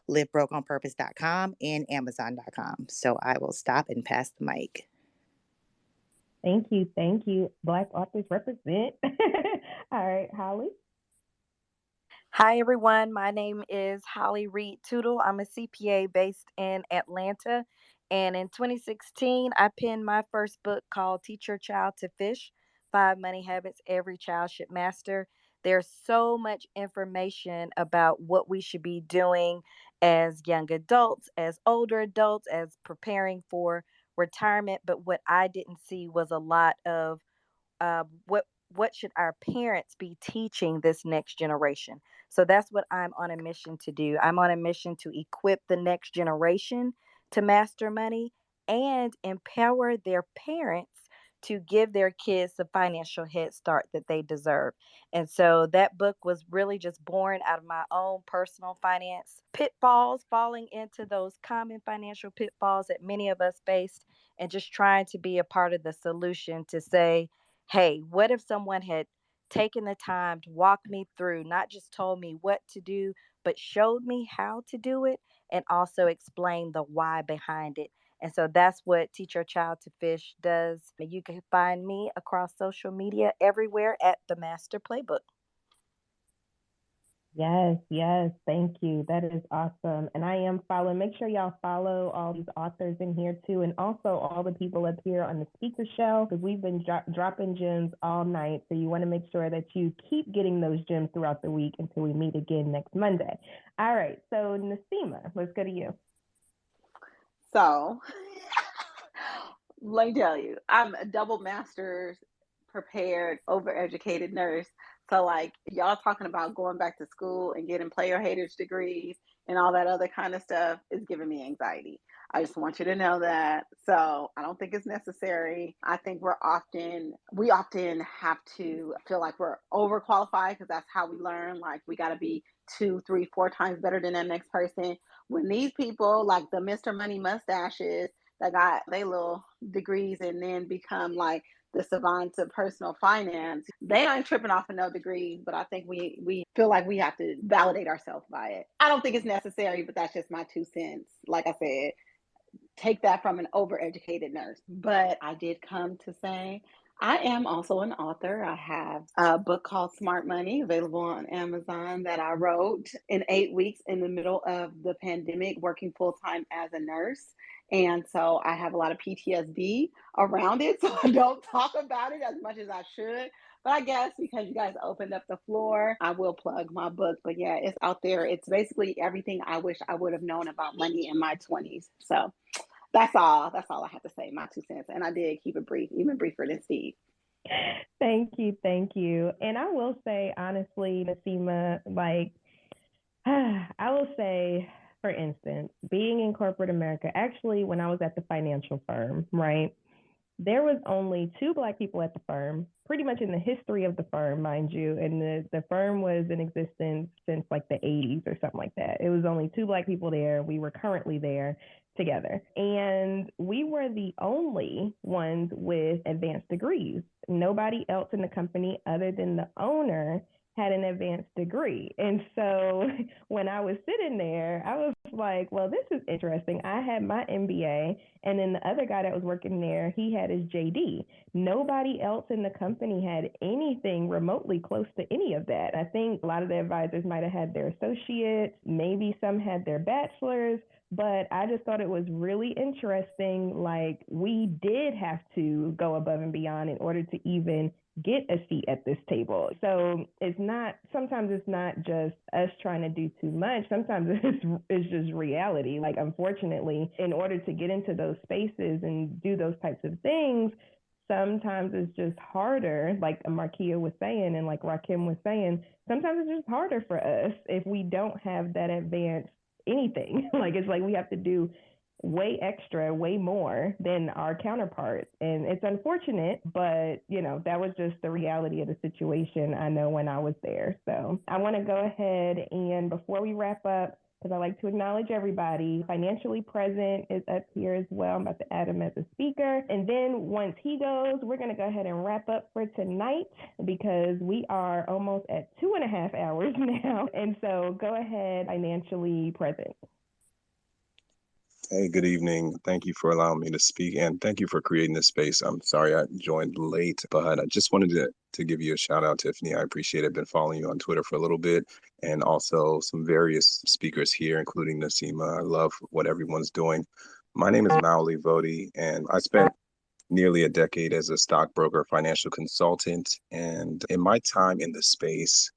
livebrokeonpurpose.com and amazon.com. So I will stop and pass the mic. Thank you. Thank you. Black authors represent. All right, Holly. Hi, everyone. My name is Holly Reed Tootle. I'm a CPA based in Atlanta. And in 2016, I penned my first book called Teach Your Child to Fish, 5 Money Habits Every Child Should Master. There's so much information about what we should be doing as young adults, as older adults, as preparing for retirement. But what I didn't see was a lot of what should our parents be teaching this next generation. So that's what I'm on a mission to do. I'm on a mission to equip the next generation to master money and empower their parents to give their kids the financial head start that they deserve. And so that book was really just born out of my own personal finance pitfalls, falling into those common financial pitfalls that many of us faced, and just trying to be a part of the solution to say, hey, what if someone had taken the time to walk me through, not just told me what to do, but showed me how to do it? and also explain the why behind it. And so that's what Teach Your Child to Fish does. You can find me across social media everywhere at The Master Playbook. Yes, yes. Thank you. That is awesome. And I am following. Make sure y'all follow all these authors in here too, and also all the people up here on the speaker shelf, because we've been dropping gems all night. So you want to make sure that you keep getting those gems throughout the week until we meet again next Monday. All right. So Nasima, let's go to you. So let me tell you, I'm a double master's prepared, overeducated nurse. So like y'all talking about going back to school and getting player haters degrees and all that other kind of stuff is giving me anxiety. I just want you to know that. So I don't think it's necessary. I think we often have to feel like we're overqualified because that's how we learn. Like we got to be 2, 3, 4 times better than that next person. When these people like the Mr. Money mustaches that got their little degrees and then become like the savants of personal finance, they aren't tripping off of no degrees, but I think we feel like we have to validate ourselves by it. I don't think it's necessary, but that's just my 2 cents. Like I said, take that from an overeducated nurse. But I did come to say I am also an author. I have a book called Smart Money available on Amazon that I wrote in 8 weeks in the middle of the pandemic, working full time as a nurse. And so I have a lot of PTSD around it. So I don't talk about it as much as I should. But I guess because you guys opened up the floor, I will plug my book. But yeah, it's out there. It's basically everything I wish I would have known about money in my 20s. So that's all I have to say, my 2 cents. And I did keep it brief, even briefer than Steve. Thank you. And I will say, honestly, Nasima, like, I will say, for instance, being in corporate America, actually, when I was at the financial firm, right, there was only 2 Black people at the firm, pretty much in the history of the firm, mind you. And the firm was in existence since like the 80s or something like that. It was only 2 Black people there. We were currently there together. And we were the only ones with advanced degrees. Nobody else in the company other than the owner had an advanced degree. And so when I was sitting there, I was like, well, this is interesting. I had my MBA, and then the other guy that was working there, he had his JD. Nobody else in the company had anything remotely close to any of that. I think a lot of the advisors might have had their associates, maybe some had their bachelors, but I just thought it was really interesting. Like, we did have to go above and beyond in order to even get a seat at this table. So sometimes it's not just us trying to do too much. Sometimes it's just reality. Like, unfortunately, in order to get into those spaces and do those types of things, sometimes it's just harder, like Markia was saying and like Rahkim was saying, sometimes it's just harder for us if we don't have that advanced anything. Like, it's like we have to do way extra, way more than our counterparts. And it's unfortunate, but that was just the reality of the situation, I know, when I was there. So I want to go ahead and, before we wrap up, because I like to acknowledge everybody, Financially Present is up here as well. I'm about to add him as a speaker. And then once he goes, we're going to go ahead and wrap up for tonight, because we are almost at 2.5 hours now. And so go ahead, Financially Present. Hey, good evening. Thank you for allowing me to speak, and thank you for creating this space. I'm sorry I joined late, but I just wanted to give you a shout out, Tiffany. I appreciate it. I've been following you on Twitter for a little bit, and also some various speakers here, including Nasima. I love what everyone's doing. My name is Maoli Vodi, and I spent nearly a decade as a stockbroker, financial consultant, and in my time in the space,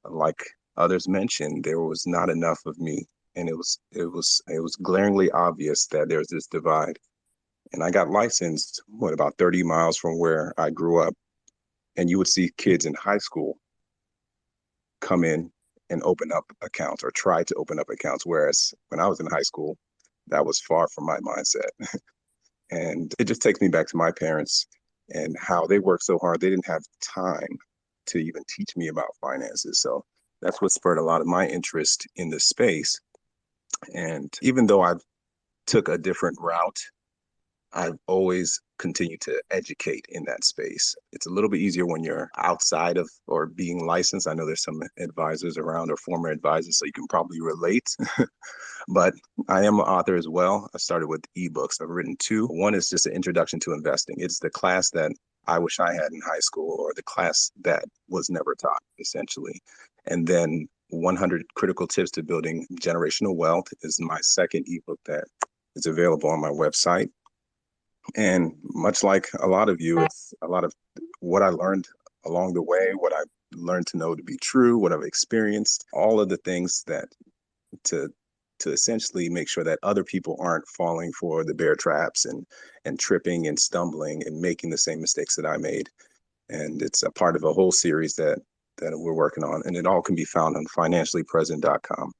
like others mentioned, there was not enough of me. And it was glaringly obvious that there's this divide. And I got licensed, about 30 miles from where I grew up. And you would see kids in high school come in and open up accounts or try to open up accounts. Whereas when I was in high school, that was far from my mindset. And it just takes me back to my parents and how they worked so hard. They didn't have time to even teach me about finances. So that's what spurred a lot of my interest in this space. And even though I took a different route I've always continued to educate in that space. It's a little bit easier when you're outside of or being licensed. I know there's some advisors around or former advisors, so you can probably relate. But I am an author as well. I started with ebooks. I've written two. One is just an introduction to investing. It's the class that I wish I had in high school, or the class that was never taught, essentially. And then 100 Critical Tips to Building Generational Wealth is my second ebook that is available on my website. And much like a lot of you, it's a lot of what I learned along the way, what I learned to know to be true, what I've experienced, all of the things that to essentially make sure that other people aren't falling for the bear traps and tripping and stumbling and making the same mistakes that I made. And it's a part of a whole series that we're working on, and it all can be found on financiallypresent.com.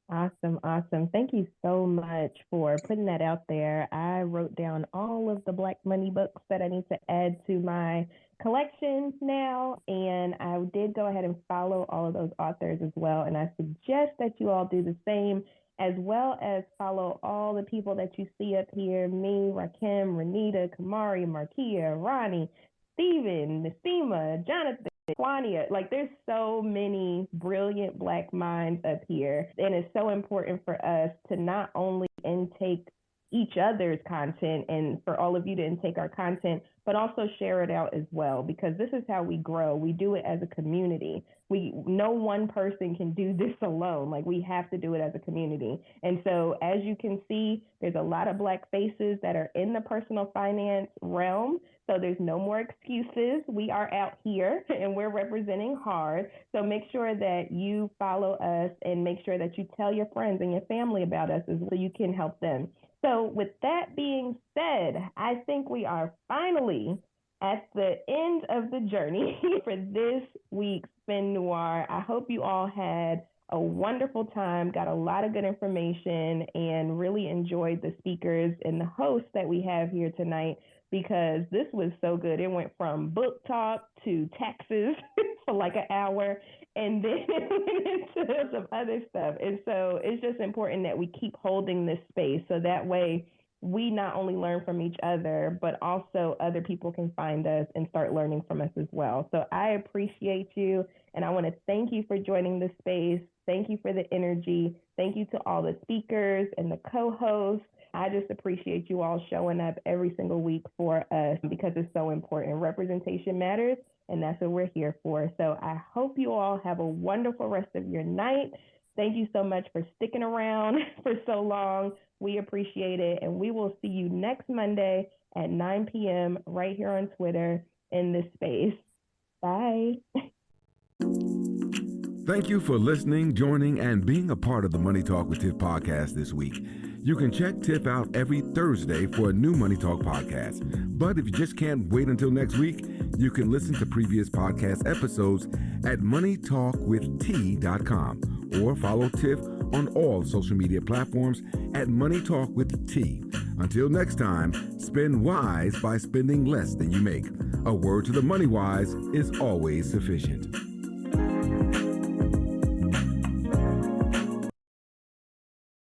Awesome. Thank you so much for putting that out there. I wrote down all of the Black Money books that I need to add to my collection now, and I did go ahead and follow all of those authors as well, and I suggest that you all do the same, as well as follow all the people that you see up here: me, Rahkim, Renita, Camari, Markia, Ronnie, Steven, Nasima, Jonathan, Kwania. Like, there's so many brilliant Black minds up here, and it's so important for us to not only intake each other's content and for all of you to intake our content, but also share it out as well, because this is how we grow. We do it as a community. No one person can do this alone. Like, we have to do it as a community. And so, as you can see, there's a lot of Black faces that are in the personal finance realm. So there's no more excuses. We are out here and we're representing hard. So make sure that you follow us and make sure that you tell your friends and your family about us so you can help them. So with that being said, I think we are finally at the end of the journey for this week's Spin Noir. I hope you all had a wonderful time, got a lot of good information, and really enjoyed the speakers and the hosts that we have here tonight, because this was so good. It went from book talk to taxes for like an hour, and then went into some other stuff. And so it's just important that we keep holding this space, so that way we not only learn from each other, but also other people can find us and start learning from us as well. So I appreciate you, and I want to thank you for joining the space. Thank you for the energy. Thank you to all the speakers and the co-hosts. I just appreciate you all showing up every single week for us, because it's so important. Representation matters, and that's what we're here for. So I hope you all have a wonderful rest of your night. Thank you so much for sticking around for so long. We appreciate it, and we will see you next Monday at 9 p.m. right here on Twitter in this space. Bye. Thank you for listening, joining, and being a part of the Money Talk with Tiff podcast this week. You can check Tiff out every Thursday for a new Money Talk podcast. But if you just can't wait until next week, you can listen to previous podcast episodes at moneytalkwitht.com or follow Tiff on all social media platforms at Money Talk with T. Until next time, spend wise by spending less than you make. A word to the money wise is always sufficient.